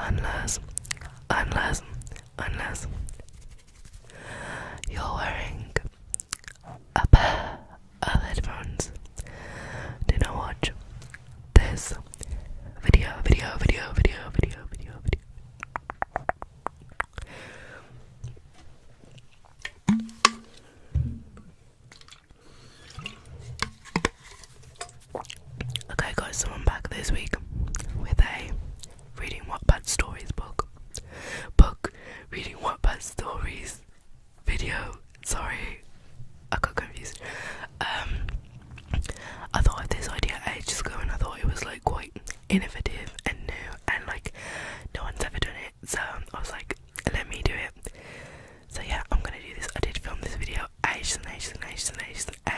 unless, unless, unless you're wearing a pair of headphones. Do not watch this video. Okay guys, so I'm back this week with a reading Wattpad stories reading Wattpad stories video. Sorry, I got confused. I thought of this idea ages ago and I thought it was like quite innovative and new and like no one's ever done it, so I was like, let me do it. So yeah, I'm gonna do this. I did film this video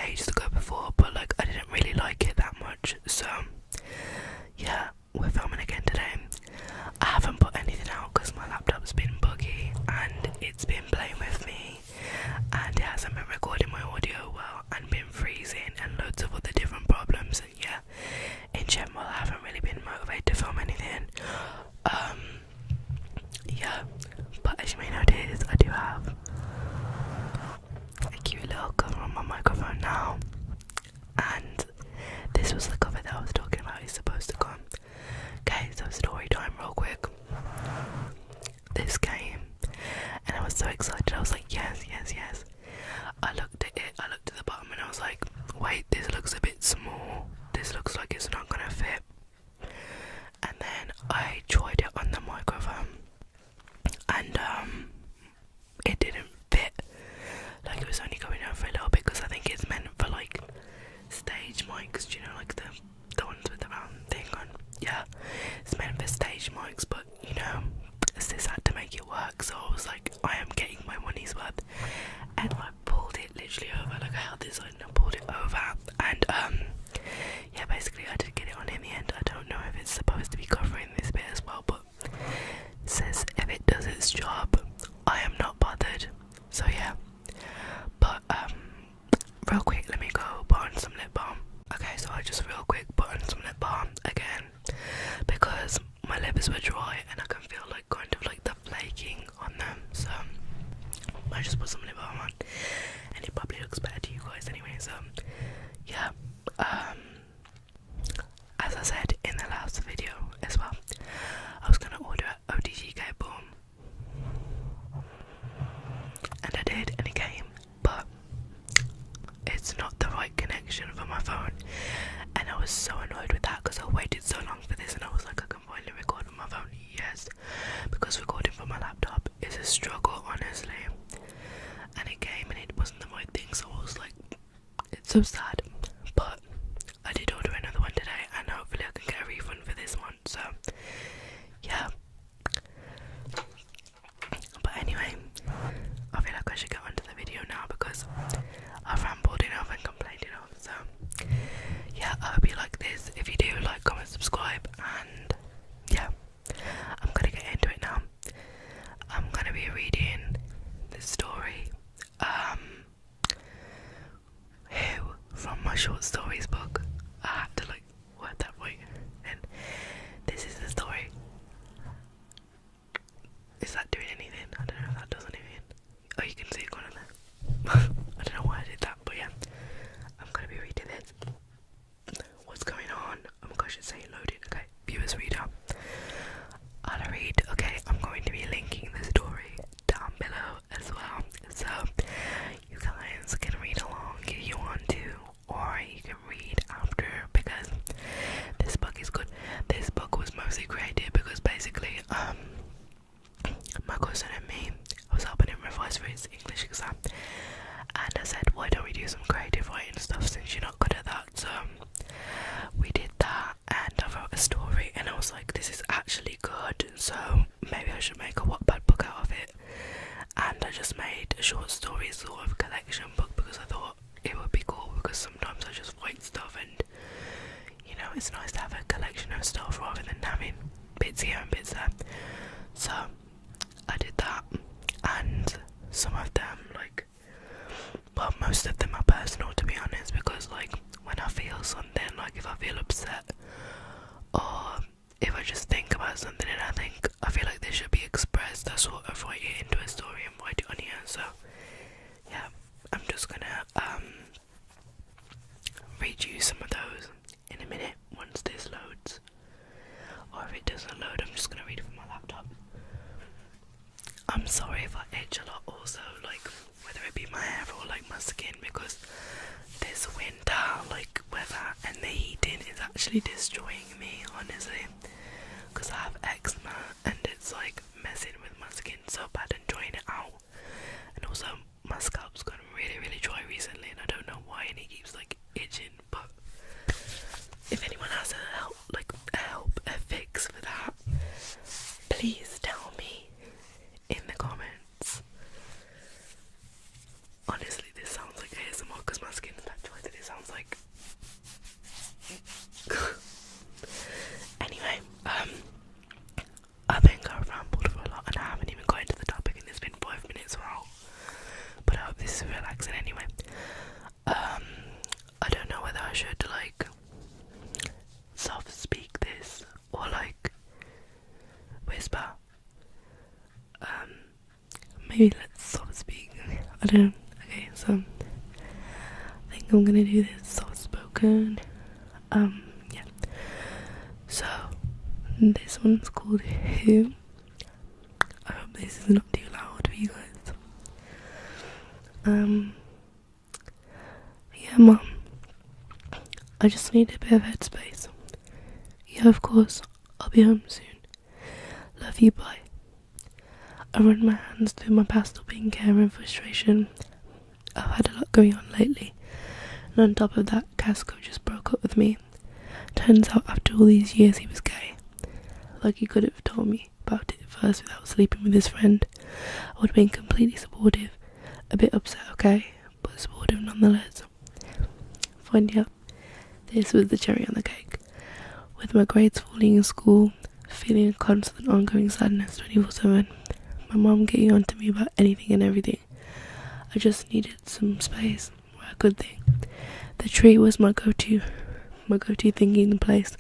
ages ago before, but like I didn't really like it that much, so yeah, we're filming again today. I haven't put anything out because my laptop's been buggy and it's been playing with me and it hasn't been recording my audio well and been freezing and loads of other different problems, and yeah, in general I haven't really been motivated to film anything. Yeah, but as you may notice, I do have a cute little cover on my microphone now, and this was the cover that I was talking about. It's supposed to come. Okay, so story time real quick. This came and I was so excited. I was like, yes. I looked at it, I looked at the bottom and I was like, wait, this looks a bit small. This looks like it's not gonna fit. And then I tried it on the microphone and it didn't fit. Like, it was only going on for a little bit because I think it's meant for like stage mics, you know, like the ones with the round thing on. Yeah, it's meant for stage mics, but you know, sis had to make it work, so I was like, I am getting my money's worth. And I pulled it literally over, like I held this side and I pulled it over, and yeah, basically I did get it on in the end. I don't know if it's supposed to be covering this bit as well, but it says if it does its job, I am not bothered. So yeah, but real quick, let me go put on some lip balm. Okay, so I just real quick put on some lip balm again because my lips were dry and I can feel like kind of like the flaking on them, so I just put some lip balm on and it probably looks better to you guys anyway. So yeah, as I said in the last video as well, I was gonna order an OTG cable and I did, and it came, but it's not the right connection for my phone, and I was so annoyed with that because I waited so long for this and I was like, I can finally record on my phone. Yes, because recording from my laptop is a struggle, honestly, and it came and it wasn't the right thing, so I was like, it's so sad. But I did order another one today and hopefully I can get a refund for this one, so yeah. But anyway, I feel like I should get onto the video now because I've rambled enough and complained enough. So yeah, I hope you like this. If you do, like, comment, subscribe, and yeah, I'm gonna get into it now. I'm gonna be reading this story Who from my short stories book. I had to like word that right, and this is the story. Is that doing anything? I don't know if that does anything. Oh, you can see it going on there. I don't know why I did that, but yeah, I'm gonna be reading this. What's going on? Oh my gosh, it's saying loading. Okay, viewers reader. I'll read. Okay, I'm going to be linking the story down below as well, so you guys can read along if you want to, or you can read after, because this book is good. This book was mostly created because basically my cousin and me, I was helping him revise for his English exam, and I said, why don't we do some creative writing stuff since you're not good at that? So we did that and I wrote a story and I was like, this is actually good, so maybe I should make a Wattpad book out of it. And I just made a short story sort of collection book because I thought it would be cool, because sometimes I just write stuff and, you know, it's nice to have a collection of stuff rather than having bits here and bits there. So I did that, and some of them, like, well, most of them are personal, to be honest, because like when I feel something, like if I feel upset or if I just think about something and I feel actually destroying me, honestly, because I have eczema and it's like messing with my skin so bad and drying it out. And also my scalp's gotten really dry recently, and I don't know why, and it keeps like itching. But if anyone has a fix for that, please tell me in the comments. Honestly, this sounds like ASMR because my skin is that dry that it sounds like. Anyway, I think I've rambled for a lot and I haven't even got into the topic, and it's been 5 minutes now. But I hope this is relaxing anyway. I don't know whether I should like soft speak this or like whisper. Maybe let's soft speak. I don't know. Okay, so I think I'm gonna do this soft spoken. Yeah. So this one's called Who. I hope this is not too loud for you guys. Yeah, Mum. I just need a bit of headspace. Yeah, of course. I'll be home soon. Love you, bye. I run my hands through my pastel pink hair in frustration. I've had a lot going on lately, and on top of that, Casco just broke up with me. Turns out after all these years he was gay. Like he could have told me about it first without sleeping with his friend. I would have been completely supportive. A bit upset, okay, but supportive nonetheless. Finding out this was the cherry on the cake. With my grades falling in school, feeling a constant ongoing sadness 24/7, my mum getting on to me about anything and everything. I just needed some space where I could think. The tree was my go-to thinking place.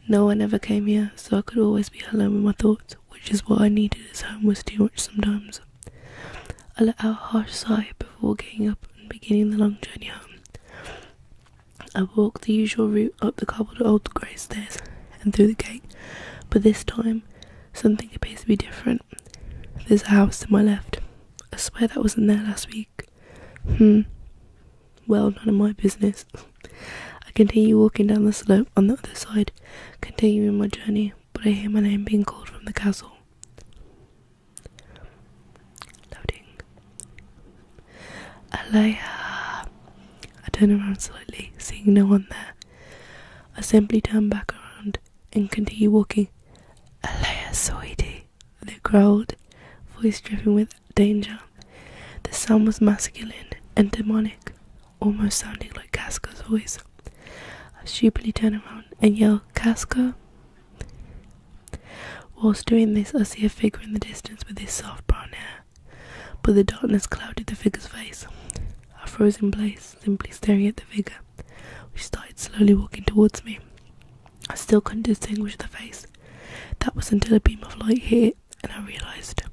No one ever came here, so I could always be alone with my thoughts, which is what I needed as home was too much sometimes. I let out a harsh sigh before getting up and beginning the long journey home. I walked the usual route up the cobbled old grey stairs and through the gate, but this time something appears to be different. There's a house to my left. I swear that wasn't there last week. Well, none of my business. I continue walking down the slope on the other side, continuing my journey, but I hear my name being called from the castle. Loading. Alea. I turn around slightly, seeing no one there. I simply turn back around and continue walking. Alea, sweetie, they growled, voice dripping with danger. The sound was masculine and demonic, almost sounding like Casca's voice. I stupidly turn around and yell, Casca? Whilst doing this, I see a figure in the distance with his soft brown hair, but the darkness clouded the figure's face. I froze in place, simply staring at the figure, which started slowly walking towards me. I still couldn't distinguish the face. That was until a beam of light hit it, and I realised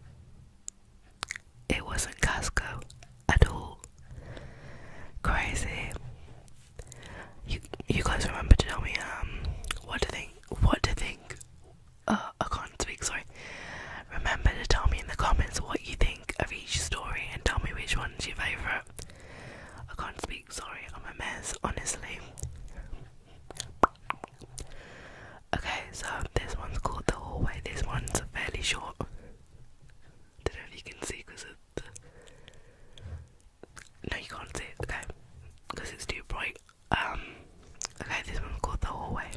it wasn't Casco at all. Crazy. You guys remember to tell me what to think. I can't speak, sorry. Remember to tell me in the comments what you think of each story and tell me which one's your favourite. I can't speak, sorry, I'm a mess, honestly. Okay, so this one's called The Hallway. This one's fairly short. Don't know if you can see because of the... No, you can't see it, okay, because it's too bright. Okay, this one's called The Hallway.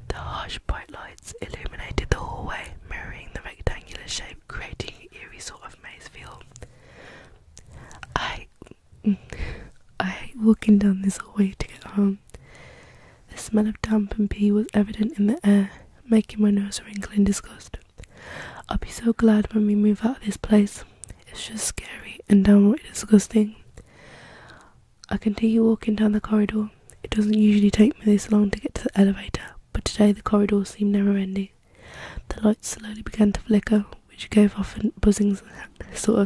The harsh bright lights illuminated the hallway, mirroring the rectangular shape, creating an eerie sort of maze feel. I hate walking down this hallway to get home. The smell of damp and pee was evident in the air, making my nose wrinkle in disgust. I'll be so glad when we move out of this place. It's just scary and downright disgusting. I continue walking down the corridor. It doesn't usually take me this long to get to the elevator, but today the corridor seemed never-ending. The lights slowly began to flicker, which gave off a buzzing sort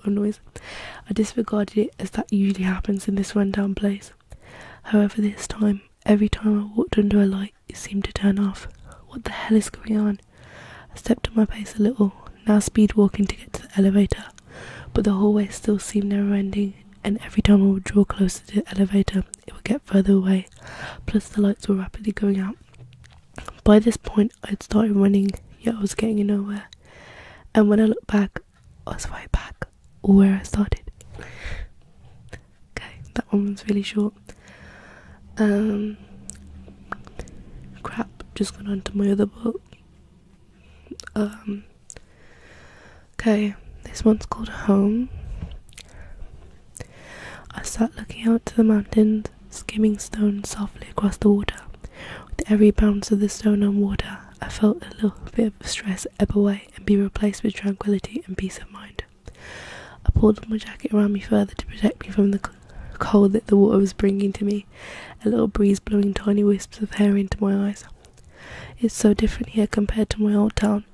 of noise. I disregarded it as that usually happens in this rundown place. However, this time, every time I walked under a light, it seemed to turn off. What the hell is going on? I stepped on my pace a little, now speed walking to get to the elevator, but the hallway still seemed never-ending. and every time I would draw closer to the elevator, it would get further away, plus the lights were rapidly going out. By this point, I had started running, yet I was getting nowhere, and when I looked back, I was right back where I started. Okay, that one was really short. Crap, just got onto my other book. Okay, this one's called Home. I sat looking out to the mountains, skimming stones softly across the water. With every bounce of the stone on water, I felt a little bit of stress ebb away and be replaced with tranquility and peace of mind. I pulled my jacket around me further to protect me from the cold that the water was bringing to me, a little breeze blowing tiny wisps of hair into my eyes. It's so different here compared to my old town.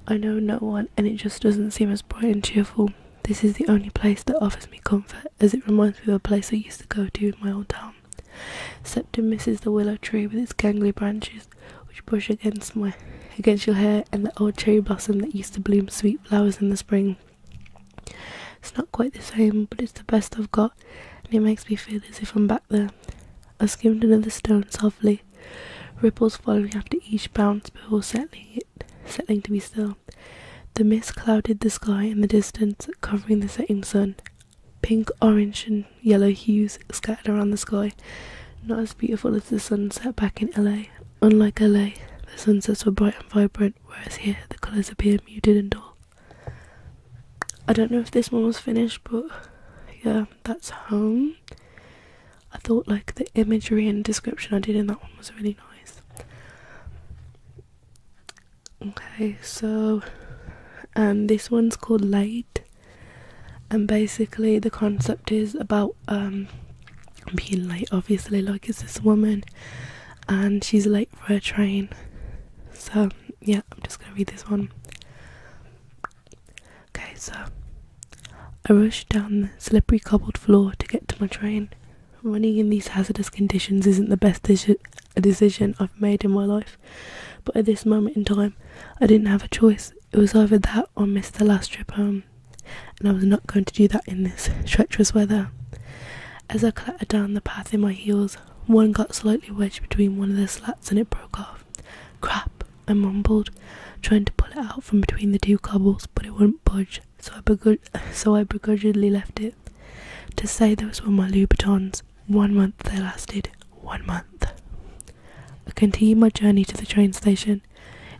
I know no one, and it just doesn't seem as bright and cheerful. This is the only place that offers me comfort, as it reminds me of a place I used to go to in my old town. Septum misses the willow tree with its gangly branches, which brush against your hair, and the old cherry blossom that used to bloom sweet flowers in the spring. It's not quite the same, but it's the best I've got, and it makes me feel as if I'm back there. I skimmed another stone softly, ripples following after each bounce before settling to be still. The mist clouded the sky in the distance, covering the setting sun. Pink, orange and yellow hues scattered around the sky, not as beautiful as the sunset back in LA. Unlike LA, the sunsets were bright and vibrant, whereas here the colours appear muted and dull. I don't know if this one was finished, but yeah, that's Home. I thought like the imagery and description I did in that one was really nice. Okay, so this one's called Late, and basically the concept is about being late, obviously. Like, it's this woman and she's late for her train. So yeah, I'm just gonna read this one. Okay, so I rushed down the slippery cobbled floor to get to my train. Running in these hazardous conditions isn't the best decision I've made in my life, but at this moment in time, I didn't have a choice. It was either that or miss the last trip home, and I was not going to do that in this treacherous weather. As I clattered down the path in my heels, one got slightly wedged between one of the slats and it broke off. Crap, I mumbled, trying to pull it out from between the two cobbles, but it wouldn't budge, so I begrudgingly left it. To say those were my Louboutins. 1 month they lasted. 1 month. I continued my journey to the train station,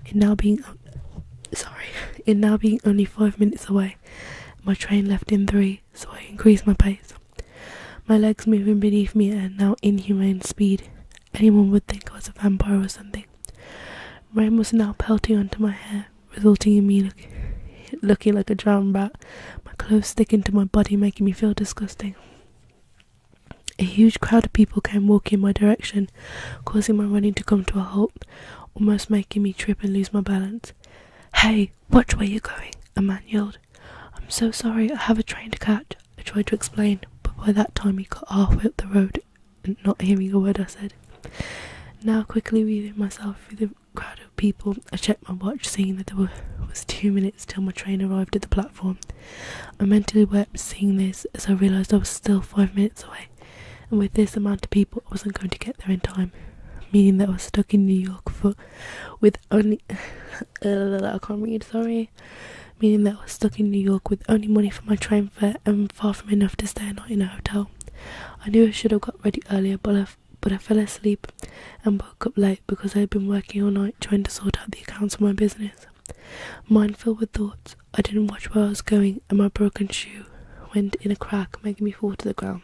it now being only 5 minutes away. My train left in 3, so I increased my pace. My legs moving beneath me at a now inhumane speed. Anyone would think I was a vampire or something. Rain was now pelting onto my hair, resulting in me looking like a drowned rat, my clothes sticking to my body, making me feel disgusting. A huge crowd of people came walking in my direction, causing my running to come to a halt, almost making me trip and lose my balance. "Hey, watch where you're going," a man yelled. "I'm so sorry, I have a train to catch," I tried to explain, but by that time he got halfway up the road and not hearing a word I said. Now quickly weaving myself through the crowd of people, I checked my watch, seeing that there was 2 minutes till my train arrived at the platform. I mentally wept seeing this, as I realised I was still 5 minutes away, and with this amount of people I wasn't going to get there in time, meaning that I was stuck in New York with only meaning that I was stuck in New York with only money for my train fare and far from enough to stay a night in a hotel. I knew I should have got ready earlier, but I fell asleep and woke up late because I had been working all night trying to sort out the accounts of my business. Mind filled with thoughts, I didn't watch where I was going, and my broken shoe went in a crack, making me fall to the ground.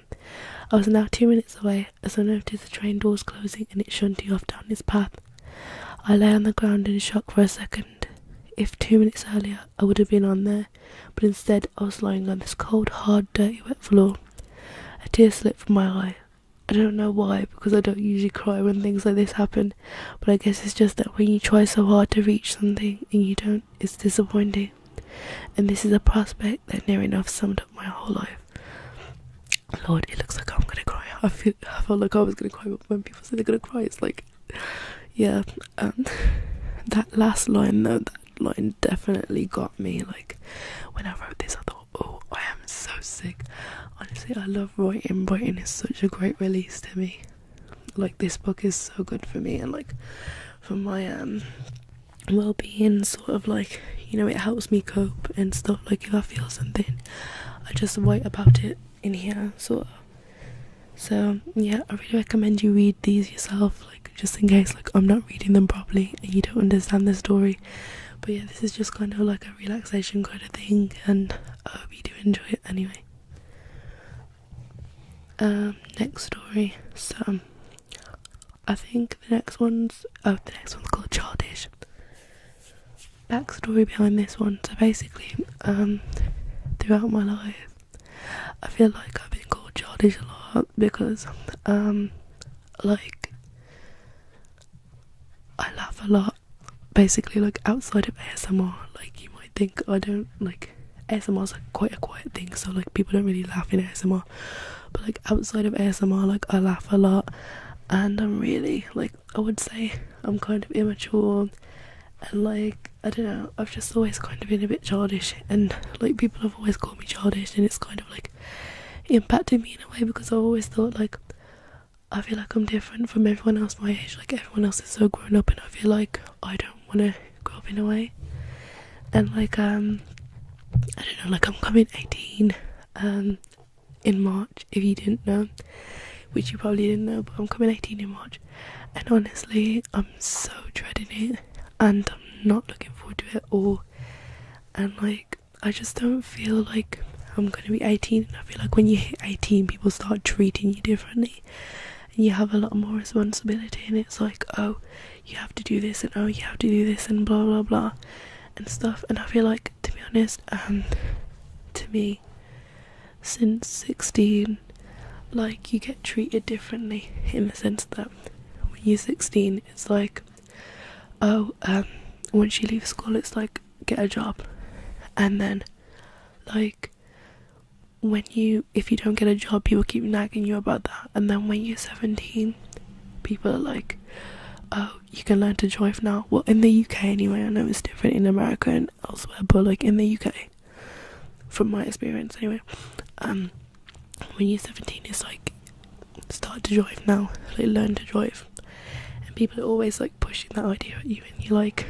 I was now 2 minutes away as I noticed the train doors closing and it shunting off down its path. I lay on the ground in shock for a second. If 2 minutes earlier I would have been on there, but instead I was lying on this cold, hard, dirty, wet floor. A tear slipped from my eye. I don't know why, because I don't usually cry when things like this happen, but I guess it's just that when you try so hard to reach something and you don't, it's disappointing. And this is a prospect that near enough summed up my whole life. Lord, it looks like I'm gonna cry. I felt like I was gonna cry, but when people say they're gonna cry, it's like, yeah. That last line though, that line definitely got me. Like, when I wrote this, I thought, oh, I am so sick. honestly, I love writing. Writing is such a great release to me. Like, this book is so good for me, and like for my well-being, sort of, like, you know, it helps me cope and stuff. Like, if I feel something, I just write about it in here, sort of. So yeah, I really recommend you read these yourself, like, just in case like I'm not reading them properly and you don't understand the story. But yeah, this is just kind of like a relaxation kind of thing, and I hope you do enjoy it anyway. Next story. So I think the next one's called Childish. Backstory behind this one. So basically, throughout my life, I feel like I've been called childish a lot because, like, I laugh a lot. Basically, like, outside of ASMR, like, you might think I don't, like, ASMR's like quite a quiet thing, so like people don't really laugh in ASMR. But like outside of ASMR, like, I laugh a lot, and I'm really, like, I would say I'm kind of immature, and like, I don't know, I've just always kind of been a bit childish, and like people have always called me childish, and it's kind of like impacted me in a way, because I always thought, like, I feel like I'm different from everyone else my age. Like, everyone else is so grown up, and I feel like I don't want to grow up in a way. And like, I don't know, like, I'm coming 18 in March, if you didn't know, which you probably didn't know, but I'm coming 18 in March, and honestly, I'm so dreading it, and I'm not looking forward to it at all. And like, I just don't feel like I'm gonna be 18, and I feel like when you hit 18, people start treating you differently, and you have a lot more responsibility, and it's like, oh, you have to do this, and oh, you have to do this, and blah blah blah and stuff. And I feel like, to be honest, to me, since 16, like, you get treated differently, in the sense that when you're 16, it's like, oh, once you leave school, it's like, get a job, and then like, if you don't get a job, people keep nagging you about that. And then when you're 17, people are like, oh, you can learn to drive now. Well, in the UK anyway, I know it's different in America and elsewhere, but like in the UK, from my experience anyway, when you're 17, it's like, start to drive now, like, learn to drive. And people are always like pushing that idea at you, and you're like,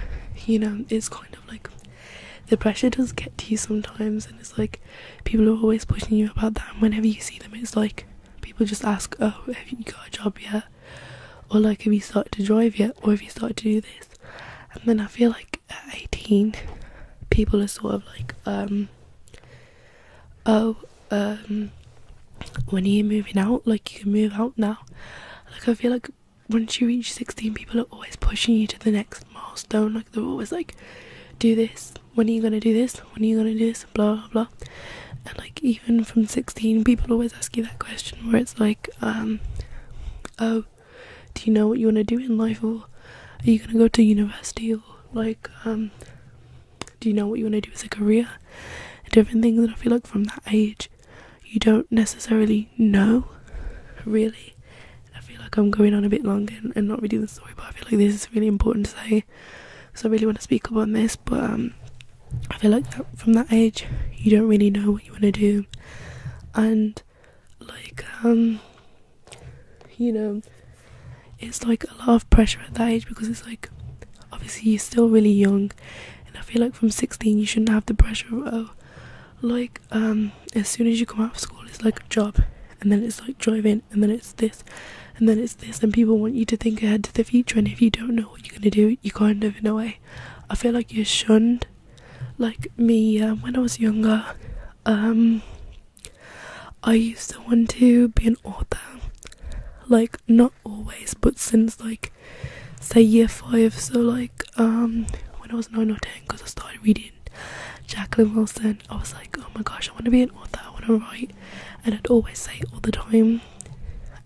you know, it's kind of like, the pressure does get to you sometimes, and it's like, people are always pushing you about that, and whenever you see them, it's like, people just ask, oh, have you got a job yet? Or like, have you started to drive yet? Or have you started to do this? And then I feel like at 18, people are sort of like, when are you moving out? Like, you can move out now. Like, I feel like once you reach 16, people are always pushing you to the next milestone. Like, they're always like, do this, when are you gonna do this, when are you gonna do this, blah blah blah. And like, even from 16, people always ask you that question, where it's like, oh, do you know what you want to do in life, or are you gonna go to university, or like, do you know what you want to do as a career, and different things. And I feel like from that age, you don't necessarily know, really. I feel like I'm going on a bit long and not reading the story, but I feel like this is really important to say, because I really want to speak up on this. But I feel like that from that age, you don't really know what you want to do, and like, you know, it's like a lot of pressure at that age, because it's like, obviously you're still really young, and I feel like from 16 you shouldn't have the pressure of, oh, like, as soon as you come out of school, it's like a job, and then it's like driving, and then it's this, and then it's this, and people want you to think ahead to the future, and if you don't know what you're going to do, you kind of, in a way, I feel like you're shunned. Like me, when I was younger, I used to want to be an author, like, not always, but since like, say year 5, so like, when I was 9 or 10, because I started reading Jacqueline Wilson, I was like, oh my gosh, I want to be an author, I want to write, and I'd always say it all the time.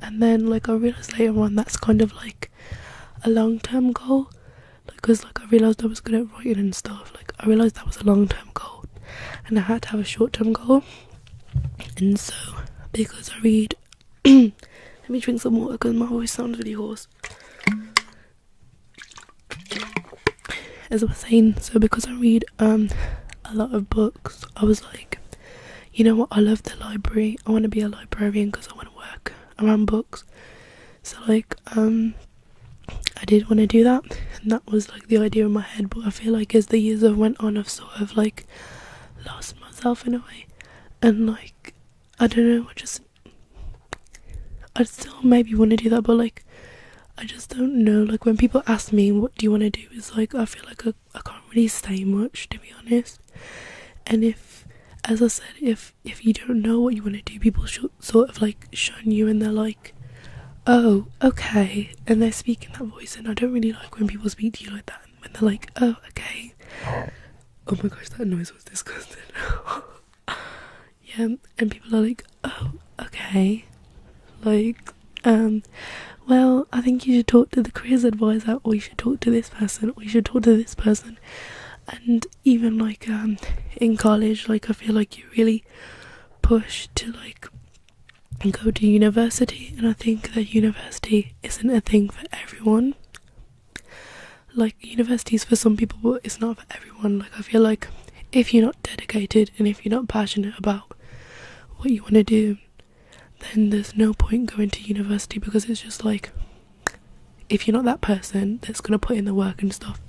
And then like, I realised later on that's kind of like a long-term goal, because like, I realised I was good at writing and stuff. Like, I realised that was a long-term goal, and I had to have a short-term goal. And so, because I read let me drink some water, because my voice sounds really hoarse. As I was saying, so because I read a lot of books, I was like, you know what, I love the library. I want to be a librarian because I want to work around books. So like I did want to do that, and that was like the idea in my head. But I feel like as the years have went on, I've sort of like lost myself in a way, and like I don't know, I still maybe want to do that, but like I just don't know. Like when people ask me what do you want to do, it's like I feel like I can't really say much, to be honest. And if, as I said, if you don't know what you want to do, people should sort of like shun you, and they're like, oh, okay, and they speak in that voice, and I don't really like when people speak to you like that, when they're like, oh, okay. Oh my gosh, that noise was disgusting. Yeah, and people are like, oh, okay, like, well, I think you should talk to the careers advisor, or you should talk to this person, or you should talk to this person. And even like in college, like I feel like you really push to like go to university, and I think that university isn't a thing for everyone. Like university is for some people, but it's not for everyone. Like I feel like if you're not dedicated and if you're not passionate about what you want to do, then there's no point going to university, because it's just like, if you're not that person that's going to put in the work and stuff,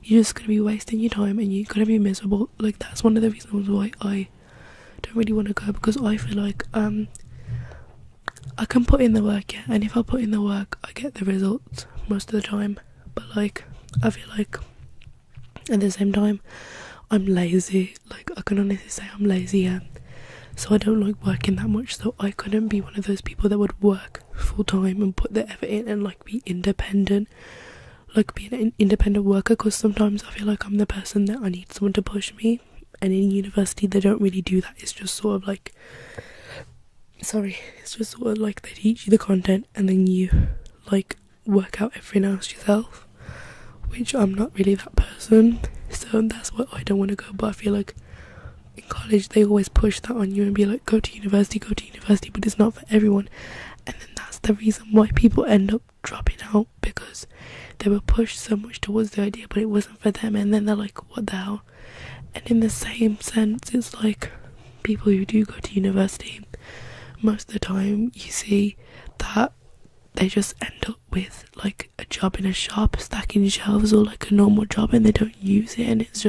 you're just going to be wasting your time and you're going to be miserable. Like that's one of the reasons why I don't really want to go, because I feel like I can put in the work, yeah, and if I put in the work I get the results most of the time, but like I feel like at the same time I'm lazy. Like I can honestly say I'm lazy, yeah. So I don't like working that much, so I couldn't be one of those people that would work full time and put the effort in and like be independent, like be an independent worker, because sometimes I feel like I'm the person that I need someone to push me, and in university they don't really do that. It's just sort of like, it's just sort of like they teach you the content and then you like work out everything else yourself, which I'm not really that person, so that's why I don't want to go. But I feel like in college they always push that on you and be like, go to university, but it's not for everyone. And then that's the reason why people end up dropping out, because they were pushed so much towards the idea but it wasn't for them, and then they're like, what the hell. And in the same sense, it's like people who do go to university, most of the time you see that they just end up with like a job in a shop stacking shelves, or like a normal job, and they don't use it, and it's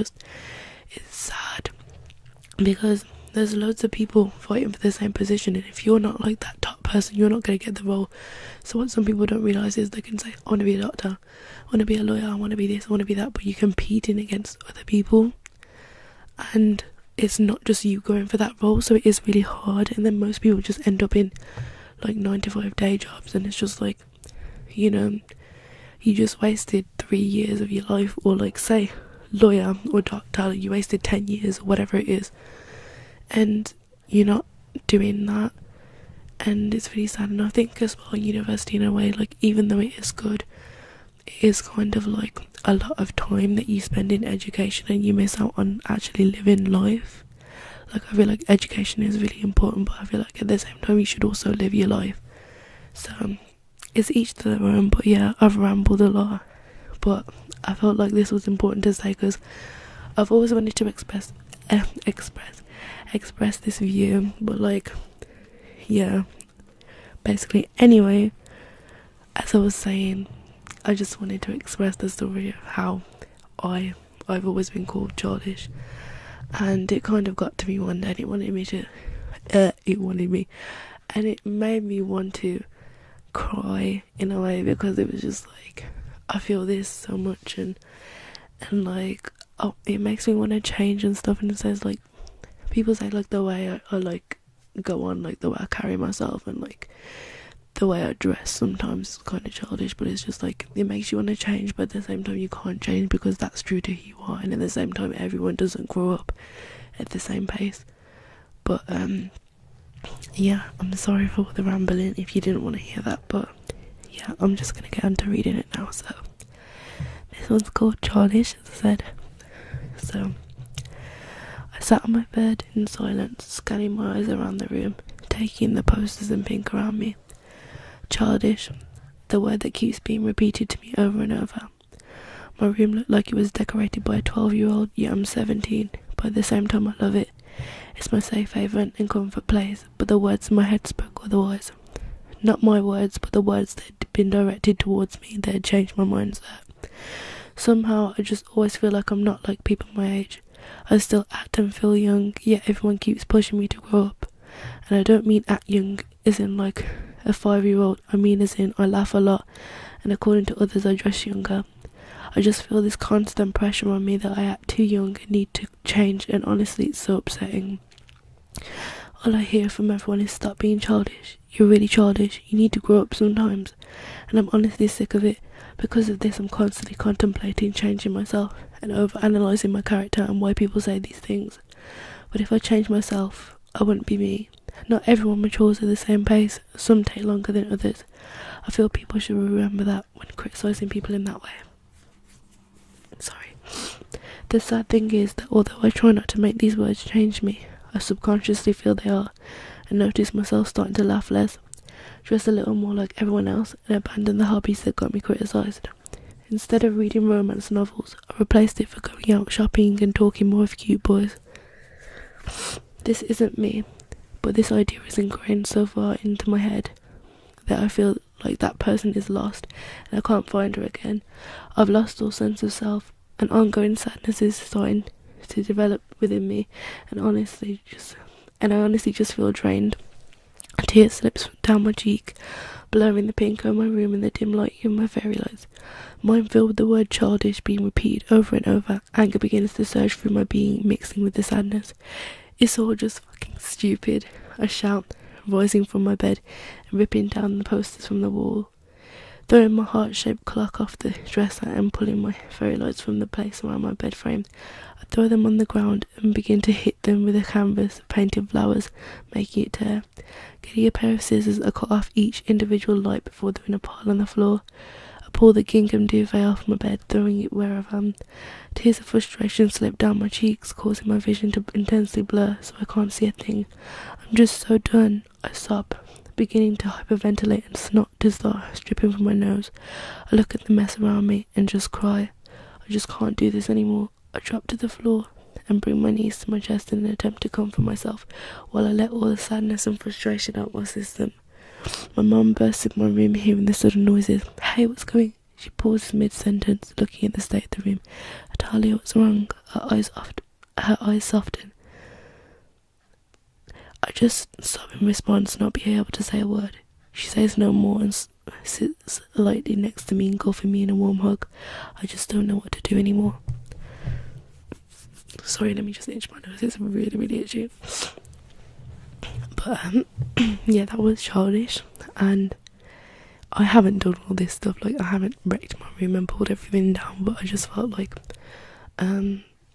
sad, because there's loads of people fighting for the same position, and if you're not like that top person, you're not going to get the role. So what some people don't realise is they can say, I want to be a doctor, I want to be a lawyer, I want to be this, I want to be that, but you're competing against other people, and it's not just you going for that role, so it is really hard. And then most people just end up in like 9-to-5 day jobs, and it's just like, you know, you just wasted 3 years of your life, or like say lawyer or doctor, you wasted 10 years or whatever it is, and you're not doing that. And it's really sad. And I think as well, university in a way, like even though it is good, it is kind of like a lot of time that you spend in education and you miss out on actually living life. Like I feel like education is really important, but I feel like at the same time you should also live your life. So it's each to their own. But yeah, I've rambled a lot, but I felt like this was important to say, because I've always wanted to express this view. But like, yeah, basically, anyway, as I was saying, I just wanted to express the story of how I've always been called childish, and it kind of got to me one day, and it made me want to cry in a way, because it was just like, I feel this so much, and like, oh, it makes me want to change and stuff. And it says like, people say like the way I like go on, like the way I carry myself and like the way I dress sometimes is kind of childish, but it's just like, it makes you want to change, but at the same time you can't change because that's true to who you are, and at the same time everyone doesn't grow up at the same pace. But yeah, I'm sorry for the rambling if you didn't want to hear that, but yeah, I'm just gonna get on to reading it now. So this one's called Childish, as I said. So I sat on my bed in silence, scanning my eyes around the room, taking the posters in pink around me. Childish, the word that keeps being repeated to me over and over. My room looked like it was decorated by a 12-year-old, yet I'm 17, but at the same time I love it. It's my safe haven and comfort place, but the words in my head spoke otherwise. Not my words, but the words that had been directed towards me that had changed my mindset. Somehow, I just always feel like I'm not like people my age. I still act and feel young, yet everyone keeps pushing me to grow up. And I don't mean act young as in like a 5-year-old, I mean as in I laugh a lot, and according to others I dress younger. I just feel this constant pressure on me that I act too young and need to change, and honestly it's so upsetting. All I hear from everyone is stop being childish. You're really childish. You need to grow up sometimes. And I'm honestly sick of it. Because of this, I'm constantly contemplating changing myself and over-analysing my character and why people say these things. But if I change myself, I wouldn't be me. Not everyone matures at the same pace. Some take longer than others. I feel people should remember that when criticising people in that way. Sorry. The sad thing is that although I try not to make these words change me, I subconsciously feel they are, and notice myself starting to laugh less, dress a little more like everyone else, and abandon the hobbies that got me criticised. Instead of reading romance novels, I replaced it for going out shopping and talking more with cute boys. This isn't me, but this idea is ingrained so far into my head that I feel like that person is lost and I can't find her again. I've lost all sense of self, and ongoing sadness is starting to develop within me, and I honestly just feel drained. A tear slips down my cheek, blurring the pink of my room and the dim light of my fairy lights. Mind filled with the word childish being repeated over and over, anger begins to surge through my being, mixing with the sadness. It's all just fucking stupid, I shout, rising from my bed and ripping down the posters from the wall. Throwing my heart-shaped clock off the dresser and pulling my fairy lights from the place around my bed frame, I throw them on the ground and begin to hit them with a canvas of painted flowers, making it tear. Getting a pair of scissors, I cut off each individual light before they're in a pile on the floor. I pull the gingham duvet off my bed, throwing it wherever. Tears of frustration slip down my cheeks, causing my vision to intensely blur so I can't see a thing. I'm just so done, I sob, beginning to hyperventilate and snot to start dripping from my nose. I look at the mess around me and just cry. I just can't do this anymore. I drop to the floor and bring my knees to my chest in an attempt to comfort myself while I let all the sadness and frustration out my system. My mum bursts in my room hearing the sudden noises. Hey, what's going? She pauses mid-sentence, looking at the state of the room. Atalia, what's wrong? Her eyes soften. I just sob in response, not being able to say a word. She says no more and sits lightly next to me, engulfing me in a warm hug. I just don't know what to do anymore. Sorry, let me just itch my nose. It's really, really itchy. But yeah, that was childish, and I haven't done all this stuff. Like, I haven't wrecked my room and pulled everything down, but I just felt like,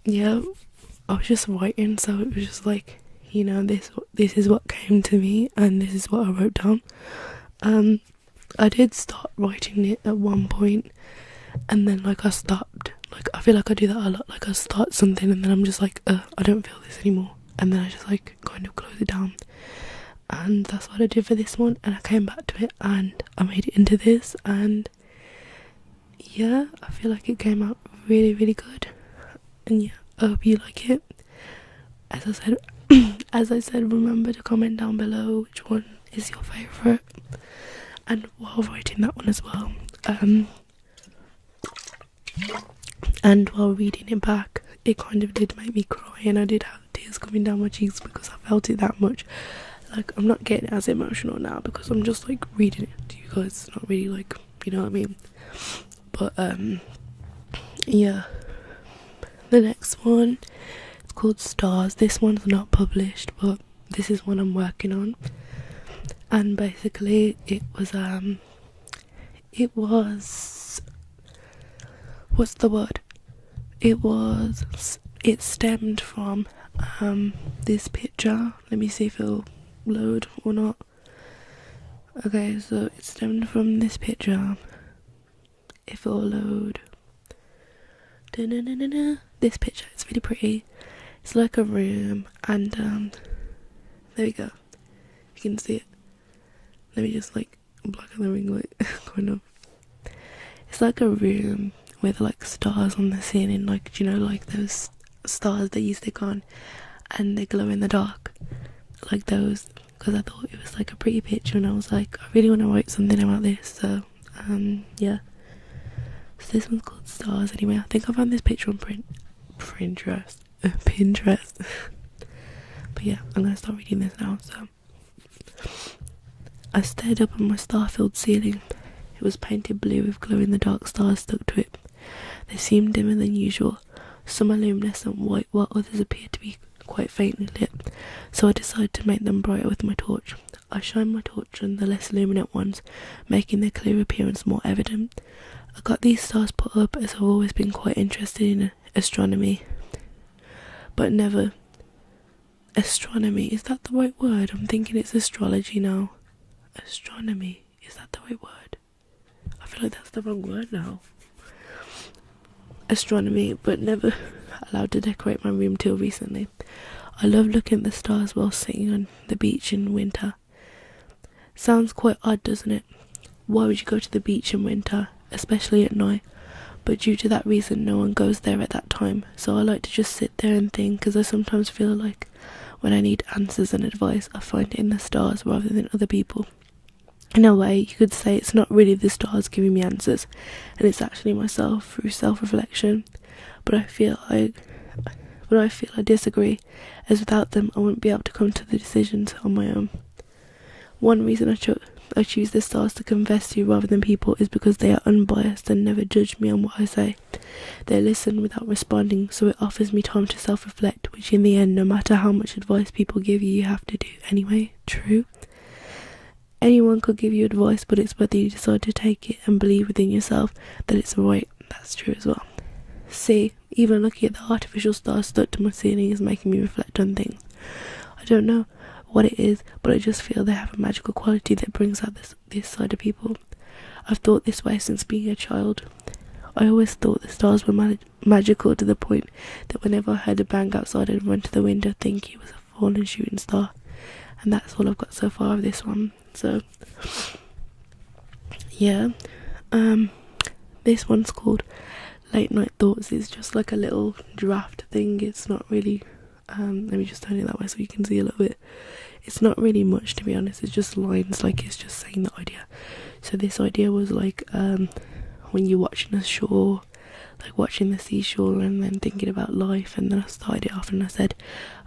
yeah, I was just writing, so it was just like, you know, this is what came to me, and this is what I wrote down. I did start writing it at one point, and then like I stopped. Like, I feel like I do that a lot. Like, I start something and then I'm just like, I don't feel this anymore, and then I just like kind of close it down. And that's what I did for this one, and I came back to it and I made it into this, and yeah, I feel like it came out really, really good. And yeah, I hope you like it. As I said, remember to comment down below which one is your favourite, and while writing that one as well, and while reading it back, it kind of did make me cry, and I did have tears coming down my cheeks because I felt it that much. Like, I'm not getting as emotional now because I'm just like reading it to you guys. It's not really like, you know what I mean. But yeah, the next one, it's called Stars. This one's not published, but this is one I'm working on. And basically it was what's the word? It stemmed from this picture. Let me see if it'll load or not. Okay, so it stemmed from this picture. If it'll load. This picture, it's really pretty. It's like a room, and there we go. You can see it. Let me just like black out the ring light, kind of. It's like a room with like stars on the ceiling, like, you know, like those stars that you stick on, and they glow in the dark, like those, because I thought it was like a pretty picture, and I was like, I really want to write something about this. So yeah, so this one's called Stars. Anyway, I think I found this picture on Pinterest. But yeah, I'm gonna start reading this now. So I stared up at my star-filled ceiling. It was painted blue with glow-in-the-dark stars stuck to it. They seemed dimmer than usual, some are luminescent white while others appeared to be quite faintly lit, so I decided to make them brighter with my torch. I shined my torch on the less luminant ones, making their clear appearance more evident. I got these stars put up as I've always been quite interested in astronomy, but never... Astronomy, is that the right word? I'm thinking it's astrology now. Astronomy, is that the right word? I feel like that's the wrong word now. Astronomy, but never allowed to decorate my room till recently. I love looking at the stars while sitting on the beach in winter. Sounds quite odd, doesn't it? Why would you go to the beach in winter, especially at night? But due to that reason, no one goes there at that time, so I like to just sit there and think, because I sometimes feel like when I need answers and advice, I find it in the stars rather than other people. In a way, you could say it's not really the stars giving me answers, and it's actually myself through self-reflection. But I feel I disagree, as without them I wouldn't be able to come to the decisions on my own. One reason I choose the stars to confess to rather than people is because they are unbiased and never judge me on what I say. They listen without responding, so it offers me time to self-reflect, which in the end, no matter how much advice people give you, you have to do anyway. True. Anyone could give you advice, but it's whether you decide to take it and believe within yourself that it's right. That's true as well. See, even looking at the artificial stars stuck to my ceiling is making me reflect on things. I don't know what it is, but I just feel they have a magical quality that brings out this side of people. I've thought this way since being a child. I always thought the stars were magical to the point that whenever I heard a bang outside I'd run to the window thinking it was a fallen shooting star. And that's all I've got so far of this one. So yeah, this one's called Late Night Thoughts. It's just like a little draft thing. It's not really let me just turn it that way so you can see a little bit. It's not really much, to be honest. It's just lines, like it's just saying the idea. So this idea was like when you're watching a shore, like watching the seashore and then thinking about life. And then I started it off and I said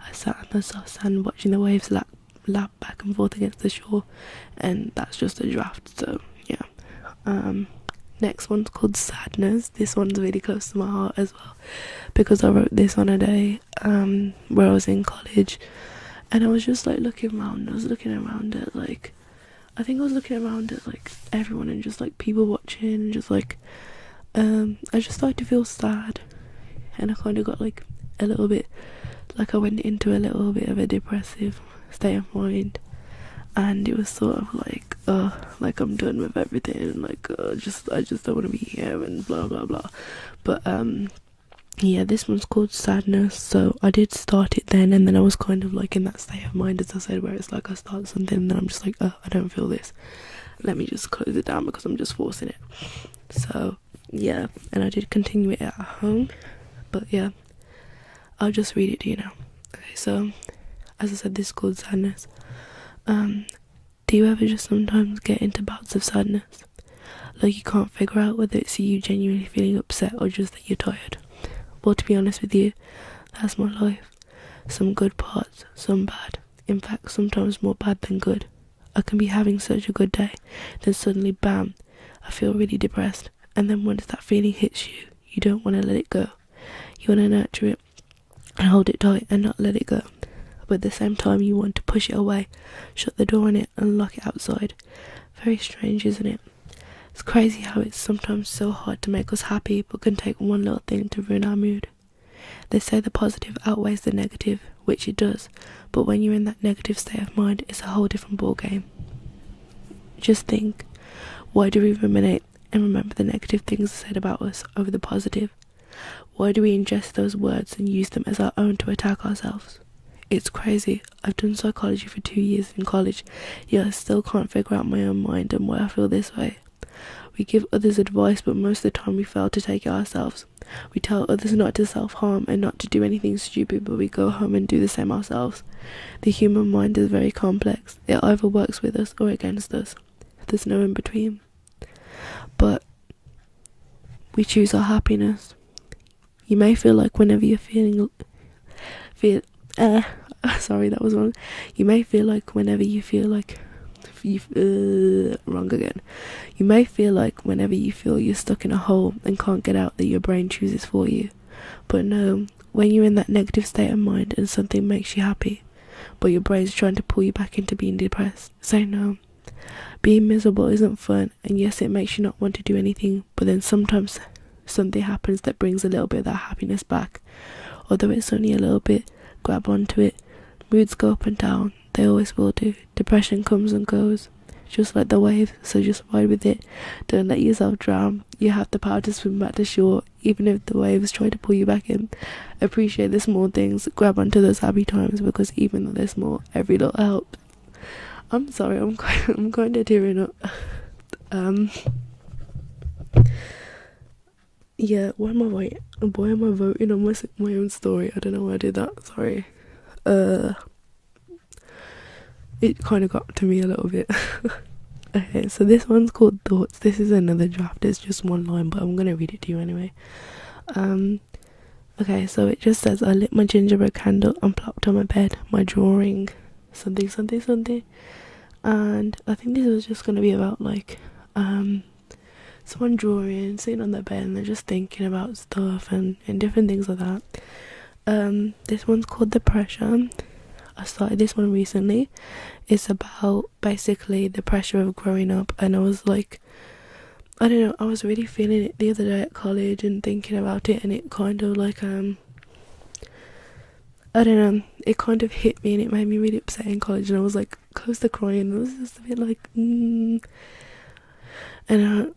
I sat on the soft sand watching the waves lap back and forth against the shore, and that's just a draft. So yeah, next one's called Sadness. This one's really close to my heart as well, because I wrote this on a day where I was in college, and I was just like looking around. I was looking around at like, I think I was looking around at like everyone and just like people watching, and just like I just started to feel sad, and I kind of got like a little bit, like I went into a little bit of a depressive state of mind, and it was sort of like I'm done with everything, like I just don't want to be here and blah blah blah. But yeah, this one's called Sadness. So I did start it then, and then I was kind of like in that state of mind, as I said, where it's like I start something and then I'm just like, I don't feel this, let me just close it down because I'm just forcing it. So yeah, and I did continue it at home, but yeah, I'll just read it to you now. Okay, so as I said, this is called Sadness. Do you ever just sometimes get into bouts of sadness? Like you can't figure out whether it's you genuinely feeling upset or just that you're tired? Well, to be honest with you, that's my life. Some good parts, some bad. In fact, sometimes more bad than good. I can be having such a good day, then suddenly bam, I feel really depressed. And then once that feeling hits you, you don't want to let it go. You want to nurture it and hold it tight and not let it go. But at the same time you want to push it away, shut the door on it and lock it outside. Very strange, isn't it? It's crazy how it's sometimes so hard to make us happy, but can take one little thing to ruin our mood. They say the positive outweighs the negative, which it does, but when you're in that negative state of mind, it's a whole different ballgame. Just think, why do we ruminate and remember the negative things said about us over the positive? Why do we ingest those words and use them as our own to attack ourselves? It's crazy. I've done psychology for 2 years in college, yet I still can't figure out my own mind and why I feel this way. We give others advice, but most of the time we fail to take it ourselves. We tell others not to self-harm and not to do anything stupid, but we go home and do the same ourselves. The human mind is very complex. It either works with us or against us. There's no in between. But we choose our happiness. You may feel like whenever you're sorry, that was wrong. You may feel like whenever you feel like wrong again. You may feel like whenever you feel you're stuck in a hole and can't get out, that your brain chooses for you. But no, when you're in that negative state of mind and something makes you happy, but your brain's trying to pull you back into being depressed, say no. Being miserable isn't fun, and yes, it makes you not want to do anything, but then sometimes something happens that brings a little bit of that happiness back. Although it's only a little bit, grab onto it. Moods go up and down, they always will do. Depression comes and goes, just like the wave, so just ride with it. Don't let yourself drown. You have the power to swim back to shore, even if the waves try to pull you back in. Appreciate the small things, grab onto those happy times, because even though they're small, every little helps. I'm sorry, I'm kind of tearing up. Yeah, why am I voting on my own story? I don't know why I did that, sorry. It kind of got to me a little bit. Okay, so this one's called Thoughts. This is another draft, it's just one line, but I'm going to read it to you anyway. Okay, so it just says, I lit my gingerbread candle and plopped on my bed, my drawing, something. And I think this was just going to be about, like, someone drawing, sitting on their bed, and they're just thinking about stuff and different things like that. This one's called The Pressure. I started this one recently. It's about basically the pressure of growing up, and I was like, I don't know, I was really feeling it the other day at college and thinking about it, and it kind of like I don't know, it kind of hit me and it made me really upset in college, and I was like close to crying. I was just a bit like and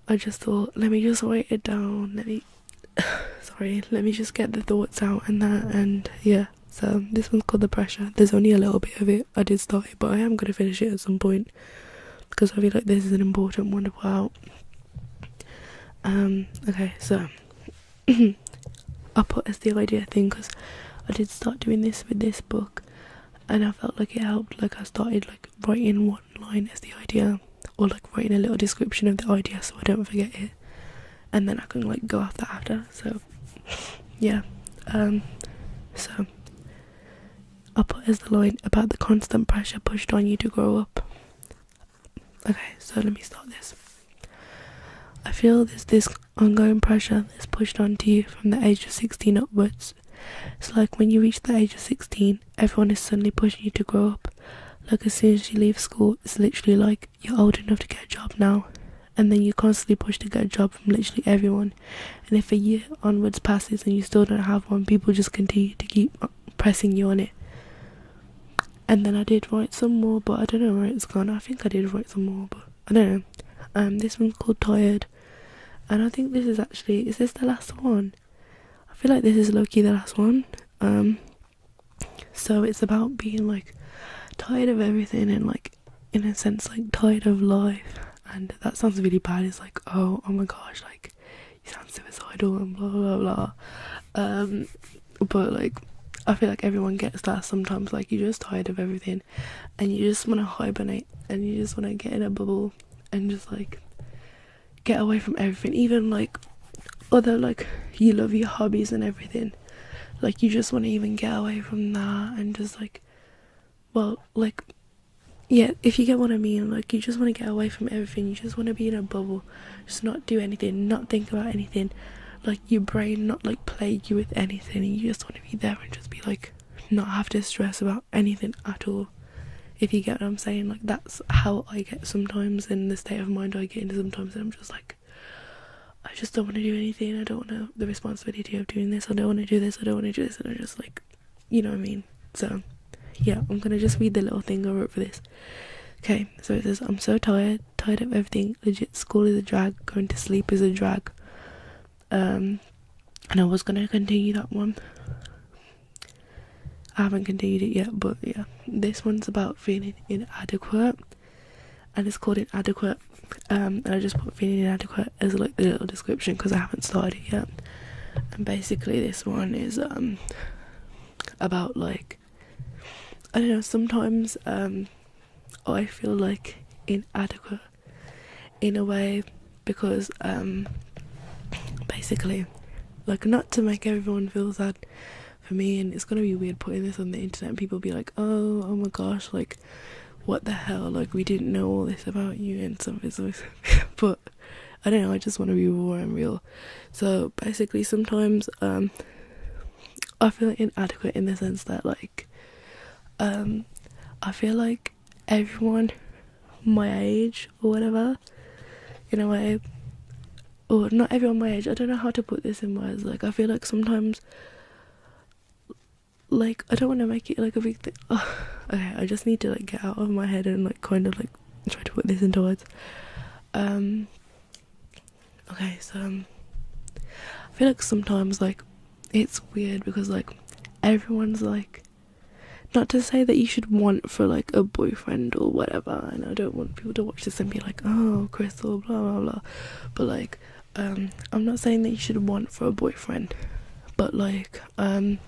I just thought, let me just write it down, let me just get the thoughts out and that, and yeah. So this one's called The Pressure. There's only a little bit of it. I did start it, but I am going to finish it at some point, because I feel like this is an important one to put out. Okay, so I put as the idea thing because I did start doing this with this book, and I felt like it helped. Like I started like writing one line as the idea, or like writing a little description of the idea so I don't forget it, and then I can like go off that after. So yeah, so I put as the line about the constant pressure pushed on you to grow up. Okay, so let me start this. I feel there's this ongoing pressure that's pushed onto you from the age of 16 upwards. It's like when you reach the age of 16, everyone is suddenly pushing you to grow up. Like as soon as you leave school, it's literally like you're old enough to get a job now. And then you're constantly pushed to get a job from literally everyone. And if a year onwards passes and you still don't have one, people just continue to keep pressing you on it. And then I did write some more, but I don't know where it's gone. I think I did write some more, but I don't know. This one's called Tired. And I think this is actually, is this the last one? I feel like this is low-key the last one. So it's about being like tired of everything, and like in a sense like tired of life. And that sounds really bad. It's like, oh my gosh, like you sound suicidal and blah blah blah. But like I feel like everyone gets that sometimes. Like you're just tired of everything, and you just want to hibernate, and you just want to get in a bubble and just like get away from everything. Even like, although like you love your hobbies and everything, like you just want to even get away from that and just like, well, like, yeah, if you get what I mean, like you just want to get away from everything. You just want to be in a bubble, just not do anything, not think about anything, like your brain not like plague you with anything, and you just want to be there and just be like not have to stress about anything at all. If you get what I'm saying, like that's how I get sometimes, in the state of mind I get into sometimes, and I'm just like, I just don't want to do anything. I don't want the responsibility of doing this. I don't want to do this. I don't want to do this. And I'm just like, you know what I mean? So yeah, I'm gonna just read the little thing I wrote for this. Okay, so it says, I'm so tired of everything. Legit, school is a drag. Going to sleep is a drag. And I was gonna continue that one. I haven't continued it yet, but yeah, this one's about feeling inadequate. and it's called Inadequate. And I just put feeling inadequate as like the little description because I haven't started it yet. And basically this one is about like, I don't know, sometimes I feel like inadequate in a way because basically, like, not to make everyone feel sad for me, and it's gonna be weird putting this on the internet and people be like, oh my gosh, like, what the hell, like, we didn't know all this about you and stuff. But I don't know, I just want to be raw and real. So basically sometimes I feel inadequate in the sense that like I feel like everyone my age or whatever, in a way, or not everyone my age, I don't know how to put this in words, like I feel like sometimes, like, I don't want to make it like a big thing. Okay, I just need to like get out of my head and like kind of like try to put this into words. Okay, so I feel like sometimes like it's weird because like everyone's like, not to say that you should want for like a boyfriend or whatever, and I don't want people to watch this and be like, oh, Krystle, blah blah blah, but like I'm not saying that you should want for a boyfriend, but like I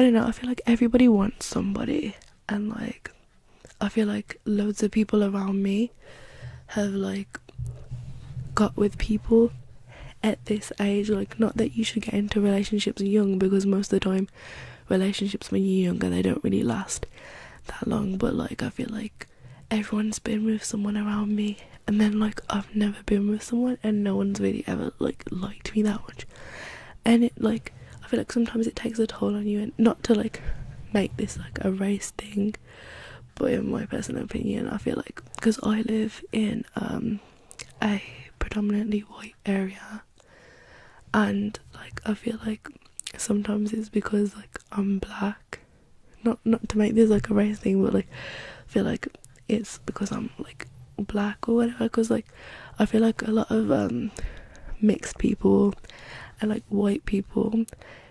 don't know, I feel like everybody wants somebody, and like I feel like loads of people around me have like got with people at this age. Like, not that you should get into relationships young, because most of the time relationships when you're younger, they don't really last that long, but like I feel like everyone's been with someone around me, and then like I've never been with someone and no one's really ever like liked me that much, and it like, I feel like sometimes it takes a toll on you, and not to like make this like a race thing, but in my personal opinion, I feel like, because I live in a predominantly white area, and like I feel like sometimes it's because like I'm black, not to make this like a race thing, but like I feel like it's because I'm like black or whatever, because like I feel like a lot of mixed people and like white people,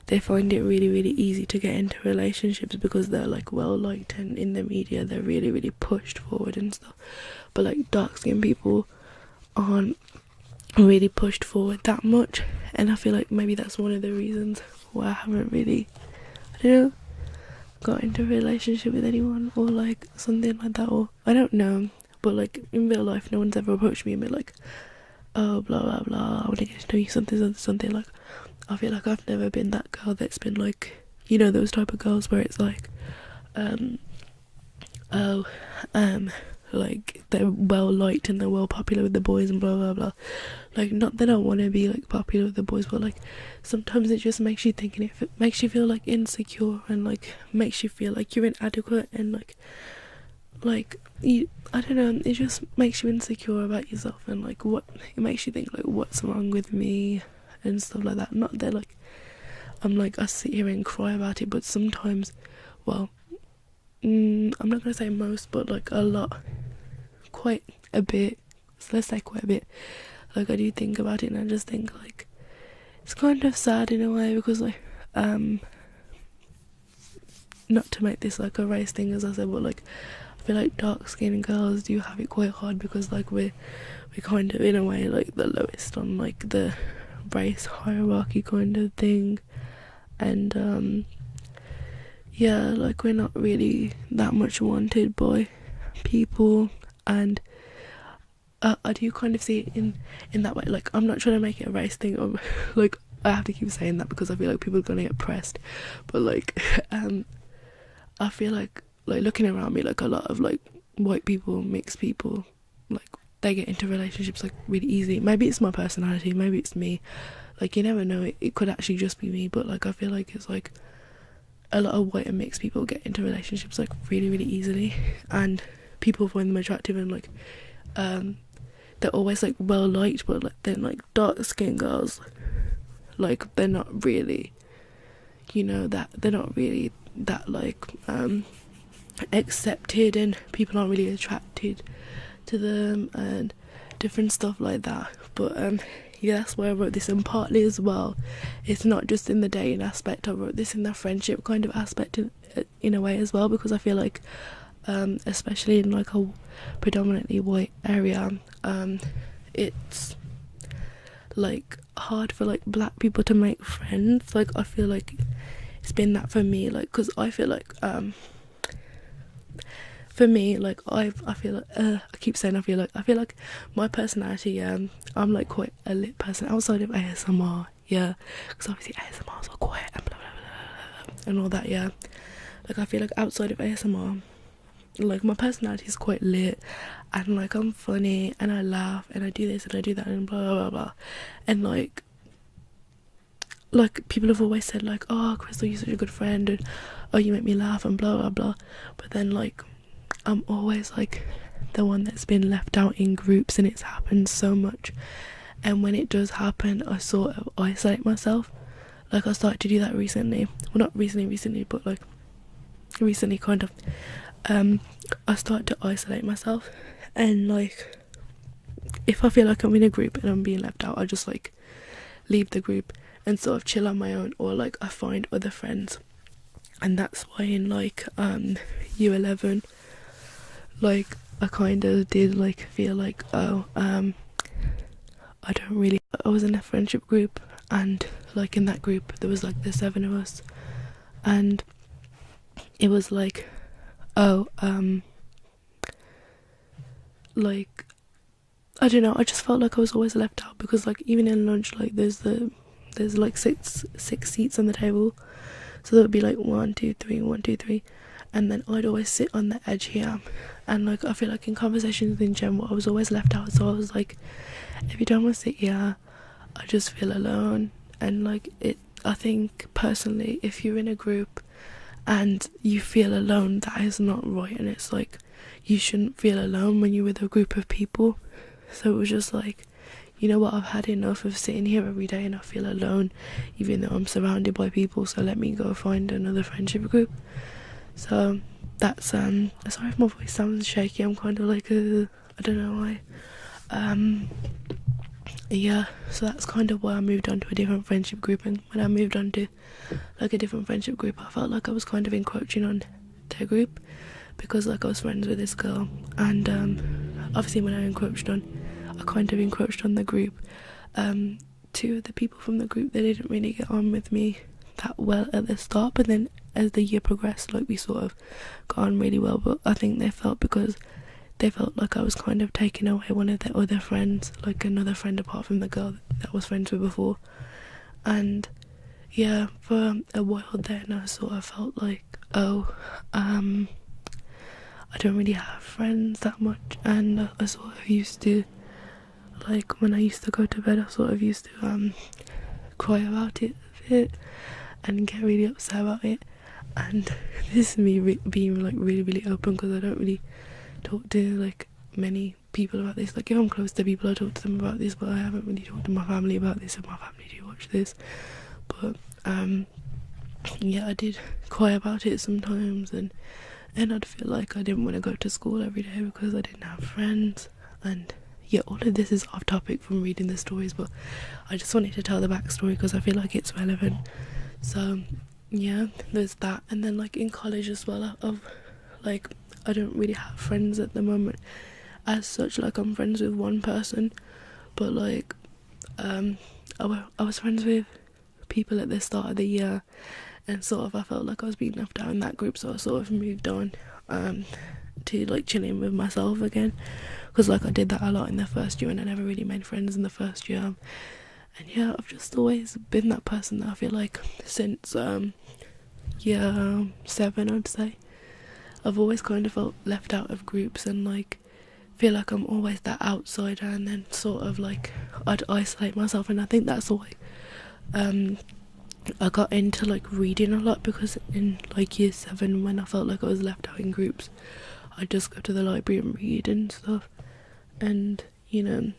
they find it really really easy to get into relationships because they're like well liked, and in the media they're really really pushed forward and stuff, but like dark skinned people aren't really pushed forward that much, and I feel like maybe that's one of the reasons why I haven't really, I don't know, got into a relationship with anyone or like something like that, or I don't know, but like in real life no one's ever approached me and been like, oh blah blah blah, I want to get to know you, something like, I feel like I've never been that girl that's been like, you know, those type of girls where it's like like they're well liked and they're well popular with the boys and blah blah blah. Like, not that I want to be like popular with the boys, but like sometimes it just makes you think, and it makes you feel like insecure, and like makes you feel like you're inadequate, and like you, I don't know, it just makes you insecure about yourself, and like what it makes you think like, what's wrong with me and stuff like that. Not that like I'm like, I sit here and cry about it, but sometimes, well, I'm not gonna say most, but like a lot, quite a bit, so let's say quite a bit, like I do think about it, and I just think like it's kind of sad in a way, because like not to make this like a race thing as I said, but like I feel like dark skinned girls do have it quite hard, because like we're kind of in a way like the lowest on like the race hierarchy kind of thing, and yeah, like we're not really that much wanted by people, and I do kind of see it in that way. Like, I'm not trying to make it a race thing, or like I have to keep saying that because I feel like people are gonna get pressed, but like I feel like looking around me, like a lot of like white people, mixed people, like they get into relationships like really easy. Maybe it's my personality, maybe it's me, like you never know, it could actually just be me, but like I feel like it's like a lot of white and mixed people get into relationships like really really easily, and people find them attractive, and like they're always like well liked, but like then like dark skinned girls, like they're not really, you know, that they're not really that like accepted, and people aren't really attracted to them and different stuff like that. But yeah, that's why I wrote this, and partly as well, it's not just in the dating aspect, I wrote this in the friendship kind of aspect in a way as well, because I feel like especially in like a predominantly white area, it's like hard for like black people to make friends. Like I feel like it's been that for me, like because I feel like for me, like I feel like I keep saying I feel like my personality, I'm like quite a lit person outside of ASMR, yeah, because obviously ASMR is all quiet and blah blah blah blah and all that, yeah. Like I feel like outside of ASMR, like my personality is quite lit, and like I'm funny and I laugh and I do this and I do that and blah blah blah, blah. And like people have always said like, oh Krystle, you're such a good friend, and oh you make me laugh and blah blah blah, but then like I'm always like the one that's been left out in groups, and it's happened so much. And when it does happen, I sort of isolate myself. Like I started to do that recently, well not recently but like recently kind of. I start to isolate myself, and like if I feel like I'm in a group and I'm being left out, I just like leave the group and sort of chill on my own, or like I find other friends. And that's why in like year 11, like I kind of did like feel like I was in a friendship group, and like in that group there was like the 7 of us, and it was like like I don't know, I just felt like I was always left out, because like even in lunch, like there's like six seats on the table, so there would be like 1 2 3 1 2 3, and then I'd always sit on the edge here, and like I feel like in conversations in general I was always left out. So I was like, every time I sit here I just feel alone. And like I think personally, if you're in a group and you feel alone, that is not right, and it's like you shouldn't feel alone when you're with a group of people. So it was just like, you know what, I've had enough of sitting here every day and I feel alone even though I'm surrounded by people, so let me go find another friendship group. So that's sorry if my voice sounds shaky, I'm kind of like I don't know why. Yeah, so that's kind of why I moved on to a different friendship group. And when I moved on to like a different friendship group, I felt like I was kind of encroaching on their group, because like I was friends with this girl, and obviously when I kind of encroached on the group. 2 of the people from the group, they didn't really get on with me that well at the start, but then as the year progressed, like we sort of got on really well. But I think they felt like I was kind of taking away one of their other friends, like another friend apart from the girl that I was friends with before. And yeah, for a while then I sort of felt like, I don't really have friends that much, and I sort of used to, like when I used to go to bed, I sort of used to cry about it a bit and get really upset about it. And this is me being like really really open, because I don't really talk to like many people about this. Like if I'm close to people, I talk to them about this, but I haven't really talked to my family about this, and my family do watch this. But yeah, I did cry about it sometimes, and I'd feel like I didn't want to go to school every day because I didn't have friends. And yeah, all of this is off topic from reading the stories, but I just wanted to tell the backstory because I feel like it's relevant. So yeah, there's that. And then like in college as well, I don't really have friends at the moment as such. Like I'm friends with one person, but like I was friends with people at the start of the year, and sort of I felt like I was being left out in that group, so I sort of moved on to like chilling with myself again, because like I did that a lot in the first year and I never really made friends in the first year. And yeah, I've just always been that person that I feel like since year 7, I'd say. I've always kind of felt left out of groups, and like feel like I'm always that outsider, and then sort of like I'd isolate myself. And I think that's why I got into like reading a lot, because in like year 7, when I felt like I was left out in groups, I'd just go to the library and read and stuff. And you know,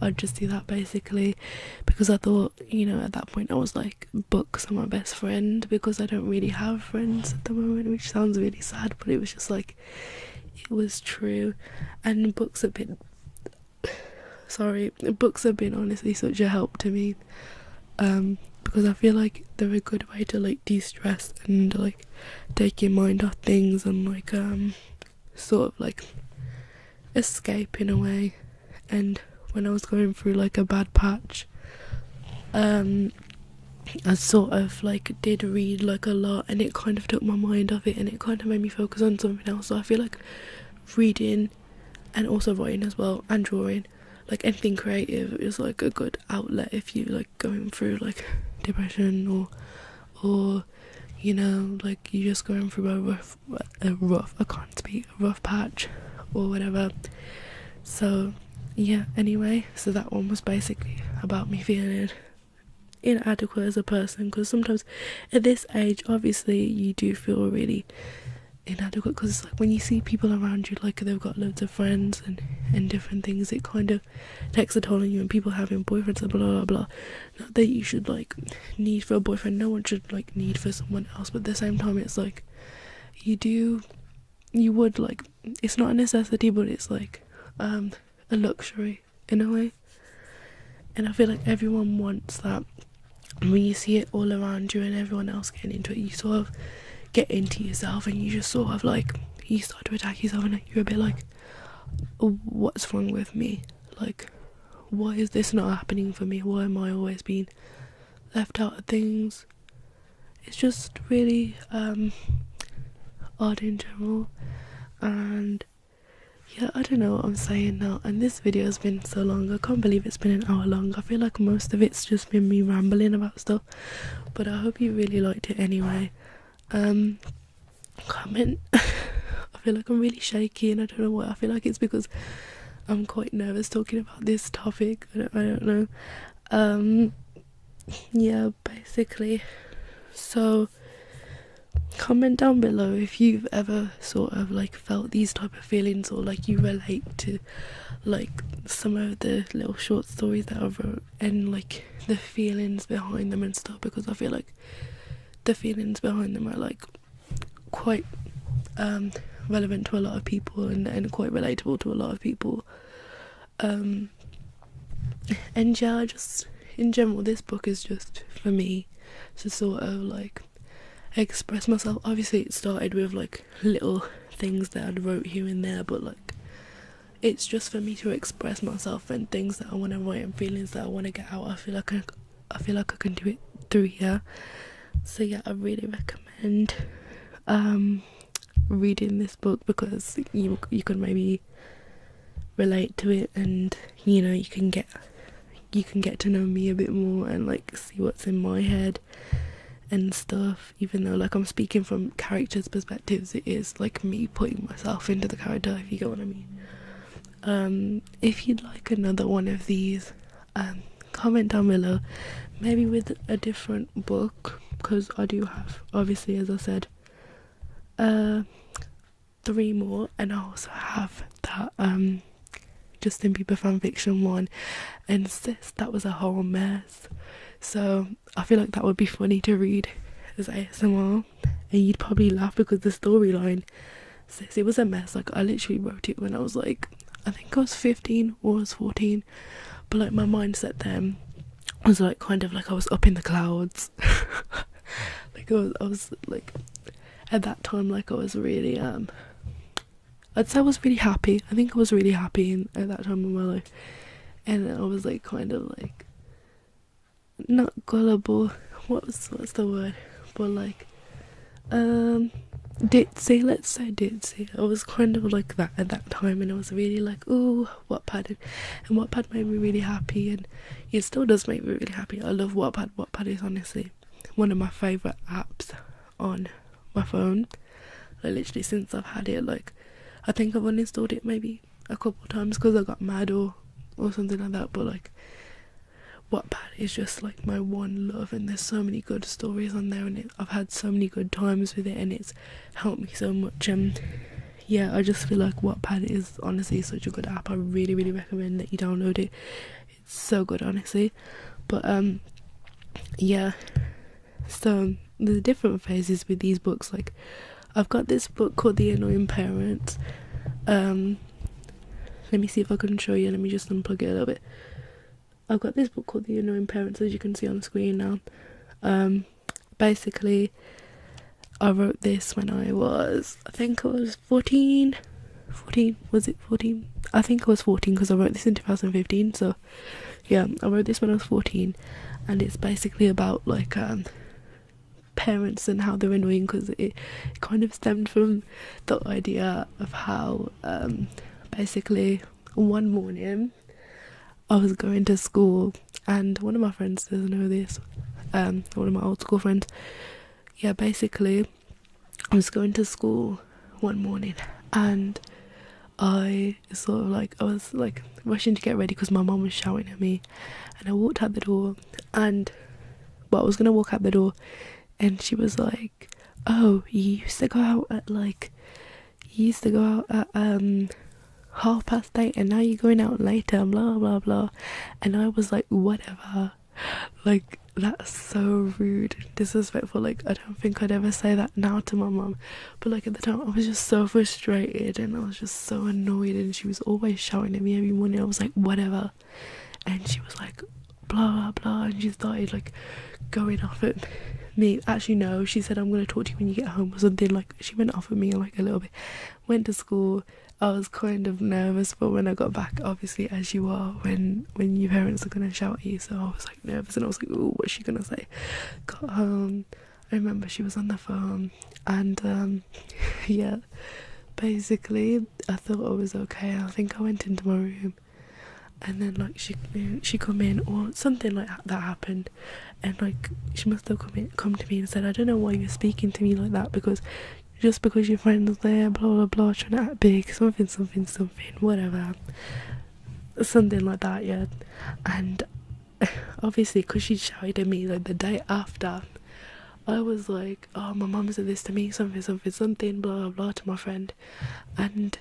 I'd just do that basically, because I thought, you know, at that point I was like, books are my best friend, because I don't really have friends at the moment, which sounds really sad, but it was just like, it was true. And books have been honestly such a help to me. because I feel like they're a good way to like de-stress and like take your mind off things and like sort of like escape in a way. And when I was going through like a bad patch, I sort of like did read like a lot, and it kind of took my mind off it, and it kind of made me focus on something else. So I feel like reading and also writing as well and drawing, like anything creative, is like a good outlet if you like going through like depression or you know, like you're just going through a rough patch or whatever. So yeah, anyway, so that one was basically about me feeling inadequate as a person, because sometimes at this age obviously you do feel really inadequate, because it's like when you see people around you like they've got loads of friends and different things, it kind of takes a toll on you, and people having boyfriends and blah blah blah. Not that you should like need for a boyfriend, no one should like need for someone else, but at the same time it's like you would like, it's not a necessity, but it's like a luxury in a way. And I feel like everyone wants that. When you see it all around you and everyone else getting into it, you sort of get into yourself and you just sort of like, you start to attack yourself, and you're a bit like, what's wrong with me? Like, why is this not happening for me? Why am I always being left out of things? It's just really odd in general. And yeah, I don't know what I'm saying now, and this video has been so long. I can't believe it's been an hour long. I feel like most of it's just been me rambling about stuff, but I hope you really liked it anyway. Comment. I feel like I'm really shaky, and I don't know why. I feel like it's because I'm quite nervous talking about this topic. I don't know. Yeah, basically. So comment down below if you've ever sort of like felt these type of feelings, or like you relate to like some of the little short stories that I wrote and like the feelings behind them and stuff, because I feel like the feelings behind them are like quite relevant to a lot of people and quite relatable to a lot of people. And yeah, just in general, this book is just for me to sort of like express myself. Obviously it started with like little things that I'd wrote here and there, but like it's just for me to express myself and things that I want to write and feelings that I want to get out. I feel like I can do it through here. So yeah, I really recommend reading this book, because you can maybe relate to it, and you know, you can get to know me a bit more and like see what's in my head and stuff. Even though like I'm speaking from characters' perspectives, it is like me putting myself into the character, if you get what I mean. If you'd like another one of these, comment down below, maybe with a different book, because I do have, obviously, as I said, 3 more, and I also have that Justin Bieber fanfiction one, and sis, that was a whole mess. So I feel like that would be funny to read as ASMR, and you'd probably laugh, because the storyline, sis, it was a mess. Like I literally wrote it when I was like, I think I was 15 or I was 14, but like my mindset then was like kind of like I was up in the clouds. Like I was like at that time, like I was really I'd say I was really happy. I think I was really happy at that time in my life, and I was like kind of like not gullible, what's the word, but like ditzy, let's say ditzy. I was kind of like that at that time, and I was really like, ooh, Wattpad, and Wattpad made me really happy, and it still does make me really happy. I love Wattpad. Wattpad is honestly one of my favourite apps on my phone. Like literally since I've had it, like I think I've uninstalled it maybe a couple of times because I got mad or something like that, but like Wattpad is just like my one love, and there's so many good stories on there, and I've had so many good times with it, and it's helped me so much. Yeah, I just feel like Wattpad is honestly such a good app. I really recommend that you download it. It's so good, honestly. But yeah, so there's different phases with these books. Like I've got this book called The Annoying Parents. Let me see if I can show you. Let me just unplug it a little bit. I've got this book called The Annoying Parents, as you can see on the screen now. Basically I wrote this when I was, I think it was 14, was it 14? I think it was 14 because I wrote this in 2015. So yeah, I wrote this when I was 14, and it's basically about like parents and how they're annoying, because it kind of stemmed from the idea of how basically one morning I was going to school, and one of my friends doesn't know this, one of my old school friends, yeah, basically I was going to school one morning, and I was like rushing to get ready because my mum was shouting at me, and I walked out the door, and I was gonna walk out the door, and she was like, oh, you used to go out at 8:30 and now you're going out later, blah blah blah. And I was like, whatever, like that's so rude, disrespectful. Like I don't think I'd ever say that now to my mum, but like at the time I was just so frustrated and I was just so annoyed, and she was always shouting at me every morning. I was like, whatever. And she was like, blah blah blah, and she started like going off at me. Actually no, she said, I'm going to talk to you when you get home or something. Like she went off at me like a little bit. Went to school. I was kind of nervous, but when I got back, obviously as you are when your parents are going to shout at you, so I was like nervous, and I was like, ooh, what's she going to say? Got home, I remember she was on the phone, and yeah, basically I thought I was okay. I think I went into my room, and then like she come in or something like that happened, and like she must have come to me and said, I don't know why you're speaking to me like that, because just because your friend's there, blah blah blah, trying to act big, something, whatever, something like that, yeah. And obviously because she shouted at me like the day after, I was like, oh, my mum said this to me, something, blah blah blah, to my friend. And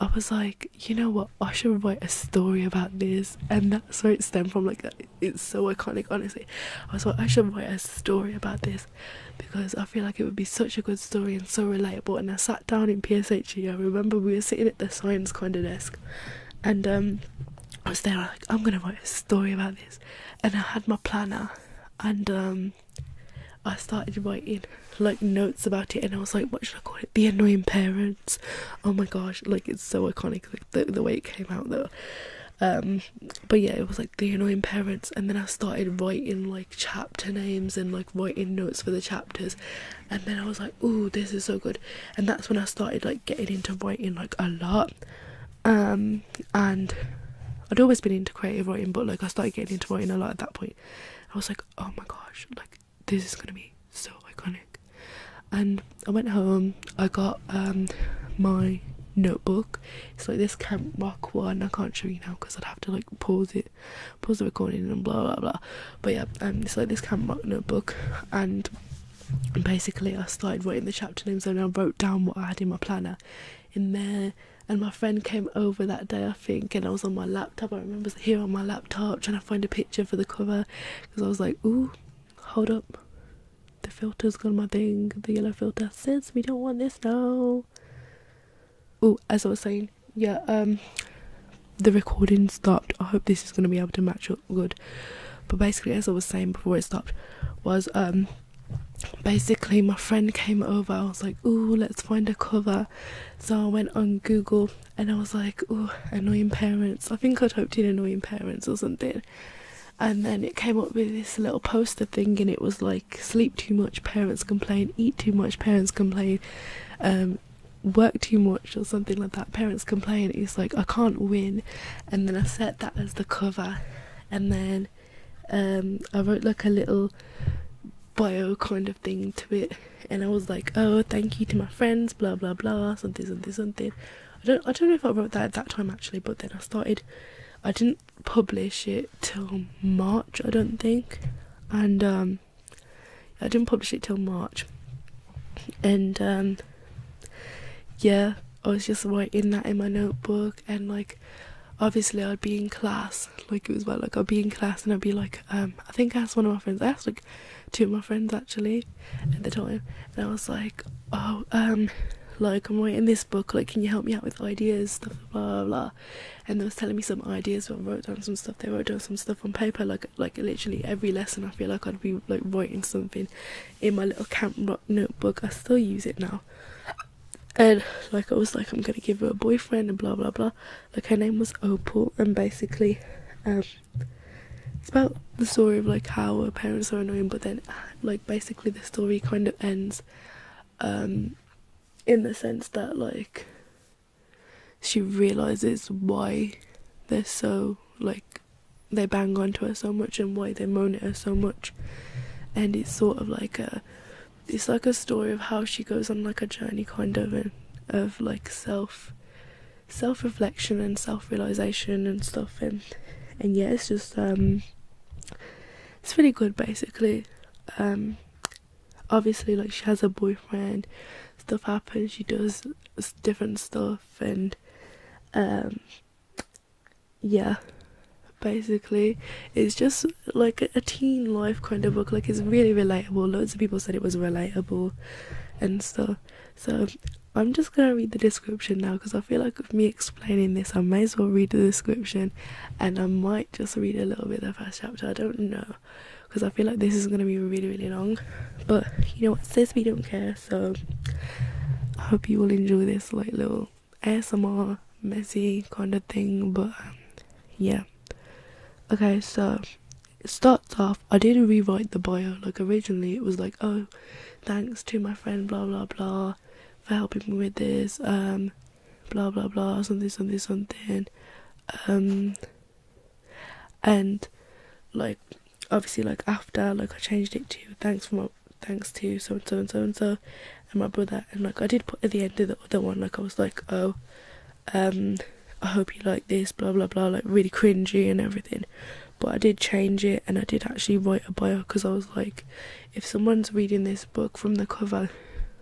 I was like, you know what, I should write a story about this. And that's where it stemmed from. Like, it's so iconic, honestly. I was like, I should write a story about this, because I feel like it would be such a good story and so relatable. And I sat down in PSHE. I remember we were sitting at the science kind of desk, and I was there like, I'm gonna write a story about this. And I had my planner, and I started writing like notes about it, and I was like, what should I call it? The Annoying Parents. Oh my gosh, like it's so iconic, like the way it came out though. But yeah, it was like The Annoying Parents. And then I started writing like chapter names and like writing notes for the chapters, and then I was like, ooh, this is so good. And that's when I started like getting into writing like a lot, and I'd always been into creative writing, but like I started getting into writing a lot at that point. I was like, oh my gosh, like this is gonna be so iconic. And I went home, I got my notebook. It's like this Camp Rock one. I can't show you now because I'd have to like pause the recording and blah blah blah. But yeah, it's like this Camp Rock notebook, and basically I started writing the chapter names, and I wrote down what I had in my planner in there. And my friend came over that day, I think, and I was on my laptop. I remember here on my laptop trying to find a picture for the cover, because I was like, ooh, hold up, the filter's got my thing, the yellow filter says we don't want this now. Oh, as I was saying, yeah, the recording stopped. I hope this is going to be able to match up good. But basically, as I was saying before it stopped, was basically my friend came over. I was like, ooh, let's find a cover. So I went on Google, and I was like, ooh, Annoying Parents. I think I typed in Annoying Parents or something, and then it came up with this little poster thing, and it was like, sleep too much, parents complain; eat too much, parents complain; work too much, or something like that, parents complain. It's like, I can't win. And then I set that as the cover, and then I wrote like a little bio kind of thing to it, and I was like, oh, thank you to my friends, blah blah blah, something. I don't know if I wrote that at that time actually, but then I didn't publish it till March, I don't think, and I didn't publish it till March, and yeah, I was just writing that in my notebook. And like, obviously I'd be in class, like it was about like I'd be in class, and I'd be like, I think I asked one of my friends, I asked like two of my friends actually at the time, and I was like, oh, like, I'm writing this book, like, can you help me out with ideas, stuff, blah blah blah. And they was telling me some ideas, so I wrote down some stuff. They wrote down some stuff on paper, like literally every lesson I feel like I'd be like writing something in my little camp notebook. I still use it now. And like, I was like, I'm gonna give her a boyfriend and blah blah blah. Like, her name was Opal, and basically it's about the story of like how her parents are annoying, but then like basically the story kind of ends in the sense that like she realizes why they're so like, they bang onto her so much and why they moan at her so much. And it's sort of like it's like a story of how she goes on like a journey kind of like self-reflection and self-realization and stuff. And yeah, it's just it's really good basically. Obviously like, she has a boyfriend, stuff happens, she does different stuff, and yeah, basically it's just like a teen life kind of book. Like, it's really relatable. Loads of people said it was relatable and stuff, so I'm just gonna read the description now, because I feel like with me explaining this, I may as well read the description, and I might just read a little bit of the first chapter. I don't know, because I feel like this is gonna be really really long, but you know what, sis, we don't care. So I hope you will enjoy this like little ASMR messy kind of thing. But yeah, okay, so it starts off, I did rewrite the bio. Like, originally it was like, oh, thanks to my friend blah blah blah for helping me with this, blah blah blah, something, and like, obviously like after, like, I changed it to thanks to so and so and my brother. And like, I did put at the end of the other one, like, I was like, oh, I hope you like this, blah blah blah, like really cringy and everything. But I did change it, and I did actually write a bio, because I was like, if someone's reading this book from the cover,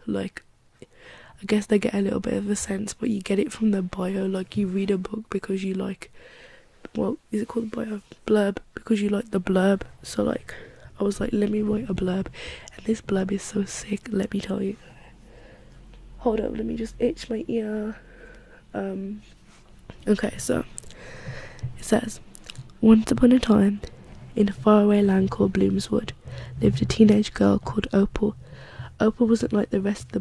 like, I guess they get a little bit of a sense, but you get it from the bio. Like, you read a book because you like, well, is it called bio? Blurb, because you like the blurb. So like, I was like, let me write a blurb, and this blurb is so sick, let me tell you. Hold up, let me just itch my ear. Okay, so it says, once upon a time, in a faraway land called Bloomswood, lived a teenage girl called Opal. Opal wasn't like the rest of the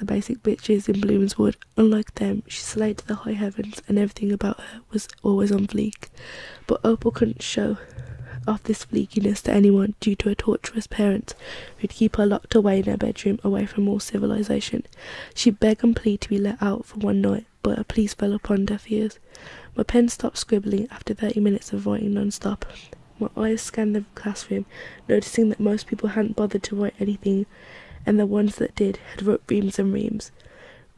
basic bitches in Bloomswood. Unlike them, she slayed to the high heavens, and everything about her was always on fleek. But Opal couldn't show off this fleekiness to anyone due to her torturous parents, who'd keep her locked away in her bedroom, away from all civilization. She'd beg and plead to be let out for one night, but her pleas fell upon deaf ears. My pen stopped scribbling after 30 minutes of writing non-stop. My eyes scanned the classroom, noticing that most people hadn't bothered to write anything, and the ones that did had wrote reams and reams.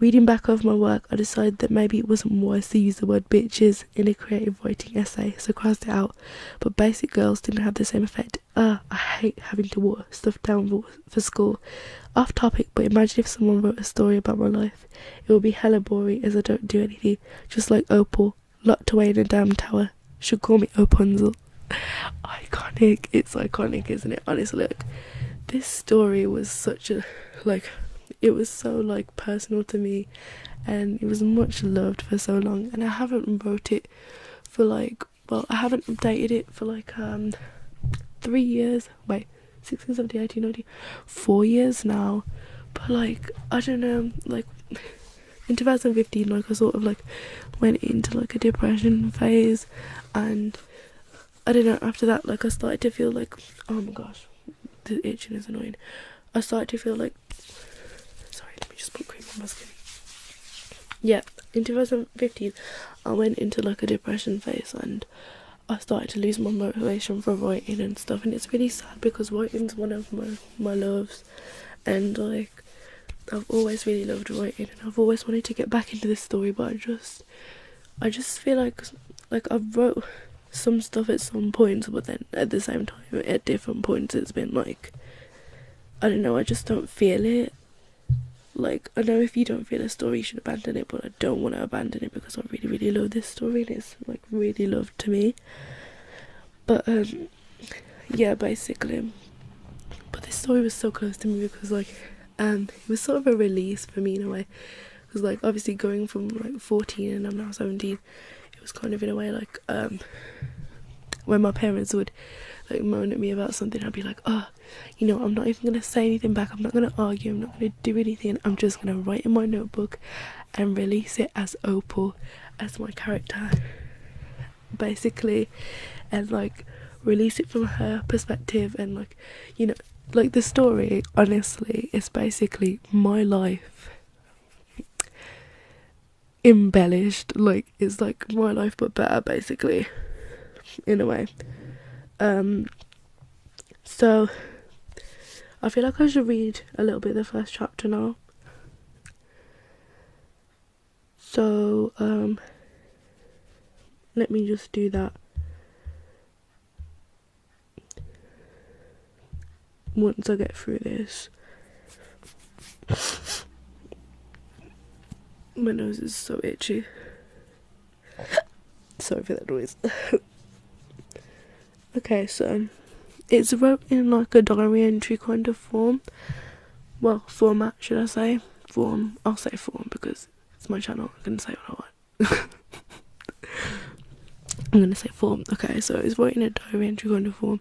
Reading back over my work, I decided that maybe it wasn't wise to use the word bitches in a creative writing essay, so crossed it out. But basic girls didn't have the same effect. I hate having to water stuff down for school. Off topic, but imagine if someone wrote a story about my life. It would be hella boring, as I don't do anything, just like Opal, locked away in a damn tower. Should call me Opunzel. Iconic. It's iconic, isn't it? Honestly, like, this story was such a, like, it was so like personal to me, and it was much loved for so long. And I haven't wrote it for like, well, I haven't updated it for like 3 years. Wait, 16, 17, 18, 19, 4 years now. But like, I don't know, like in 2015, like, I sort of like went into like a depression phase, and I don't know, after that, like, I started to feel like, oh my gosh, the itching is annoying. I started to feel like, sorry, let me just put cream on my skin. Yeah, in 2015, I went into like a depression phase, and I started to lose my motivation for writing and stuff. And it's really sad, because writing's one of my loves, and like, I've always really loved writing, and I've always wanted to get back into this story, but I just feel like I wrote some stuff at some points, but then at the same time, at different points, it's been like, I don't know, I just don't feel it. Like, I know if you don't feel a story, you should abandon it, but I don't want to abandon it, because I really, really love this story, and it's like really loved to me. But yeah, basically, but this story was so close to me, because like, And it was sort of a release for me in a way, because like obviously going from like 14 and I'm now 17, it was kind of in a way like when my parents would like moan at me about something, I'd be like, oh, you know, I'm not even gonna say anything back, I'm not gonna argue, I'm not gonna do anything, I'm just gonna write in my notebook and release it as Opal, as my character basically, and like release it from her perspective. And like, you know, like the story honestly is basically my life embellished. Like it's like my life but better basically, in a way. So I feel like I should read a little bit of the first chapter now. So let me just do that. Once I get through this. My nose is so itchy. Sorry for that noise. Okay, so it's wrote in like a diary entry kind of form. Well, format should I say. Form. I'll say form because it's my channel. I can say what I want. I'm gonna say form. Okay, so it's wrote in a diary entry kind of form.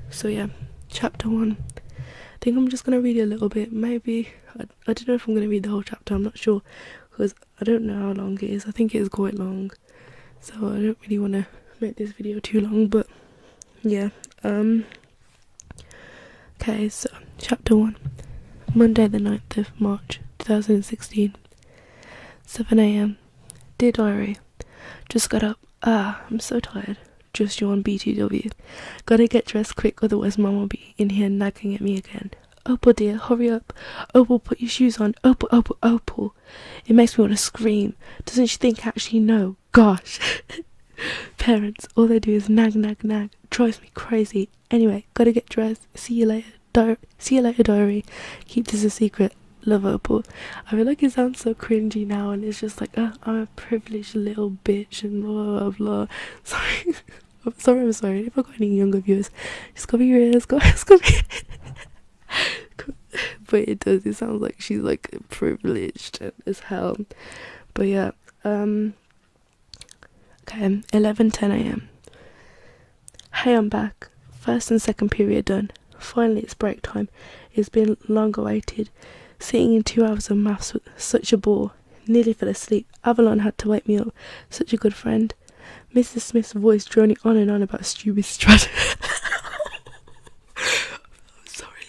So yeah, chapter 1. I think I'm just gonna read a little bit. Maybe I don't know if I'm gonna read the whole chapter. I'm not sure because I don't know how long it is. I think it is quite long, so I don't really want to make this video too long. But yeah. Okay, so chapter 1. Monday the 9th of March 2016, 7 a.m. Dear diary, just got up. I'm so tired. Just yawned BTW. Gotta get dressed quick, otherwise Mum will be in here nagging at me again. Opal dear, hurry up. Opal, put your shoes on. Opal, Opal, Opal. It makes me want to scream. Doesn't she think I actually know? Gosh. Parents, all they do is nag, nag, nag. Drives me crazy. Anyway, gotta get dressed. See you later. See you later, diary. Keep this a secret. Love, Opal. I feel like it sounds so cringy now, and it's just like, I'm a privileged little bitch and blah blah blah. Sorry. I'm sorry. If I've got any younger viewers, just cover your ears, cover but it does, it sounds like she's like privileged as hell. But yeah, okay, 11:10 a.m. Hey, I'm back. First and second period done. Finally it's break time. It's been long awaited. Sitting in 2 hours of maths was such a bore. Nearly fell asleep. Avalon had to wake me up. Such a good friend. Mrs. Smith's voice droning on and on about stupid strata. I'm sorry.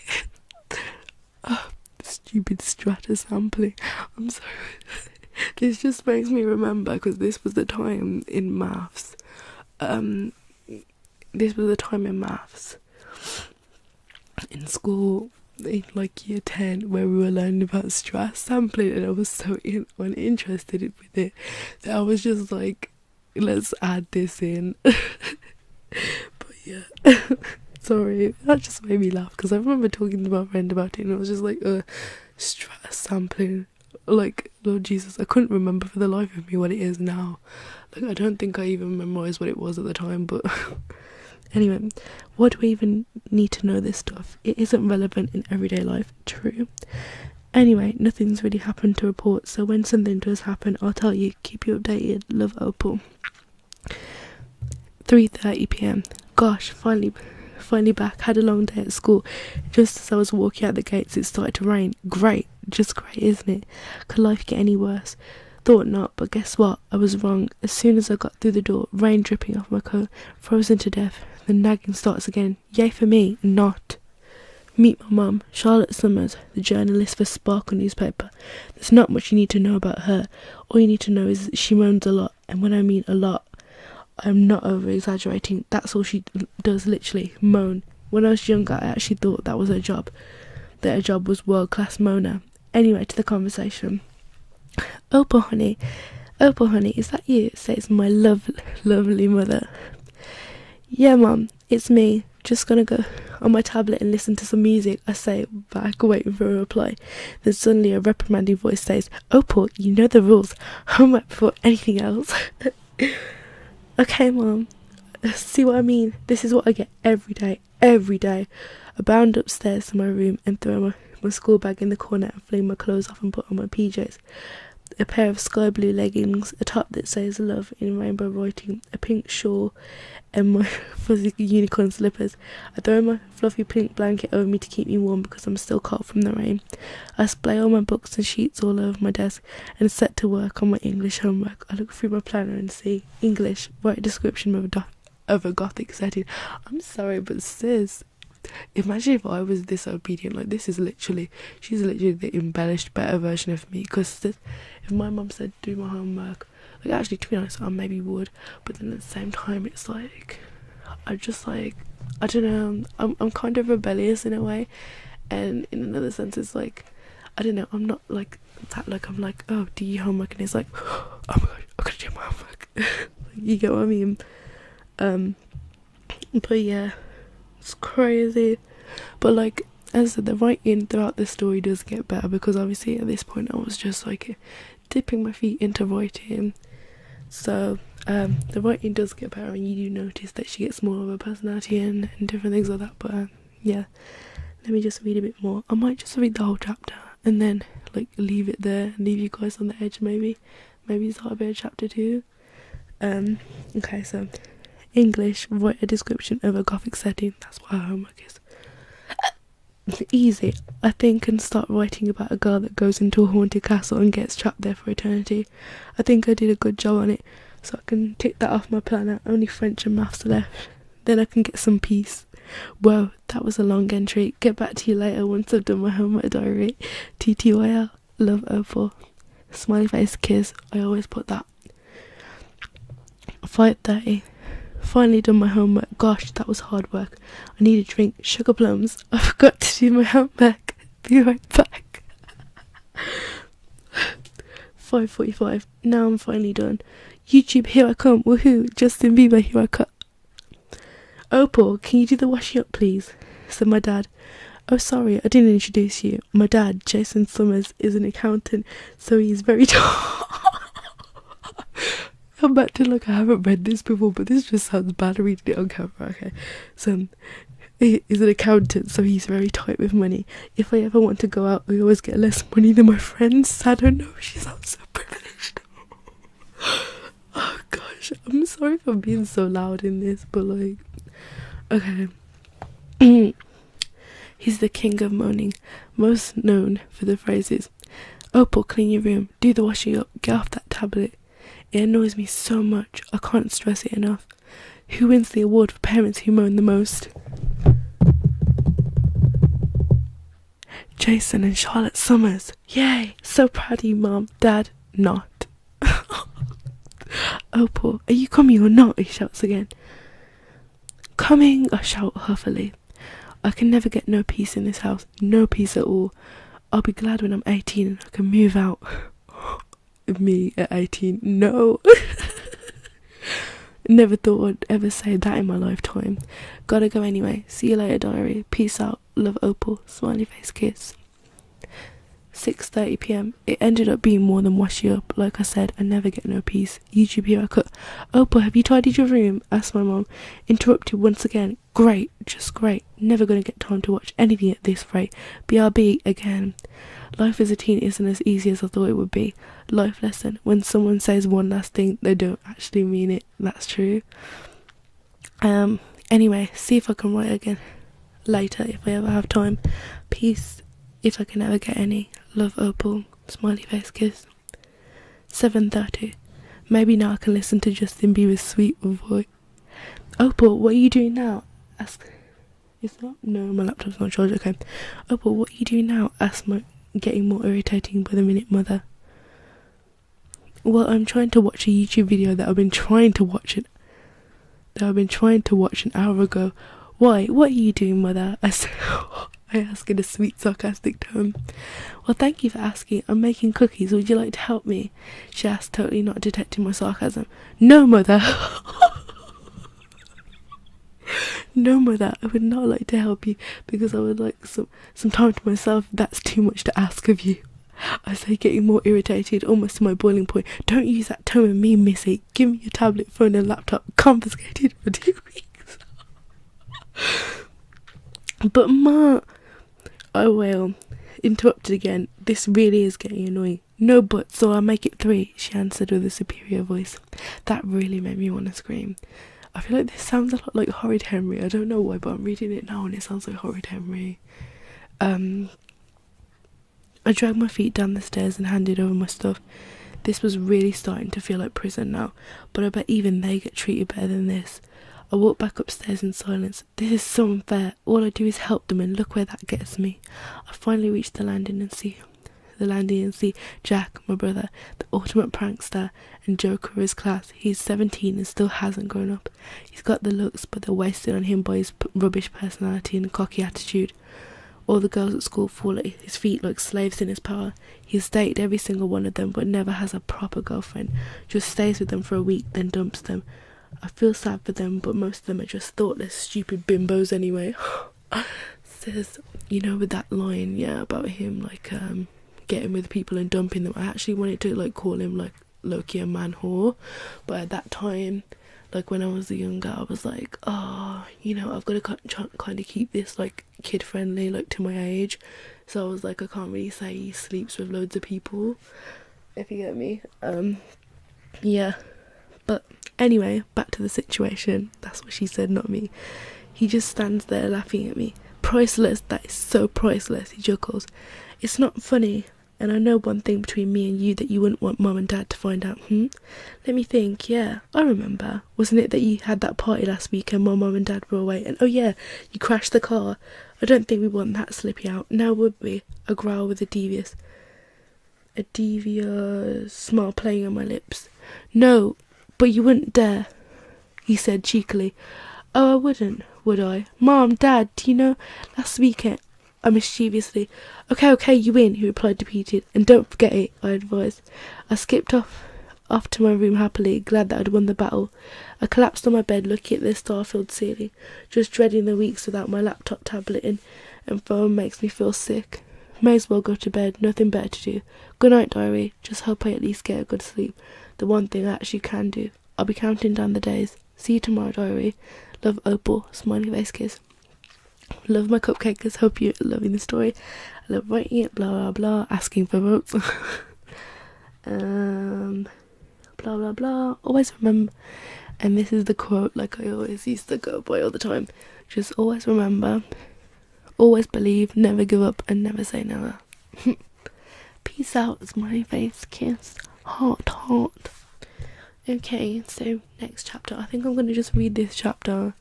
Stupid strata sampling. I'm sorry. This just makes me remember, because this was the time in maths. In school, in like year 10, where we were learning about strata sampling, and I was so uninterested with it that I was just like, let's add this in. But yeah. Sorry, that just made me laugh because I remember talking to my friend about it and I was just like, strata sampling. Like, Lord Jesus, I couldn't remember for the life of me what it is now. Like, I don't think I even memorised what it was at the time, but anyway, what do we even need to know this stuff? It isn't relevant in everyday life. True. Anyway, nothing's really happened to report, so when something does happen, I'll tell you. Keep you updated. Love, Opal. 3:30 p.m. Gosh, finally back. Had a long day at school. Just as I was walking out the gates, it started to rain. Great. Just great, isn't it? Could life get any worse? Thought not, but guess what? I was wrong. As soon as I got through the door, rain dripping off my coat, frozen to death. The nagging starts again. Yay for me, not. Meet my mum, Charlotte Summers, the journalist for Sparkle newspaper. There's not much you need to know about her. All you need to know is that she moans a lot, and when I mean a lot, I'm not over-exaggerating. That's all she does, literally, moan. When I was younger, I actually thought that was her job. That her job was world-class moaner. Anyway, to the conversation. Opal, honey, is that you? Says my lovely mother. Yeah, Mum, it's me. Just gonna go on my tablet and listen to some music, I say back, waiting for a reply. Then suddenly a reprimanding voice says, Opal, you know the rules. Homework before anything else. Okay, Mum. See what I mean? This is what I get every day. I bound upstairs to my room and throw my school bag in the corner and fling my clothes off and put on my PJs. A pair of sky blue leggings, a top that says love in rainbow writing, a pink shawl, and my fuzzy unicorn slippers. I throw my fluffy pink blanket over me to keep me warm because I'm still cold from the rain. I splay all my books and sheets all over my desk and set to work on my English homework. I look through my planner and see English, write a description of a gothic setting. I'm sorry, but sis, imagine if I was this obedient. Like, she's literally the embellished better version of me. Because if my mum said do my homework, like, actually, to be honest, I maybe would, but then at the same time it's like, I just like, I don't know, I'm kind of rebellious in a way, and in another sense it's like, I don't know, I'm not like that, like I'm like, oh, do your homework, and it's like, oh my god, I gotta do my homework. You get what I mean? But yeah, it's crazy. But like, as I said, the writing throughout the story does get better, because obviously at this point I was just like dipping my feet into writing. So the writing does get better, and you do notice that she gets more of a personality and different things like that. But yeah, let me just read a bit more. I might just read the whole chapter and then like leave it there and leave you guys on the edge. Maybe start a bit of chapter 2. Okay, so English, write a description of a gothic setting. That's what our homework is. Easy. I think, and start writing about a girl that goes into a haunted castle and gets trapped there for eternity. I think I did a good job on it, so I can tick that off my planner. Only French and maths left. Then I can get some peace. Whoa, that was a long entry. Get back to you later once I've done my homework diary. TTYL. Love, Opal. Smiley face kiss. I always put that. 5:30. Finally done my homework. Gosh, that was hard work. I need a drink. Sugar plums. I forgot to do my homework. Be right back. 5:45. Now I'm finally done. YouTube, here I come. Woohoo. Justin Bieber, here I come. Opal, can you do the washing up, please? Said my dad. Oh, sorry, I didn't introduce you. My dad, Jason Summers, is an accountant, so he's very tall. I'm acting like I haven't read this before, but this just sounds bad reading it on camera. Okay, so he's an accountant, so he's very tight with money. If I ever want to go out, I always get less money than my friends. I don't know, she sounds so privileged. Oh gosh, I'm sorry for being so loud in this, but like, okay. He's the king of moaning, most known for the phrases, Opal, clean your room, do the washing up, get off that tablet. It annoys me so much, I can't stress it enough. Who wins the award for parents who moan the most? Jason and Charlotte Summers. Yay! So proud of you, Mom. Dad, not. Opal, are you coming or not? He shouts again. Coming, I shout huffily. I can never get no peace in this house. No peace at all. I'll be glad when I'm 18 and I can move out. Me at 18, no. Never thought I'd ever say that in my lifetime. Gotta go anyway. See you later, diary. Peace out. Love, Opal. Smiley face kiss. 6:30 p.m. It ended up being more than washing up. Like I said, I never get no peace. YouTube, here I cut. Opal, have you tidied your room? Asked my mom. Interrupted once again. Great, just great. Never gonna get time to watch anything at this rate. BRB again. Life as a teen isn't as easy as I thought it would be. Life lesson. When someone says one last thing, they don't actually mean it. That's true. Anyway, see if I can write again later if I ever have time. Peace if I can ever get any. Love, Opal. Smiley face kiss. 7:30. Maybe now I can listen to Justin Bieber's sweet voice. Opal, what are you doing now? Ask. Is that? No, my laptop's not charged. Okay. Opal, what are you doing now? Asked my getting more irritating by the minute mother. Well, I'm trying to watch a YouTube video that I've been trying to watch an hour ago. Why? What are you doing, mother? I ask in a sweet, sarcastic tone. Well, thank you for asking. I'm making cookies. Would you like to help me? She asked, totally not detecting my sarcasm. No, mother. No, mother, I would not like to help you because I would like some time to myself. That's too much to ask of you. I say, getting more irritated, almost to my boiling point. Don't use that tone with me, missy. Give me your tablet, phone and laptop confiscated for 2 weeks. But Ma, oh well. interrupted again. This really is getting annoying. No but, so I'll make it 3, she answered with a superior voice. That really made me want to scream. I feel like this sounds a lot like Horrid Henry. I don't know why, but I'm reading it now and it sounds like Horrid Henry. I dragged my feet down the stairs and handed over my stuff. This was really starting to feel like prison now, but I bet even they get treated better than this. I walked back upstairs in silence. This is so unfair. All I do is help them and look where that gets me. I finally reached the landing and see Jack, my brother, the ultimate prankster and joker of his class. He's 17 and still hasn't grown up. He's got the looks, but they're wasted on him by his rubbish personality and cocky attitude. All the girls at school fall at his feet like slaves in his power. He's dated every single one of them, but never has a proper girlfriend. Just stays with them for a week, then dumps them. I feel sad for them, but most of them are just thoughtless, stupid bimbos anyway. Says, you know, with that line, yeah, about him, like, getting with people and dumping them. I actually wanted to, like, call him, like, low-key a man whore, but at that time, like, when I was younger, I was like, oh, you know, I've got to kind of keep this, like, kid-friendly, like, to my age. So I was like, I can't really say he sleeps with loads of people, if you get me. Yeah, but anyway, back to the situation. That's what she said, not me. He just stands there laughing at me. Priceless, that is so priceless, he chuckles. It's not funny, and I know one thing between me and you that you wouldn't want Mum and Dad to find out. Let me think. Yeah, I remember. Wasn't it that you had that party last weekend while Mum and Dad were away? And oh yeah, you crashed the car. I don't think we want that slipping out, now would we? I growl with a devious smile playing on my lips. No, but you wouldn't dare, he said cheekily. Oh, I wouldn't, would I? Mom, Dad, do you know, last weekend... I mischievously. Okay, you win, he replied defeated. And don't forget it, I advised. I skipped off to my room happily, glad that I'd won the battle. I collapsed on my bed, looking at the star-filled ceiling, just dreading the weeks without my laptop, tablet and phone makes me feel sick. May as well go to bed, nothing better to do. Good night, diary. Just hope I at least get a good sleep. The one thing I actually can do. I'll be counting down the days. See you tomorrow, diary. Love, Opal. Smiley face kiss. Love my cupcakers. Hope you're loving the story. I love writing it. Blah blah blah. Asking for votes. Blah blah blah. Always remember. And this is the quote, like I always used to go by all the time. Just always remember. Always believe. Never give up. And never say never. Peace out. Smiley face kiss. Heart. Okay, so next chapter. I think I'm going to just read this chapter.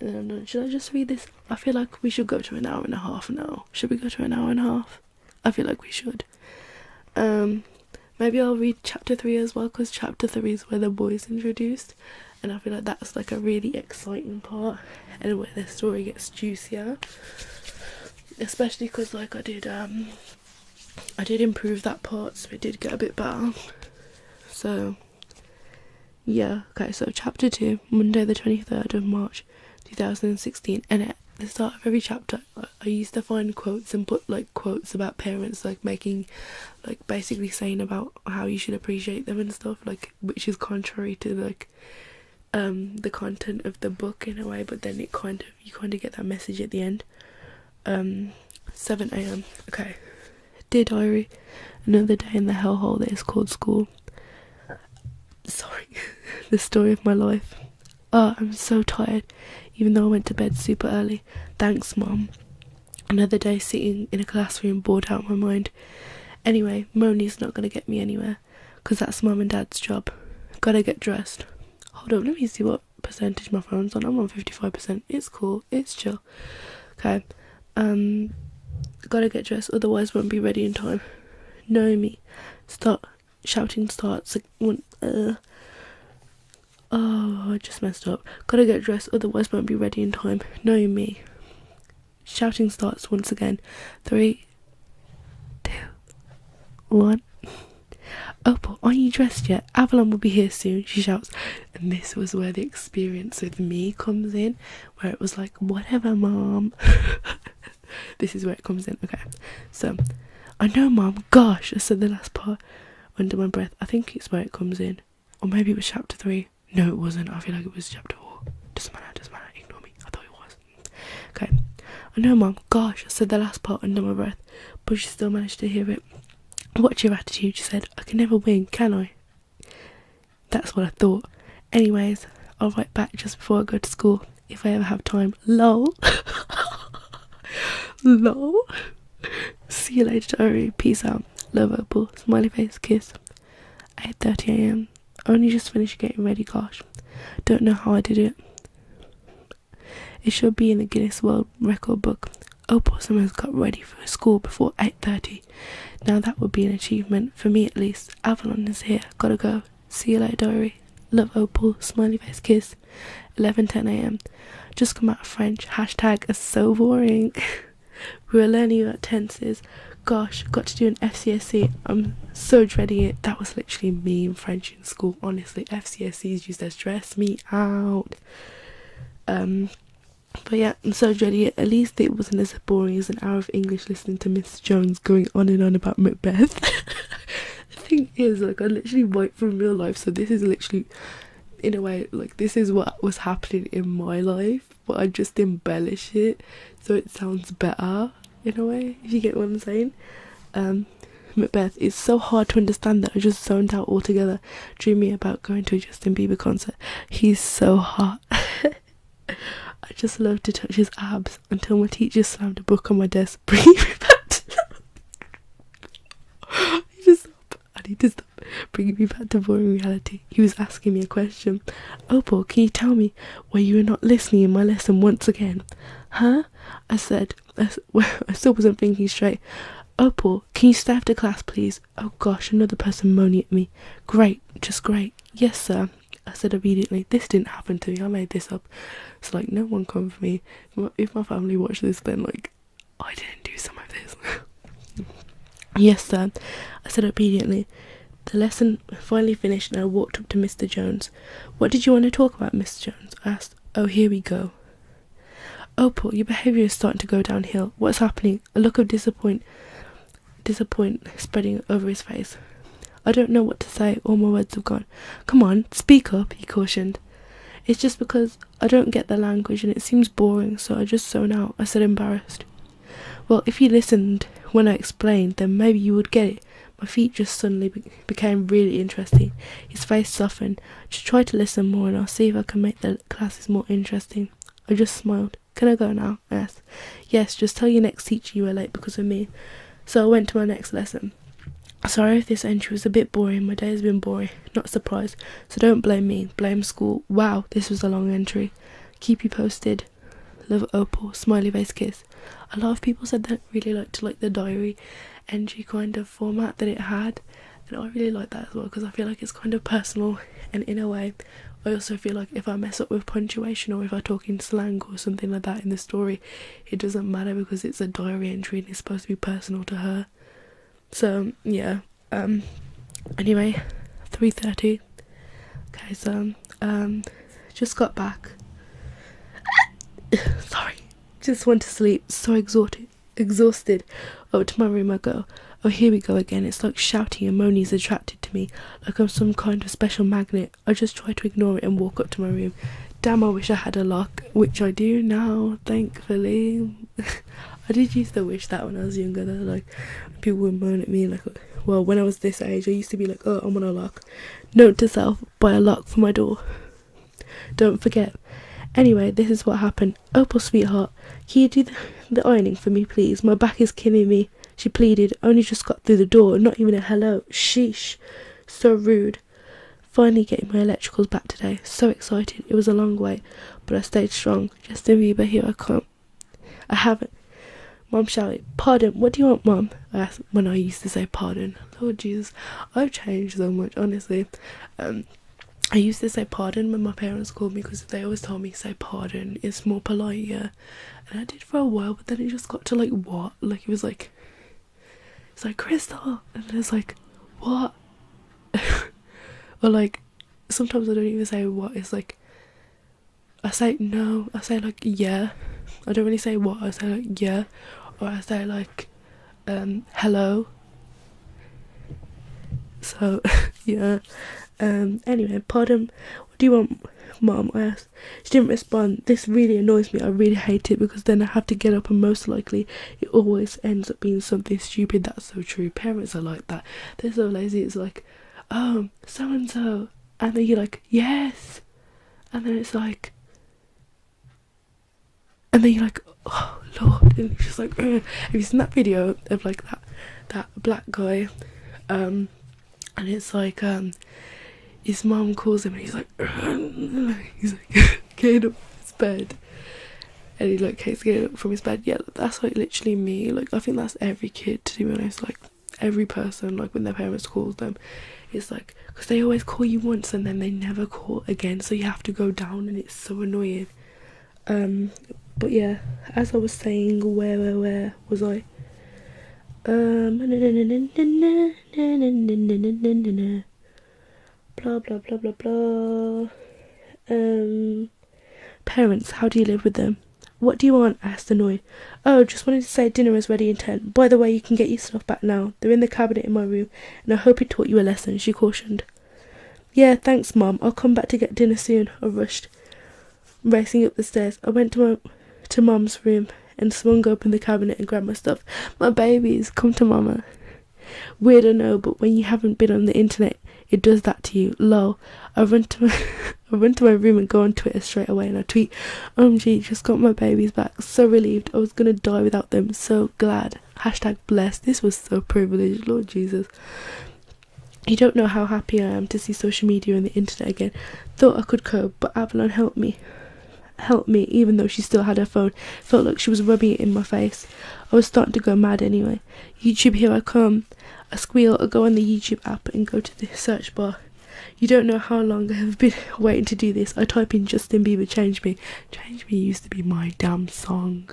Should I just read this? I feel like we should go to an hour and a half now. Should we go to an hour and a half? I feel like we should. Maybe I'll read chapter 3 as well, because chapter 3 is where the boy's introduced. And I feel like that's like a really exciting part. And where the story gets juicier. Especially because like I did improve that part, so it did get a bit better. So... yeah, okay, so chapter 2, Monday the 23rd of March 2016, and at the start of every chapter I used to find quotes and put like quotes about parents, like making, like basically saying about how you should appreciate them and stuff, like, which is contrary to like the content of the book in a way, but then you kind of get that message at the end. 7 a.m. Okay. Dear diary, another day in the hellhole that is called school. Sorry, the story of my life. Oh, I'm so tired, even though I went to bed super early. Thanks, Mum. Another day sitting in a classroom, bored out of my mind. Anyway, Moni's not going to get me anywhere, because that's Mum and Dad's job. Gotta get dressed. Hold up, let me see what percentage my phone's on. I'm on 55%. It's cool, it's chill. Okay, gotta get dressed, otherwise won't be ready in time. Know me. Shouting starts. I just messed up. Gotta get dressed, otherwise won't be ready in time. Know me. Shouting starts once again. 3, 2, 1. Opal, aren't you dressed yet? Avalon will be here soon, she shouts. And this was where the experience with me comes in, where it was like, whatever, Mom. This is where it comes in. Okay, so, I know, Mom. Gosh, I said the last part under my breath. I think it's where it comes in. Or maybe it was chapter 3. No, it wasn't. I feel like it was chapter 4. Doesn't matter. Ignore me. I thought it was. Okay. I know, Mum. Gosh, I said the last part under my breath, but she still managed to hear it. What's your attitude? She said. I can never win, can I? That's what I thought. Anyways, I'll write back just before I go to school, if I ever have time. Lol. Lol. See you later, diary. Peace out. Love, Opal. Smiley face, kiss. 8:30am. Only just finished getting ready, gosh. Don't know how I did it. It should be in the Guinness World Record book. Opal Summers got ready for school before 8:30. Now that would be an achievement, for me at least. Avalon is here. Gotta go. See you later, diary. Love, Opal. Smiley face, kiss. 11:10am. Just come out of French. Hashtag is so boring. We were learning about tenses. Gosh, got to do an FCSC. I'm so dreading it. That was literally me in French in school. Honestly, FCSCs used to stress me out. But yeah, I'm so dreading it. At least it wasn't as boring as an hour of English listening to Miss Jones going on and on about Macbeth. The thing is, like, I literally write from real life, so this is literally, in a way, like, this is what was happening in my life, but I just embellish it so it sounds better, in a way, if you get what I'm saying. Macbeth, it's so hard to understand that I just zoned out altogether, dreaming about going to a Justin Bieber concert. He's so hot. I just love to touch his abs until my teacher slammed a book on my desk, bringing me back to I need to stop bringing me back to boring reality. He was asking me a question. Opal, can you tell me why you were not listening in my lesson once again? Huh? I said. I still wasn't thinking straight. Opal, can you stay after class, please? Oh gosh, another person moaning at me. Great, just great. Yes, sir. I said obediently. This didn't happen to me. I made this up. It's like, no one come for me. If my family watched this, then, like, I didn't do some of this. Yes, sir. I said obediently. The lesson finally finished and I walked up to Mr. Jones. What did you want to talk about, Mr. Jones? I asked. Oh, here we go. Opal, your behaviour is starting to go downhill. What's happening? A look of disappointment spreading over his face. I don't know what to say. All my words have gone. Come on, speak up, he cautioned. It's just because I don't get the language and it seems boring, so I just zone out, I said, embarrassed. Well, if you listened when I explained, then maybe you would get it. My feet just suddenly became really interesting. His face softened. Just try to listen more and I'll see if I can make the classes more interesting. I just smiled. Can I go now? I asked. Yes, just tell your next teacher you were late because of me. So I went to my next lesson. Sorry if this entry was a bit boring. My day has been boring. Not surprised. So don't blame me. Blame school. Wow, this was a long entry. Keep you posted. Love, Opal. Smiley face, kiss. A lot of people said that really liked like the diary entry kind of format that it had, and I really like that as well because I feel like it's kind of personal, and in a way I also feel like if I mess up with punctuation or if I talk in slang or something like that in the story, it doesn't matter because it's a diary entry and it's supposed to be personal to her. So yeah, anyway, 3:30. Okay, so just got back. Sorry, just went to sleep. So exhausted. Over to my room I go. Oh, here we go again. It's like shouting and moaning is attracted to me, like I'm some kind of special magnet. I just try to ignore it and walk up to my room. Damn, I wish I had a lock, which I do now, thankfully. I did used to wish that when I was younger, though, like, people would moan at me, like, well, when I was this age, I used to be like, oh, I want a lock. Note to self, buy a lock for my door. Don't forget. Anyway, this is what happened. Opal, sweetheart, can you do the ironing for me, please? My back is killing me, she pleaded. Only just got through the door, not even a hello. Sheesh. So rude. Finally getting my electricals back today. So excited. It was a long wait, but I stayed strong. Justin Bieber, here I come. I haven't. Mum shouted, pardon, what do you want, Mum? I asked when I used to say pardon. Lord Jesus, I've changed so much, honestly. I used to say pardon when my parents called me because they always told me say pardon, it's more polite, yeah. And I did for a while, but then it just got to like what? Like it was like, it's like Krystle, and it's like, what? Or like, sometimes I don't even say what, it's like, I say no, I say like yeah. I don't really say what, I say like yeah. Or I say like, hello. So, yeah. Anyway, pardon, what do you want? Mom, I asked. She didn't respond. This really annoys me. I really hate it because then I have to get up and most likely it always ends up being something stupid. That's so true. Parents are like that. They're so lazy. It's like, so and so, and then you're like, yes, and then it's like, and then you're like, oh Lord, and it's just like, ugh. Have you seen that video of like that black guy, and it's like, his mum calls him and he's like, getting up from his bed, and he like keeps getting up from his bed. Yeah, that's like literally me. Like I think that's every kid, to be honest. Like every person, like when their parents calls them, it's like, because they always call you once and then they never call again, so you have to go down and it's so annoying. But yeah, as I was saying, where was I? Blah blah blah blah blah. Parents, how do you live with them? What do you want? I asked, annoyed. Oh, just wanted to say dinner is ready in 10. By the way, you can get your stuff back now. They're in the cabinet in my room, and I hope it taught you a lesson, she cautioned. Yeah, thanks, Mum. I'll come back to get dinner soon. I rushed, racing up the stairs. I went to Mum's room and swung open the cabinet and grabbed my stuff. My babies, come to Mama. Weird, I know, but when you haven't been on the internet, it does that to you. Lol. I run to my room and go on Twitter straight away and I tweet, OMG, just got my babies back. So relieved. I was gonna die without them. So glad. Hashtag blessed. This was so privileged. Lord Jesus. You don't know how happy I am to see social media and the internet again. Thought I could cope, but Avalon helped me, even though she still had her phone. Felt like she was rubbing it in my face. I was starting to go mad anyway. YouTube, here I come. I squeal. I go on the YouTube app and go to the search bar. You don't know how long I have been waiting to do this. I type in Justin Bieber, Change Me. Change Me used to be my damn song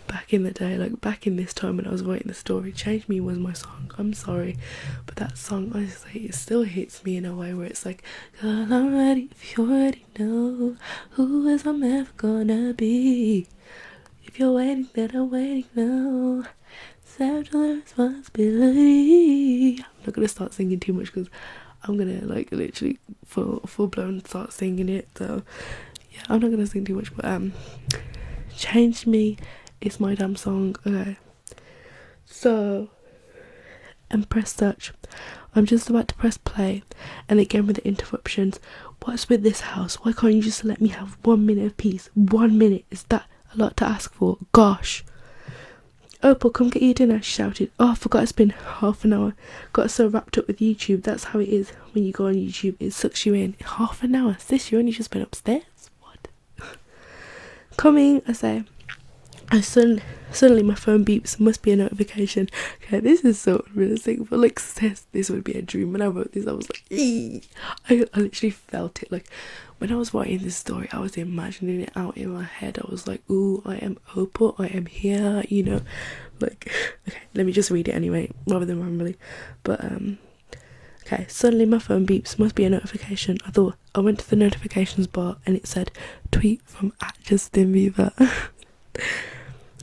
back in the day, like back in this time when I was writing the story. Change Me was my song. I'm sorry, but that song, honestly, it still hits me in a way where it's like, girl, I'm ready if you already know who is I'm ever gonna be. If you're waiting, then I'm waiting now. Accept the responsibility. I'm not gonna start singing too much because I'm gonna like literally full blown start singing it. So yeah, I'm not gonna sing too much. But Change Me is my damn song. Okay, so and press search. I'm just about to press play, and again with the interruptions. What's with this house? Why can't you just let me have 1 minute of peace? 1 minute, is that a lot to ask for? Gosh. Opal, come get your dinner, she shouted. Oh, I forgot it's been half an hour. Got so wrapped up with YouTube. That's how it is when you go on YouTube. It sucks you in. Half an hour? Sis, you only just been upstairs? What? Coming, I say. Suddenly my phone beeps. Must be a notification. Okay, this is so unrealistic. But like, sis, this would be a dream. When I wrote this, I was like, eee! I literally felt it. Like, when I was writing this story, I was imagining it out in my head. I was like, ooh, I am Opal, I am here, you know. Like, okay, let me just read it anyway, rather than rambling. But, okay, suddenly my phone beeps. Must be a notification. I went to the notifications bar and it said, tweet from @JustinBieber.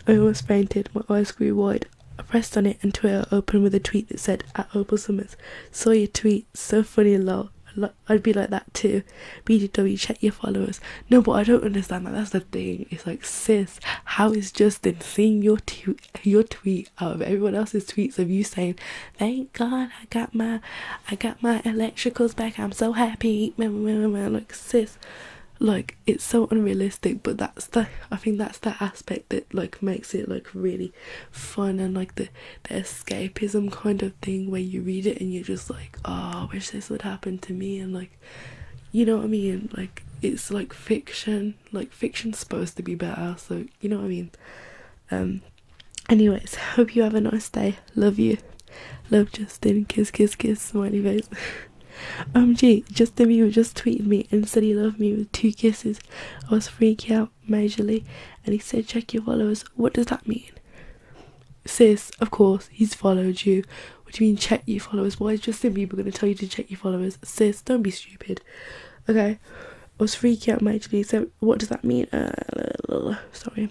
I almost fainted. My eyes grew wide. I pressed on it and Twitter opened with a tweet that said, @OpalSummers. Saw your tweet. So funny, lol. I'd be like that too. BDW, check your followers. No, but I don't understand that. That's the thing. It's like, sis, how is Justin seeing your tweet out of everyone else's tweets of you saying, thank God I got my electricals back. I'm so happy. Like, sis, like, it's so unrealistic, but I think that's the aspect that like makes it like really fun, and like the escapism kind of thing where you read it and you're just like, oh, I wish this would happen to me. And like, you know what I mean, like, it's like fiction. Like, fiction's supposed to be better, so you know what I mean. Anyways, hope you have a nice day. Love you. Love, Justin. Kiss kiss kiss, smiley face. Justin Bieber just tweeted me and said he loved me with 2 kisses. I was freaking out majorly, and he said check your followers. What does that mean? Sis, of course, he's followed you. What do you mean check your followers? Why is Justin Bieber going to tell you to check your followers? Sis, don't be stupid. Okay, I was freaking out majorly, so what does that mean? Sorry.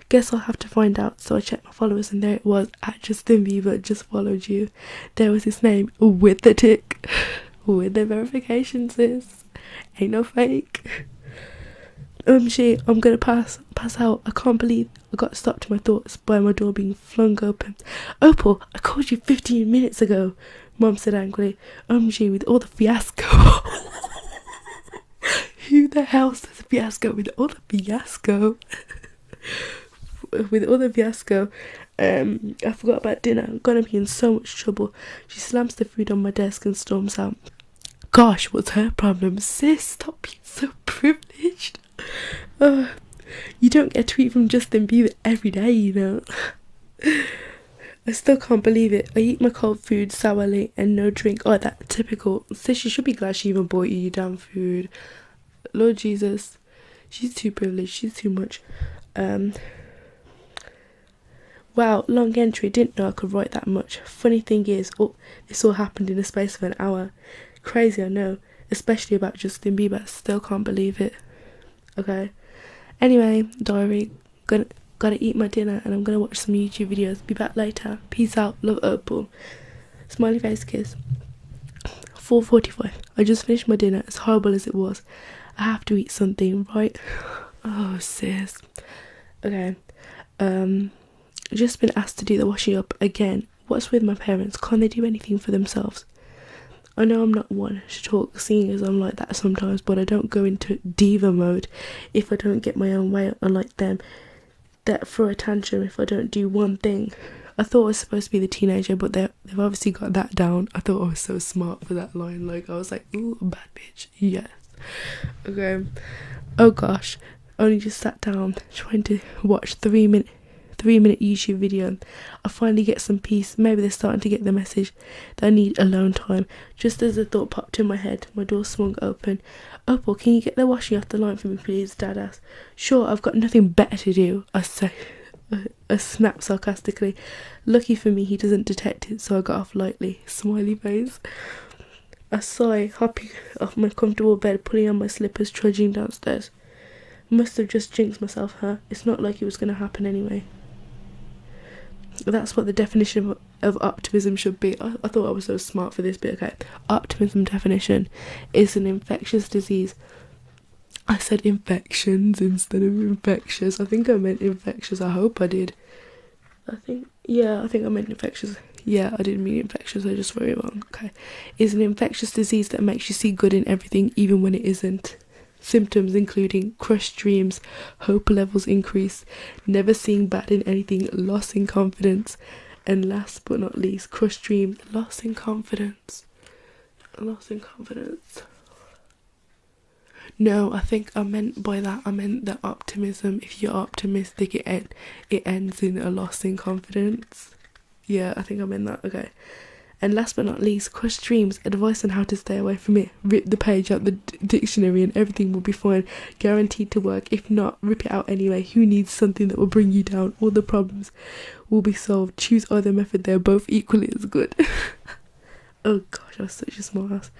Guess I'll have to find out. So I checked my followers and there it was, @Justin Bieber just followed you. There was his name with the tick. With the verification, sis. Ain't no fake. Shit, I'm gonna pass out. I can't believe I got stopped in my thoughts by my door being flung open. Opal, I called you 15 minutes ago, Mum said angrily. Shit, with all the fiasco. Who the hell says fiasco with all the fiasco? With all the fiasco, I forgot about dinner. I'm gonna be in so much trouble. She slams the food on my desk and storms out. Gosh, what's her problem? Sis, stop being so privileged. You don't get a tweet from Justin Bieber every day, you know. I still can't believe it. I eat my cold food sourly and no drink. Oh, that typical. Sis, you should be glad she even bought you damn food. Lord Jesus, she's too privileged. She's too much. Wow, long entry. Didn't know I could write that much. Funny thing is, this all happened in the space of an hour. Crazy, I know, especially about Justin Bieber. Still can't believe it. Okay. Anyway, diary. Gotta eat my dinner and I'm gonna watch some YouTube videos. Be back later. Peace out. Love, Opal. Smiley face kiss. 4:45. I just finished my dinner. As horrible as it was, I have to eat something, right? Oh, sis. Okay. Just been asked to do the washing up again. What's with my parents? Can't they do anything for themselves? I know I'm not one to talk, seeing as I'm like that sometimes, but I don't go into diva mode if I don't get my own way, unlike them that throw a tantrum if I don't do one thing. I thought I was supposed to be the teenager, but they've obviously got that down. I thought I was so smart for that line. Like, I was like, ooh, bad bitch, yes. Okay. Oh gosh, I only just sat down trying to watch 3-minute YouTube video. I finally get some peace. Maybe they're starting to get the message that I need alone time. Just as the thought popped in my head, my door swung open. Opal, can you get the washing off the line for me, please? Dad asked. Sure, I've got nothing better to do, I say. I snap sarcastically. Lucky for me, he doesn't detect it, so I got off lightly. Smiley face. I sigh, hopping off my comfortable bed, pulling on my slippers, trudging downstairs. Must have just jinxed myself, huh? It's not like it was going to happen anyway. That's what the definition of optimism should be. I thought I was so smart for this bit. Okay, optimism definition is an infectious disease. I said infections instead of infectious. I think I meant infectious. I hope I did. I think I meant infectious. Yeah, I didn't mean infectious. I just wrote it wrong. Okay, is an infectious disease that makes you see good in everything, even when it isn't. Symptoms including crushed dreams, hope levels increase, never seeing bad in anything, loss in confidence, and last but not least, crushed dreams, loss in confidence. No, I think I meant that optimism. If you're optimistic, it ends in a loss in confidence. Yeah, I think I meant that. Okay. And last but not least, crushed dreams, advice on how to stay away from it. Rip the page out the dictionary and everything will be fine. Guaranteed to work. If not, rip it out anyway. Who needs something that will bring you down? All the problems will be solved. Choose either method. They're both equally as good. Oh gosh, I was such a smart ass.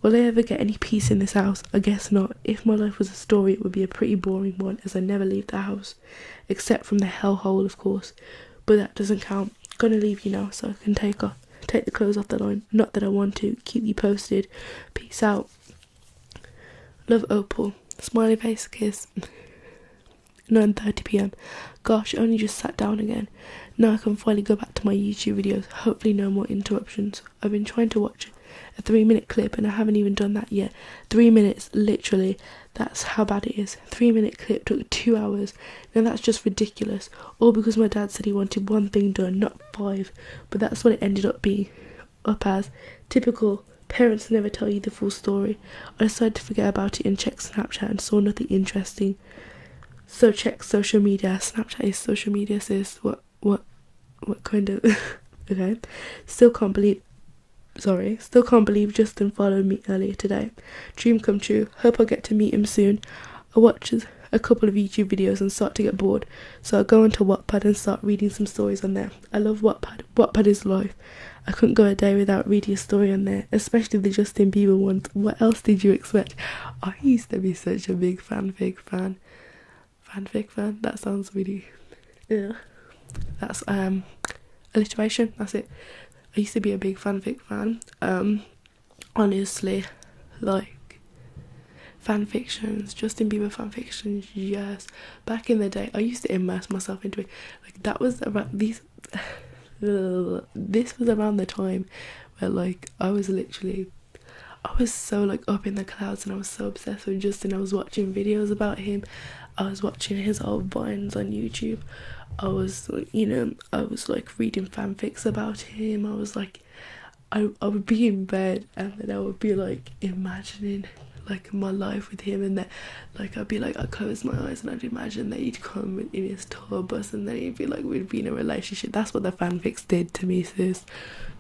Will I ever get any peace in this house? I guess not. If my life was a story, it would be a pretty boring one, as I never leave the house. Except from the hellhole, of course. But that doesn't count. Gonna leave you now so I can take the clothes off the line. Not that I want to. Keep you posted. Peace out. Love, Opal. Smiley face kiss. 9:30 p.m. Gosh, I only just sat down again. Now I can finally go back to my YouTube videos. Hopefully no more interruptions. I've been trying to watch a 3-minute clip and I haven't even done that yet. 3 minutes, literally. That's how bad it is. 3-minute clip took 2 hours. Now that's just ridiculous. All because my dad said he wanted one thing done, not 5. But that's what it ended up being. Up as. Typical. Parents never tell you the full story. I decided to forget about it and check Snapchat and saw nothing interesting. So check social media. Snapchat is social media, sis. What kind of... Okay. Still can't believe Justin followed me earlier today. Dream come true. Hope I get to meet him soon. I watch a couple of YouTube videos and start to get bored, so I go onto Wattpad and start reading some stories on there. I love Wattpad. Wattpad is life. I couldn't go a day without reading a story on there, especially the Justin Bieber ones. What else did you expect? I used to be such a big fanfic fan. Fanfic fan? That sounds really... Yeah. That's alliteration. That's it. I used to be a big fanfic fan. Honestly, like, fan fictions, Justin Bieber fan fictions, yes. Back in the day, I used to immerse myself into it. Like, that was around these. This was around the time where, like, I was so, like, up in the clouds, and I was so obsessed with Justin. I was watching videos about him. I was watching his old vines on YouTube. I was, like, reading fanfics about him. I was, like, I would be in bed, and then I would be, like, imagining, like, my life with him, and then, like, I'd close my eyes and I'd imagine that he'd come in his tour bus, and then he'd be like, we'd be in a relationship. That's what the fanfics did to me, sis.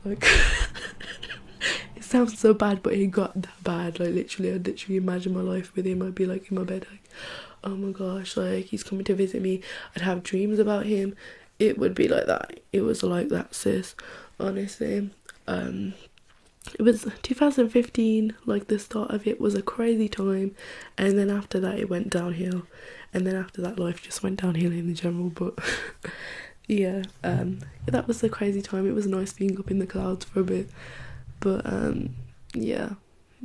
Like, it sounds so bad, but it got that bad. Like, I'd literally imagine my life with him. I'd be, like, in my bed, like, oh my gosh, like, he's coming to visit me. I'd have dreams about him. It would be like that. It was like that, sis, honestly. It was 2015, like, the start of it was a crazy time, and then after that it went downhill, and then after that life just went downhill in general. But yeah, that was a crazy time. It was nice being up in the clouds for a bit, but yeah,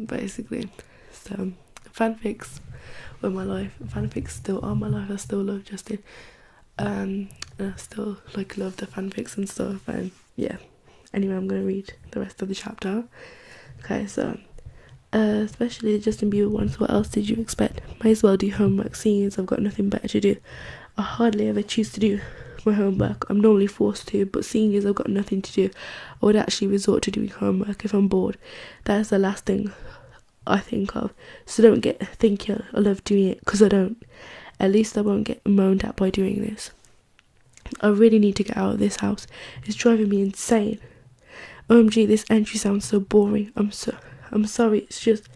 basically. So fanfics were my life. Fanfics still are my life. I still love Justin, and I still, like, love the fanfics and stuff, and yeah. Anyway, I'm going to read the rest of the chapter. Okay, so, especially the Justin Bieber ones, what else did you expect? May as well do homework, seeing as I've got nothing better to do. I hardly ever choose to do my homework. I'm normally forced to, but seeing as I've got nothing to do, I would actually resort to doing homework if I'm bored. That is the last thing I think of. So don't think I love doing it, because I don't. At least I won't get moaned at by doing this. I really need to get out of this house. It's driving me insane. OMG, this entry sounds so boring. I'm sorry. It's just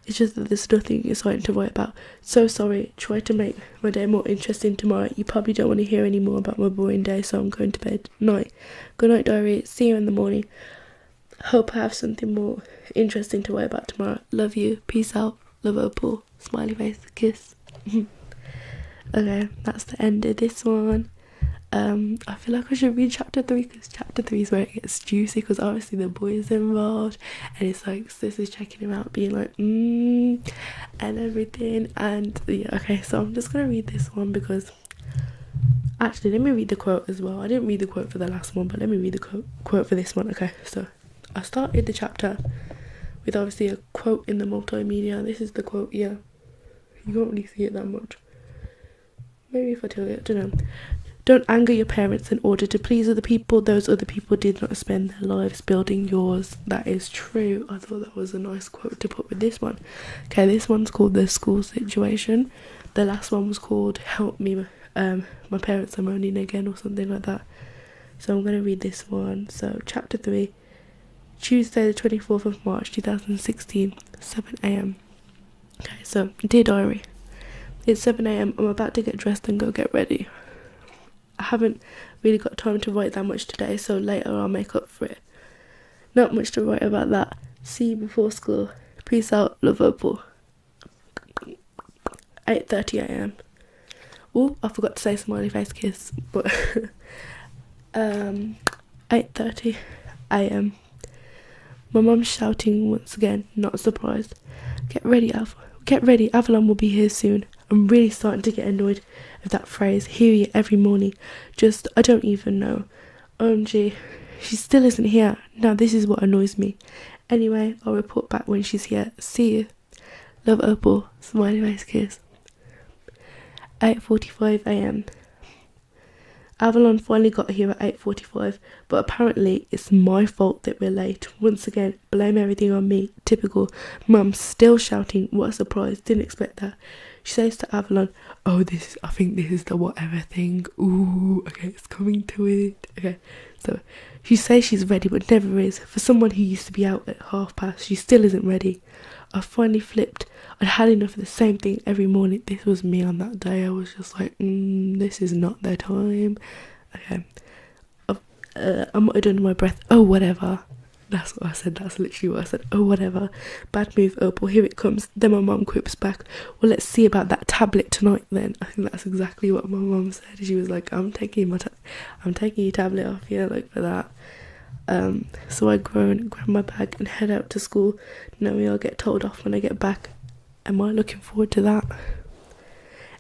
that there's nothing exciting to write about. So sorry. Try to make my day more interesting tomorrow. You probably don't want to hear any more about my boring day, so I'm going to bed. Night. Good night, diary. See you in the morning. Hope I have something more interesting to write about tomorrow. Love you. Peace out. Love, Opal. Smiley face. Kiss. Okay, that's the end of this one. I feel like I should read chapter 3, because chapter 3 is where it gets juicy, because obviously the boy is involved, and it's like sis is checking him out, being like and everything. And yeah, okay, so I'm just gonna read this one, because actually let me read the quote as well. I didn't read the quote for the last one, but let me read the quote for this one. Okay, so I started the chapter with obviously a quote in the multimedia. This is the quote. Yeah, you can't really see it that much. Maybe if I tell you, I don't know. Don't anger your parents in order to please other people. Those other people did not spend their lives building yours. That is true. I thought that was a nice quote to put with this one. Okay, this one's called The School Situation. The last one was called Help Me, My Parents Are Moaning Again, or something like that. So I'm going to read this one. So chapter 3, Tuesday the 24th of March 2016, 7 a.m. Okay, so dear diary, it's 7 a.m. I'm about to get dressed and go get ready. I haven't really got time to write that much today, so later I'll make up for it. Not much to write about that. See you before school. Peace out, love, Opal. 8:30 a.m. Oh, I forgot to say smiley face kiss, but 8:30 a.m. My mum's shouting once again, not surprised. Get ready, Avalon will be here soon. I'm really starting to get annoyed with that phrase, hear you every morning. Just, I don't even know. OMG, she still isn't here. Now this is what annoys me. Anyway, I'll report back when she's here. See you. Love, Opal. Smiley face kiss. 8:45 a.m. Avalon finally got here at 8:45, but apparently it's my fault that we're late. Once again, blame everything on me. Typical. Mum still shouting, what a surprise, didn't expect that. She says to Avalon, I think this is the whatever thing. Ooh, okay, it's coming to it. Okay, so she says she's ready, but never is. For someone who used to be out at past, she still isn't ready. I finally flipped. I'd had enough of the same thing every morning. This was me on that day. I was just like, this is not their time. Okay. I muttered under my breath, oh, whatever. That's what I said. That's literally what I said. Oh, whatever. Bad move, Opal. Here it comes. Then my mum quips back, well, let's see about that tablet tonight then. I think that's exactly what my mum said. She was like, I'm taking your tablet off here, like, for that. So I groan, grab my bag and head out to school, knowing I'll get told off when I get back. am I looking forward to that?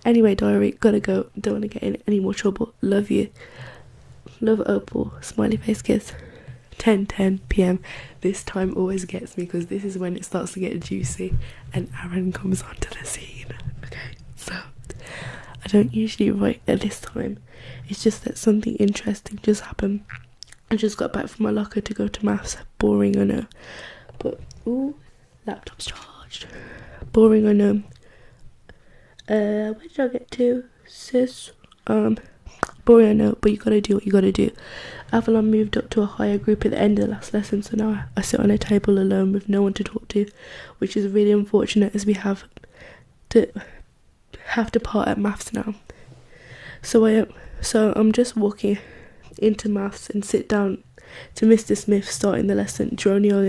Anyway, diary, gotta go. Don't want to get in any more trouble. Love you. Love Opal. Smiley face kiss. 10:10 p.m. This time always gets me because this is when it starts to get juicy and Aaron comes onto the scene. Okay, so I don't usually write at this time. It's just that something interesting just happened. I just got back from my locker to go to maths. Boring, I know. But, ooh, laptop's charged. Boring, I know. Where did I get to, sis? Boring, I know, but you gotta do what you gotta do. Avalon moved up to a higher group at the end of the last lesson, so now I sit on a table alone with no one to talk to, which is really unfortunate as we have to part at maths now. So I'm just walking into maths and sit down to Mr. Smith starting the lesson, droning on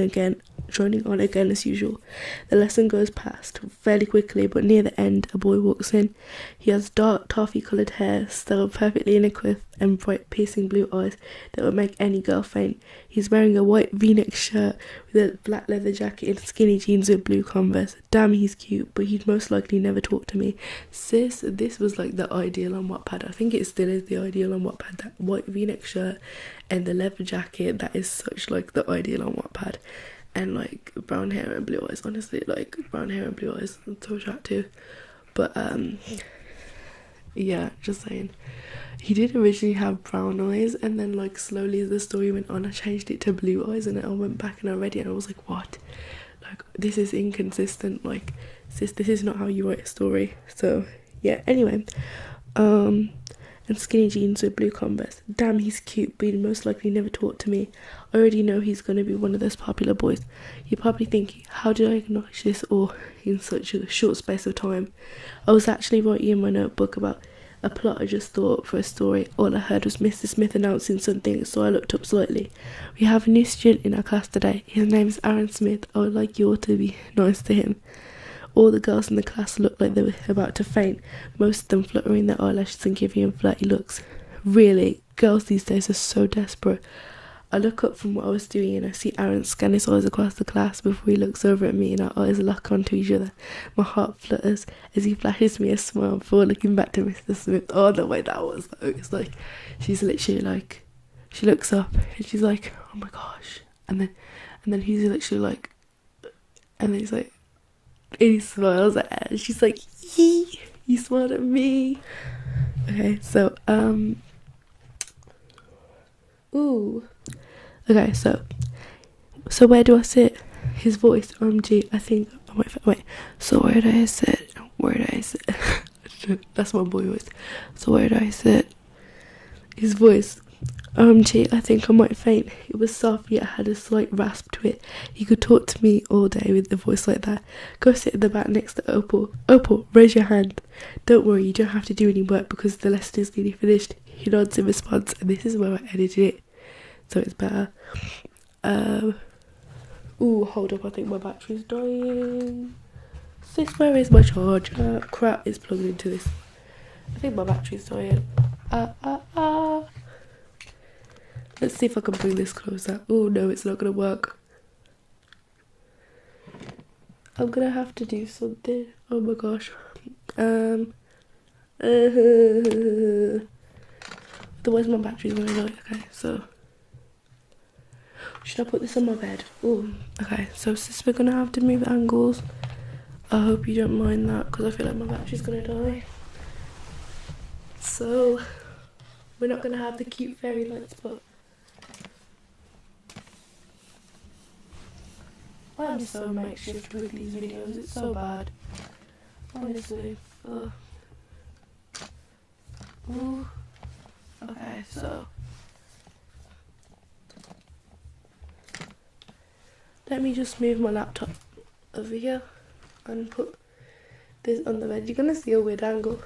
again as usual. The lesson goes past fairly quickly, but near the end a boy walks in. He has dark toffee coloured hair, styled perfectly in a quiff, and bright piercing blue eyes that would make any girl faint. He's wearing a white v-neck shirt with a black leather jacket and skinny jeans with blue Converse. Damn, he's cute, but he'd most likely never talk to me. Sis, this was like the ideal on Wattpad. I think it still is the ideal on Wattpad. That white v-neck shirt and the leather jacket, that is such like the ideal on Wattpad. And like brown hair and blue eyes, honestly, like brown hair and blue eyes, I'm so attractive. But yeah, just saying. He did originally have brown eyes, and then like slowly as the story went on, I changed it to blue eyes, and then I went back and I read it and I was like, what? Like, this is inconsistent, like, sis, this is not how you write a story. So yeah, anyway, and skinny jeans with blue Converse. Damn, he's cute, but he'd most likely never talk to me. I already know he's going to be one of those popular boys. You're probably thinking, how did I acknowledge this all in such a short space of time? I was actually writing in my notebook about a plot I just thought for a story. All I heard was Mr. Smith announcing something, so I looked up slightly. We have a new student in our class today. His name is Aaron Smith. I would like you all to be nice to him. All the girls in the class looked like they were about to faint, most of them fluttering their eyelashes and giving him flirty looks. Really, girls these days are so desperate. I look up from what I was doing and I see Aaron scan his eyes across the class before he looks over at me and our eyes lock onto each other. My heart flutters as he flashes me a smile before looking back to Mr. Smith. Oh, the way that was though. It's like, she's literally like, she looks up and she's like, oh my gosh. And then he's literally like, and then he's like, and he smiles at her and she's like, yee, you smiled at me. Okay, so ooh, okay, so where do I sit? His voice, OMG, I think, wait, so where do I sit? That's my boy voice. So where do I sit? His voice, OMG, I think I might faint. It was soft yet had a slight rasp to it. He could talk to me all day with a voice like that. Go sit at the back next to Opal. Opal, raise your hand. Don't worry, you don't have to do any work because the lesson is nearly finished. He nods in response, and this is where I edited it, so it's better. Ooh, hold up, I think my battery's dying. Sis, where is my charger? Crap, it's plugged into this. I think my battery's dying. Let's see if I can bring this closer. Oh no, it's not gonna work. I'm gonna have to do something. Oh my gosh. Otherwise my battery's gonna die. Okay, so should I put this on my bed? Oh, okay. So since we're gonna have to move angles, I hope you don't mind that because I feel like my battery's gonna die. So we're not gonna have the cute fairy lights, but I'm so makeshift with these videos, it's so bad. Honestly. Ugh. Ooh. Okay, so let me just move my laptop over here and put this on the bed. You're gonna see a weird angle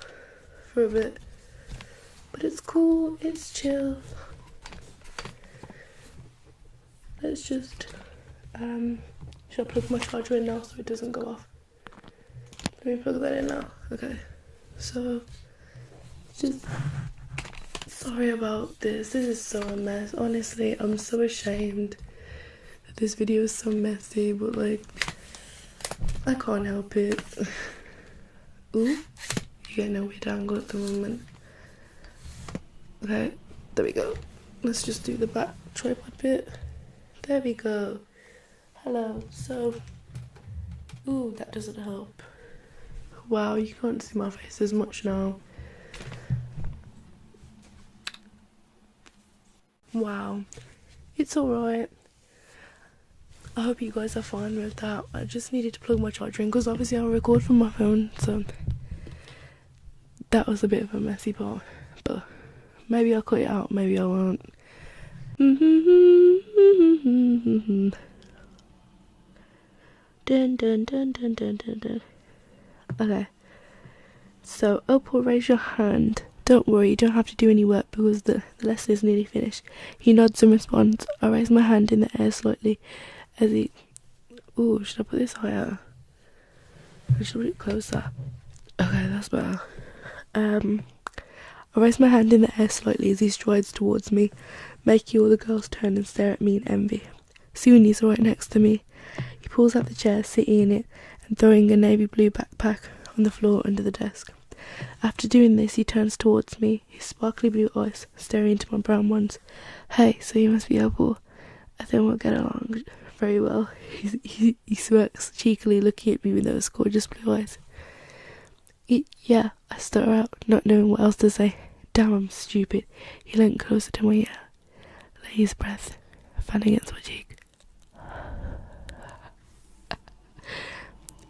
for a bit, but it's cool, it's chill. Let's just should I plug my charger in now so it doesn't go off? Let me plug that in now. Okay, so just sorry about this. This is so a mess. Honestly, I'm so ashamed that this video is so messy, but like I can't help it. Ooh, you're getting a weird angle at the moment. Okay, there we go. Let's just do the back tripod bit. There we go. Hello. So, ooh, that doesn't help. Wow, you can't see my face as much now. Wow, it's alright. I hope you guys are fine with that. I just needed to plug my charger in because obviously I record from my phone, so that was a bit of a messy part, but maybe I'll cut it out, maybe I won't. Dun dun dun dun dun dun dun. Okay, so Opal, raise your hand. Don't worry, you don't have to do any work because the lesson is nearly finished. He nods and responds. I raise my hand in the air slightly as he... Ooh, should I put this higher? I should put it closer. Okay, that's better. I raise my hand in the air slightly as he strides towards me, making all the girls turn and stare at me in envy. Soon he's right next to me. He pulls out the chair, sitting in it, and throwing a navy blue backpack on the floor under the desk. After doing this, he turns towards me, his sparkly blue eyes staring into my brown ones. Hey, so you must be Opal. I think we'll get along very well. He smirks cheekily, looking at me with those gorgeous blue eyes. Yeah, I stutter out, not knowing what else to say. Damn, I'm stupid. He leant closer to my ear, lay his breath, fanning against my cheek.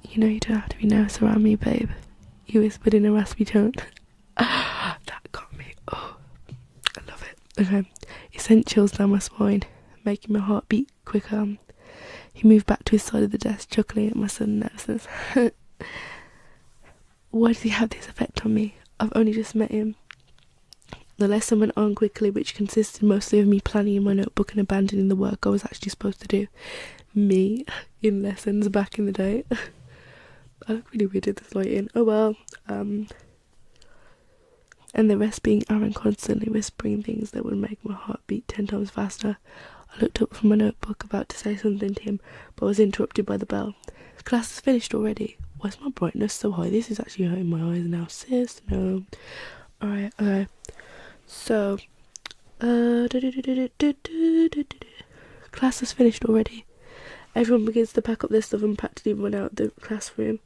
You know you don't have to be nervous around me, babe, he whispered in a raspy tone. That got me. Oh, I love it. Okay, he sent chills down my spine, making my heart beat quicker. He moved back to his side of the desk, chuckling at my sudden nervousness. Why does he have this effect on me? I've only just met him. The lesson went on quickly, which consisted mostly of me planning in my notebook and abandoning the work I was actually supposed to do. Me, in lessons back in the day. I look really weird at this lighting. Oh well. And the rest being Aaron constantly whispering things that would make my heart beat 10 times faster. I looked up from my notebook, about to say something to him, but was interrupted by the bell. Class is finished already. Why is my brightness so high? This is actually hurting my eyes now, sis. No. Alright, okay. So, class is finished already. Everyone begins to pack up their stuff and practically run out of the classroom.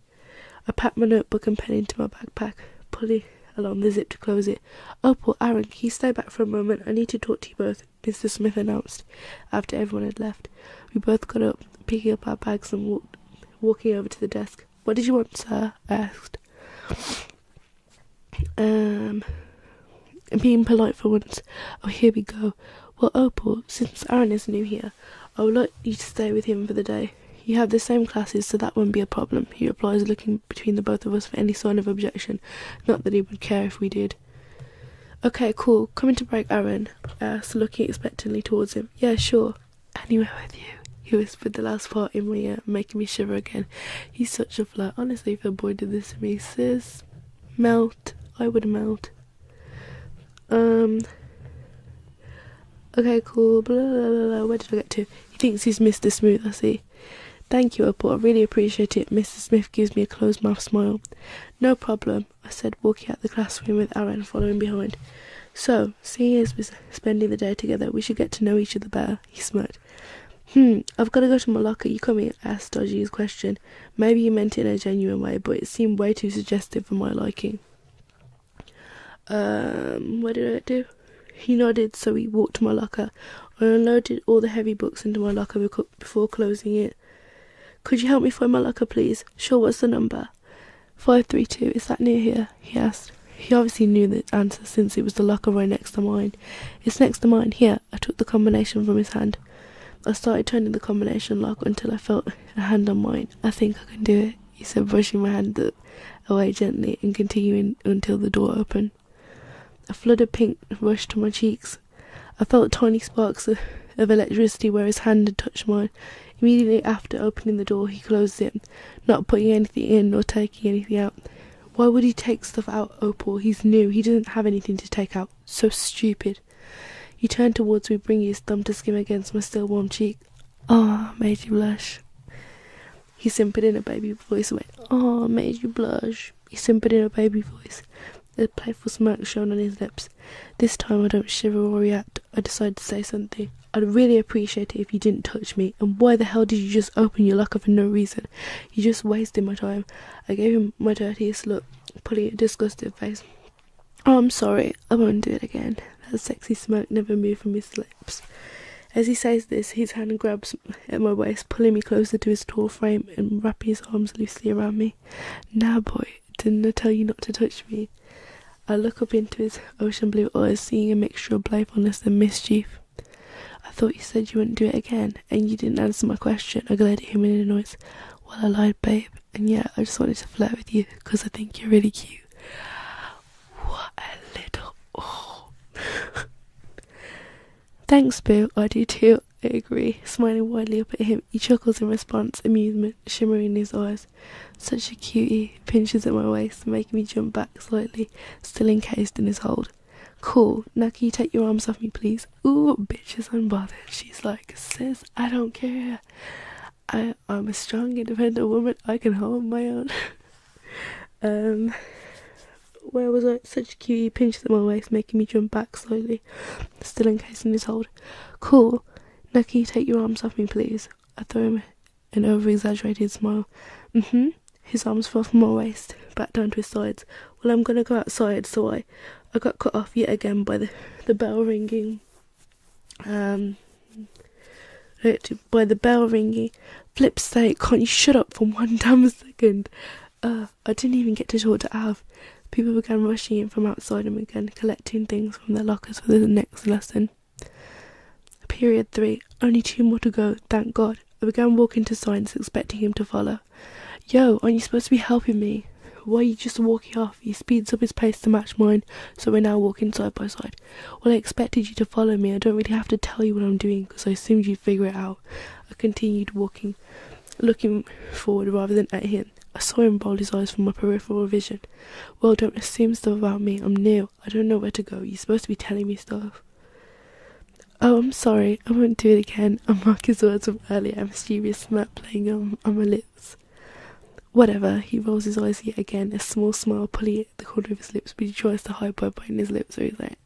I pack my notebook and pen into my backpack, pulling along the zip to close it. Opal, Aaron, can you stay back for a moment? I need to talk to you both, Mr. Smith announced, after everyone had left. We both got up, picking up our bags and walking over to the desk. What did you want, sir? I asked. Being polite for once. Oh, here we go. Well, Opal, since Aaron is new here, I would like you to stay with him for the day. You have the same classes, so that won't be a problem, he replies, looking between the both of us for any sign of objection. Not that he would care if we did. Okay, cool. Coming to break, Aaron? I asked, looking expectantly towards him. Yeah, sure. Anywhere with you, he whispered the last part in my ear, making me shiver again. He's such a flirt. Honestly, if a boy did this to me, sis, melt. I would melt. Okay, cool. Blah, blah, blah, blah. Where did I get to? He thinks he's Mr. Smooth, I see. Thank you, Opal. I really appreciate it. Mr. Smith gives me a closed-mouthed smile. No problem, I said, walking out the classroom with Aaron following behind. So, seeing as we're spending the day together, we should get to know each other better, he smirked. I've got to go to my locker. You coming? I asked, dodging his question. Maybe he meant it in a genuine way, but it seemed way too suggestive for my liking. What did I do? He nodded, so we walked to my locker. I unloaded all the heavy books into my locker before closing it. Could you help me find my locker, please? Sure, what's the number? 532, is that near here? He asked. He obviously knew the answer since it was the locker right next to mine. It's next to mine. Here, I took the combination from his hand. I started turning the combination lock until I felt a hand on mine. I think I can do it, he said, brushing my hand away gently and continuing until the door opened. A flood of pink rushed to my cheeks. I felt tiny sparks of electricity where his hand had touched mine. Immediately after opening the door, he closed it, not putting anything in or taking anything out. Why would he take stuff out, Opal? He's new. He doesn't have anything to take out. So stupid. He turned towards me, bringing his thumb to skim against my still warm cheek. Ah, made you blush. He simpered in a baby voice and went, "Oh, made you blush." He simpered in a baby voice. A playful smirk shone on his lips. This time I don't shiver or react. I decide to say something. "I'd really appreciate it if you didn't touch me. And why the hell did you just open your locker for no reason? You're just wasting my time." I gave him my dirtiest look, pulling a disgusted face. "Oh, I'm sorry. I won't do it again." That sexy smirk never moved from his lips. As he says this, his hand grabs at my waist, pulling me closer to his tall frame and wrapping his arms loosely around me. "Now, boy, didn't I tell you not to touch me?" I look up into his ocean blue eyes, seeing a mixture of playfulness and mischief. "I thought you said you wouldn't do it again, and you didn't answer my question." I glared at him in annoyance. "Well, I lied, babe, and yeah, I just wanted to flirt with you, because I think you're really cute." What a little... Oh. "Thanks, boo, I do too," I agree, smiling widely up at him. He chuckles in response, amusement shimmering in his eyes. "Such a cutie," pinches at my waist, making me jump back slightly, still encased in his hold. "Cool, now can you take your arms off me, please?" "Ooh, bitch is unbothered." She's like, "Sis, I don't care. I'm a strong, independent woman. I can hold my own." Where was I? Such a cutie, pinches at my waist, making me jump back slightly, still encased in his hold. "Cool. Now can you take your arms off me, please?" I throw him an over-exaggerated smile. His arms fell from my waist, back down to his sides. "Well, I'm gonna go outside," so I got cut off yet again by the bell ringing. By the bell ringing. Flip's sake, can't you shut up for one damn second? I didn't even get to talk to Av. People began rushing in from outside and began collecting things from their lockers for the next lesson. Period 3. Only 2 more to go, thank God. I began walking to science, expecting him to follow. "Yo, aren't you supposed to be helping me? Why are you just walking off?" He speeds up his pace to match mine, so we're now walking side by side. "Well, I expected you to follow me. I don't really have to tell you what I'm doing, because I assumed you'd figure it out." I continued walking, looking forward rather than at him. I saw him roll his eyes from my peripheral vision. "Well, don't assume stuff about me. I'm new. I don't know where to go. You're supposed to be telling me stuff." "Oh, I'm sorry. I won't do it again." I mark his words from earlier, a mischievous smirk playing on my lips. "Whatever." He rolls his eyes yet again, a small smile pulling at the corner of his lips, but he tries to hide by biting his lips, so he's like,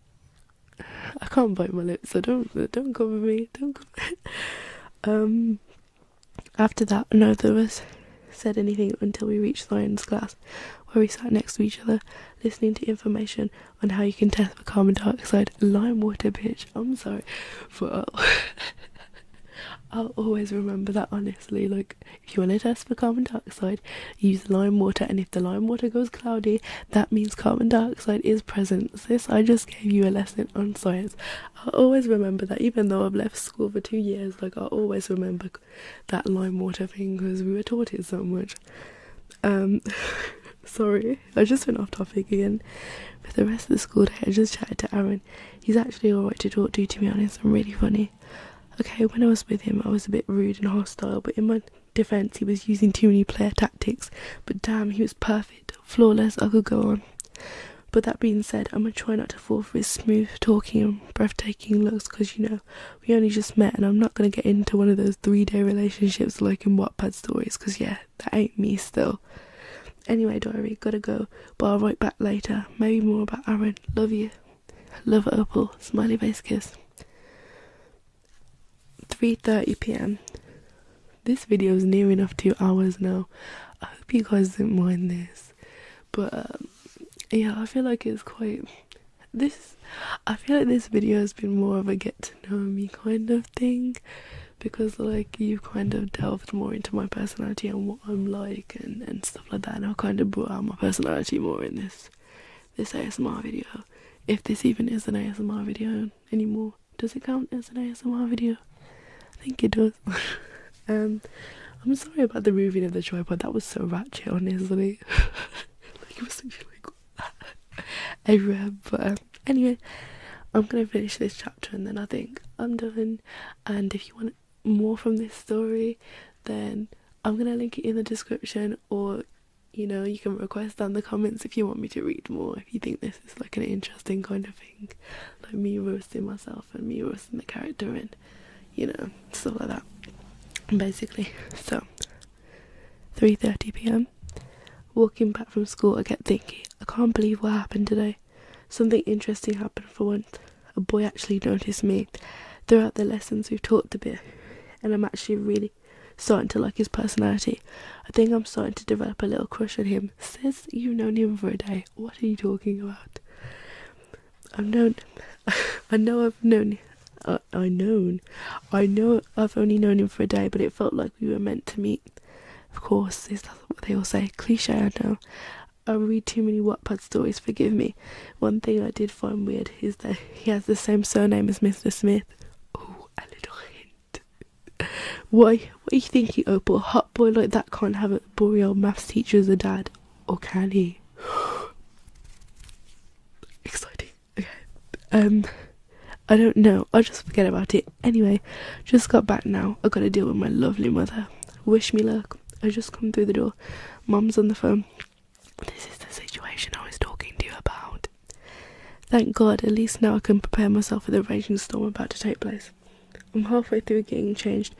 "I can't bite my lips, so don't cover me. Don't cover." After that, neither of us said anything until we reached science class, where we sat next to each other, listening to information on how you can test for carbon dioxide. Lime water, bitch. I'm sorry, but I'll always remember that, honestly. Like, if you want to test for carbon dioxide, use lime water, and if the lime water goes cloudy, that means carbon dioxide is present. Sis, I just gave you a lesson on science. I'll always remember that, even though I've left school for 2 years. Like, I'll always remember that lime water thing, because we were taught it so much. Sorry, I just went off topic again. For the rest of the school day, I just chatted to Aaron. He's actually alright to talk to be honest, and really funny. Okay, when I was with him, I was a bit rude and hostile, but in my defence, he was using too many player tactics. But damn, he was perfect, flawless. I could go on. But that being said, I'm gonna try not to fall for his smooth talking and breathtaking looks, because, you know, we only just met, and I'm not gonna get into one of those 3-day relationships like in Wattpad stories, because yeah, that ain't me still. Anyway, diary, gotta go, but I'll write back later. Maybe more about Aaron. Love you. Love Opal. Smiley face kiss. 3:30 PM. This video is near enough 2 hours now. I hope you guys don't mind this, but yeah, I feel like it's quite I feel like this video has been more of a get to know me kind of thing, because like you've kind of delved more into my personality and what I'm like and stuff like that, and I've kind of brought out my personality more in this ASMR video, if this even is an ASMR video anymore. Does it count as an ASMR video? I think it does. I'm sorry about the moving of the tripod. That was so ratchet, honestly. Like, it was like everywhere. But anyway, I'm gonna finish this chapter and then I think I'm done. And if you want more from this story, then I'm gonna link it in the description, or you know, you can request down the comments if you want me to read more, if you think this is like an interesting kind of thing, like me roasting myself and me roasting the character and, you know, stuff like that, basically. So 3:30 p.m. Walking back from school, I kept thinking, I can't believe what happened today. Something interesting happened for once. A boy actually noticed me. Throughout the lessons we've talked a bit, and I'm actually really starting to like his personality. I think I'm starting to develop a little crush on him. Says you've known him for a day. What are you talking about? I know I've only known him for a day, but it felt like we were meant to meet. Of course, is that what they all say? Cliche, I know. I read too many Wattpad stories, forgive me. One thing I did find weird is that he has the same surname as Mr. Smith. Oh, a little hint. What are you thinking, Opal? A hot boy like that can't have a boring old maths teacher as a dad. Or can he? Exciting. Okay. I don't know. I'll just forget about it. Anyway, just got back now. I gotta deal with my lovely mother. Wish me luck. I just come through the door. Mum's on the phone. This is the situation I was talking to you about. Thank God, at least now I can prepare myself for the raging storm about to take place. I'm halfway through getting changed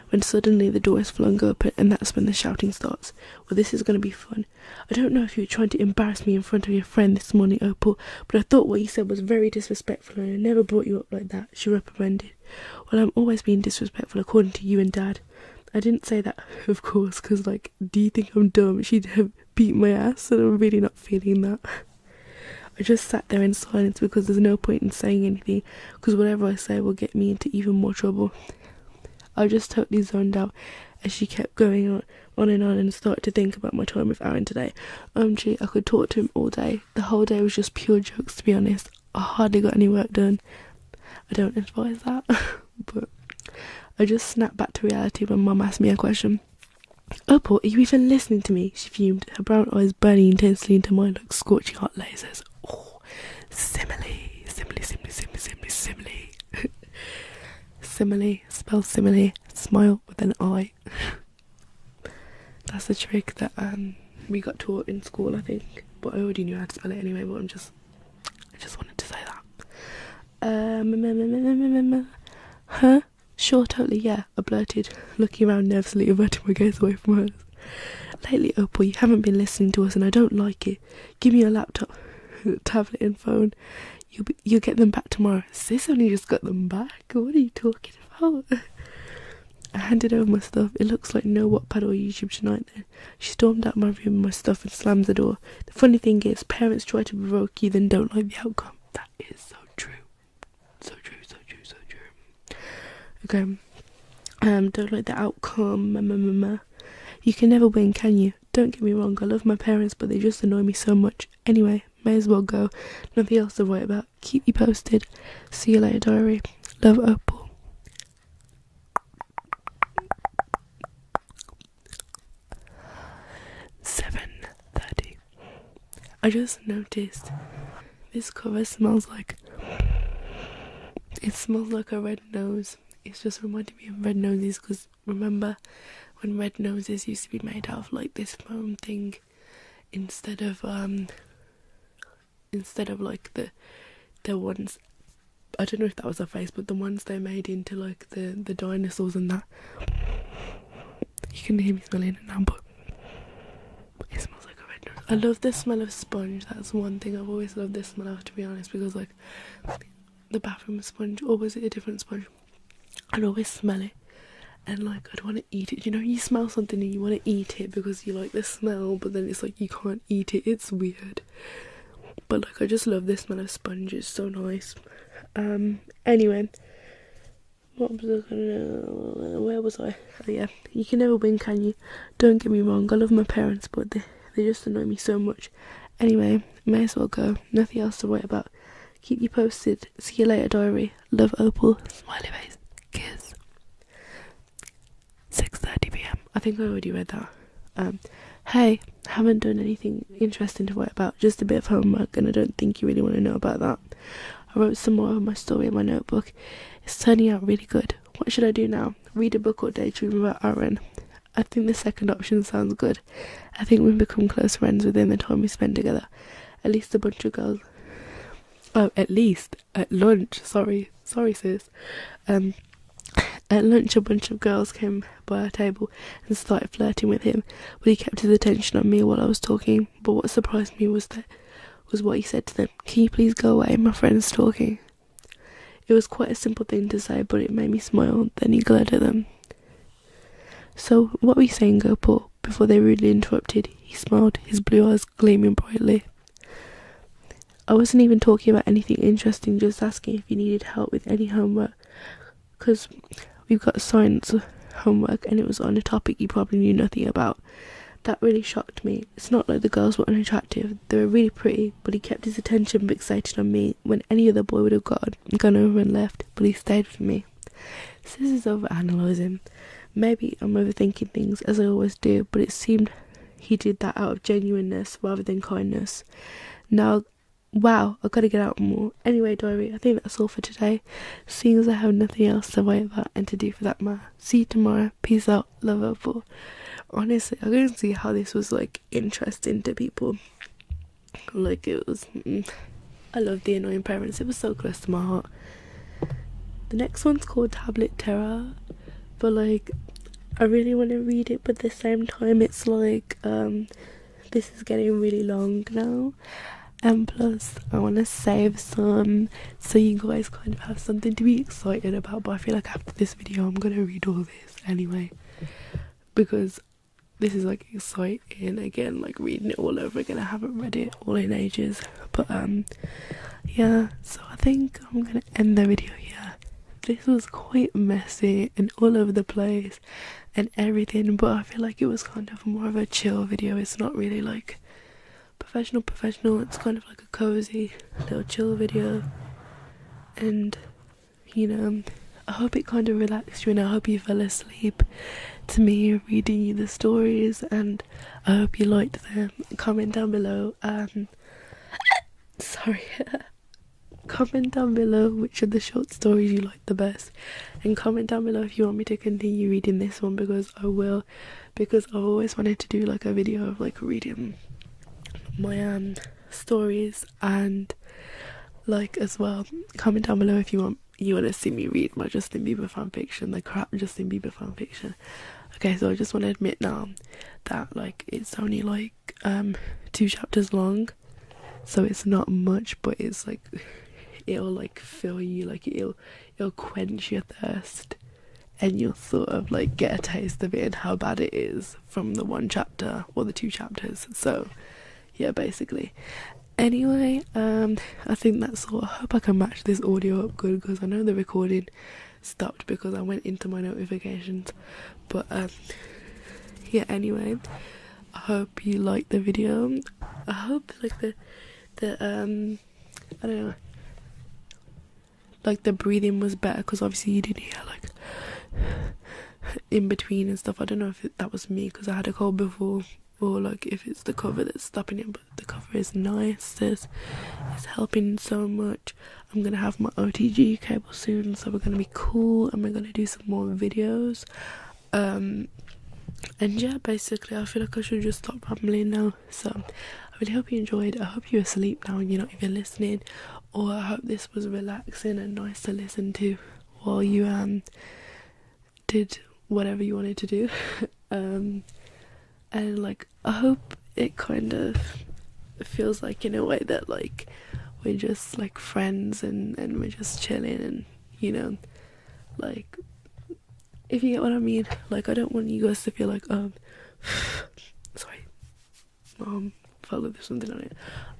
when suddenly the door is flung open, and that's when the shouting starts. Well, this is going to be fun. I don't know if you were trying to embarrass me in front of your friend this morning, Opal, but I thought what you said was very disrespectful and I never brought you up like that, she reprimanded. Well, I'm always being disrespectful according to you and Dad. I didn't say that, of course, because, like, do you think I'm dumb? She'd have beat my ass, and I'm really not feeling that. I just sat there in silence because there's no point in saying anything, because whatever I say will get me into even more trouble. I just totally zoned out as she kept going on and started to think about my time with Aaron today. Gee, I could talk to him all day. The whole day was just pure jokes, to be honest. I hardly got any work done. I don't advise that, but I just snapped back to reality when Mum asked me a question. Opal, are you even listening to me? She fumed, her brown eyes burning intensely into mine like scorching hot lasers. Oh, simile. Simile, spell simile, smile with an I. That's a trick that we got taught in school, I think. But I already knew how to spell it anyway, but I just wanted to say that. Huh? Sure, totally, yeah, I blurted, looking around nervously, averting my gaze away from hers. Lately, Opal, you haven't been listening to us and I don't like it. Give me your laptop, tablet and phone. You'll get them back tomorrow. Sis only just got them back. What are you talking about? I handed over my stuff. It looks like no Wattpad or YouTube tonight then. She stormed out my room with my stuff and slammed the door. The funny thing is, parents try to provoke you then don't like the outcome. That is so true. So true. Okay. Don't like the outcome. You can never win, can you? Don't get me wrong, I love my parents, but they just annoy me so much. Anyway, may as well go. Nothing else to write about. Keep you posted. See you later, diary. Love, Opal. $7:30. I just noticed this cover smells like... It smells like a red nose. It's just reminded me of red noses, because remember when red noses used to be made out of like this foam thing instead of like the ones, I don't know if that was a face, but the ones they made into like the dinosaurs and that. You can hear me smelling it now, but it smells like a red nose. I love the smell of sponge. That's one thing I've always loved the smell of, to be honest, because like the bathroom sponge, always a different sponge. I'd always smell it and like I'd want to eat it. You know, you smell something and you want to eat it because you like the smell, but then it's like you can't eat it. It's weird. But like I just love the smell of sponge. It's so nice. Anyway, what was I gonna... Where was I? Oh yeah, you can never win, can you? Don't get me wrong, I love my parents, but they just annoy me so much. Anyway, may as well go. Nothing else to write about. Keep you posted. See you later, diary. Love, Opal. Smiley face. Kiss. 6:30 p.m. I think I already read that. Hey, haven't done anything interesting to write about, just a bit of homework, and I don't think you really want to know about that. I wrote some more of my story in my notebook. It's turning out really good. What should I do now? Read a book or daydream about Aaron? I think the second option sounds good. I think we've become close friends within the time we spend together. At least a bunch of girls. Oh, at least. At lunch. Sorry sis. At lunch, a bunch of girls came by our table and started flirting with him, but he kept his attention on me while I was talking. But what surprised me was what he said to them. "Can you please go away? My friend's talking." It was quite a simple thing to say, but it made me smile. Then he glared at them. "So, what were you saying, Gopal?" Before they rudely interrupted, he smiled, his blue eyes gleaming brightly. "I wasn't even talking about anything interesting, just asking if you needed help with any homework, because we've got science homework and it was on a topic you probably knew nothing about." That really shocked me. It's not like the girls were unattractive, they were really pretty, but he kept his attention fixated on me when any other boy would have gone over and left, but he stayed with me. So this is overanalyzing. Maybe I'm overthinking things, as I always do, but it seemed he did that out of genuineness rather than kindness. Now, wow, I've got to get out more. Anyway, diary, I think that's all for today, seeing as I have nothing else to write about and to do for that matter. See you tomorrow. Peace out. Love her. For honestly, I couldn't see how this was like interesting to people. Like it was. I love the annoying parents. It was so close to my heart. The next one's called Tablet Terror, but like I really want to read it, but at the same time it's like this is getting really long now, and plus I want to save some so you guys kind of have something to be excited about. But I feel like after this video I'm gonna read all this anyway, because this is like exciting again, like reading it all over again. I haven't read it all in ages, but yeah, so I think I'm gonna end the video here. This was quite messy and all over the place and everything, but I feel like it was kind of more of a chill video. It's not really like professional, it's kind of like a cozy little chill video, and you know, I hope it kind of relaxed you and I hope you fell asleep to me reading you the stories, and I hope you liked them. Comment down below sorry comment down below which of the short stories you liked the best, and comment down below if you want me to continue reading this one, because I will, because I've always wanted to do like a video of like reading my stories, and like as well comment down below if you want to see me read my Justin Bieber fanfiction, the crap Justin Bieber fanfiction. Okay, so I just want to admit now that like it's only like 2 chapters long, so it's not much, but it's like it'll like fill you, like it'll quench your thirst, and you'll sort of like get a taste of it and how bad it is from the 1 chapter or the 2 chapters. So yeah, basically. Anyway, I think that's all. I hope I can match this audio up good, because I know the recording stopped because I went into my notifications. But yeah, anyway, I hope you liked the video. I hope like the I don't know, like the breathing was better, because obviously you didn't hear like in between and stuff. I don't know if that was me because I had a cold before, or like if it's the cover that's stopping it, but the cover is nice. It's helping so much. I'm gonna have my OTG cable soon, so we're gonna be cool and we're gonna do some more videos. And yeah, basically I feel like I should just stop rambling now. So I really hope you enjoyed. I hope you're asleep now and you're not even listening, or I hope this was relaxing and nice to listen to while you did whatever you wanted to do. And like I hope it kind of feels like in a way that like we're just like friends and we're just chilling, and you know, like if you get what I mean. Like I don't want you guys to feel like sorry, felt like there's something on it.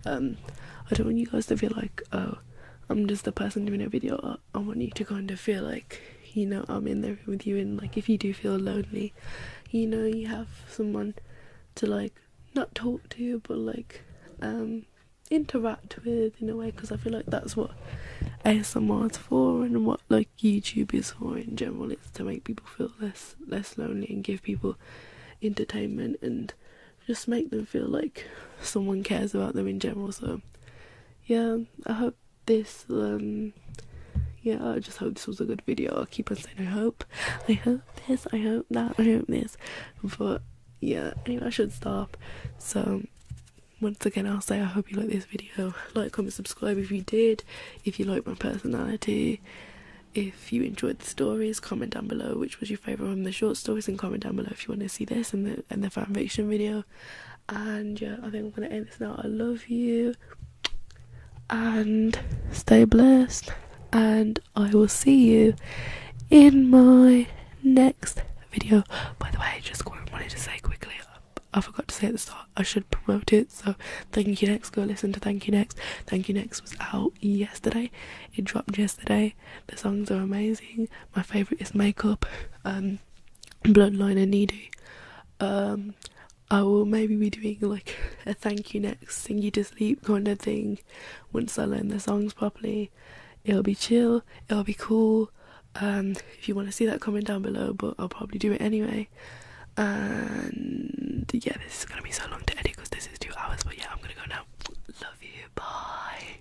I don't want you guys to feel like, oh, I'm just the person doing a video. I want you to kind of feel like, you know, I'm in there with you, and like if you do feel lonely, you know, you have someone to like not talk to, but like interact with in a way, because I feel like that's what ASMR is for, and what like YouTube is for in general. It's to make people feel less lonely and give people entertainment and just make them feel like someone cares about them in general. So yeah, I hope this yeah, I just hope this was a good video. I keep on saying I hope this, I hope that, I hope this, but yeah, anyway, I should stop. So once again, I'll say I hope you like this video. Like, comment, subscribe if you did, if you like my personality, if you enjoyed the stories, comment down below which was your favourite from the short stories, and comment down below if you want to see this and the fan fiction video. And yeah, I think I'm gonna end this now. I love you and stay blessed, and I will see you in my next video. By the way, just wanted to say quickly, I forgot to say at the start, I should promote it. So Thank You Next, go listen to Thank You Next. Thank You Next was out yesterday. It dropped yesterday. The songs are amazing. My favourite is Makeup, Bloodline and Needy. I will maybe be doing like a Thank You Next sing you to sleep kind of thing once I learn the songs properly. It'll be chill, it'll be cool. If you want to see that, comment down below, but I'll probably do it anyway. And yeah, this is gonna be so long to edit because this is 2 hours, but yeah, I'm gonna go now. Love you, bye.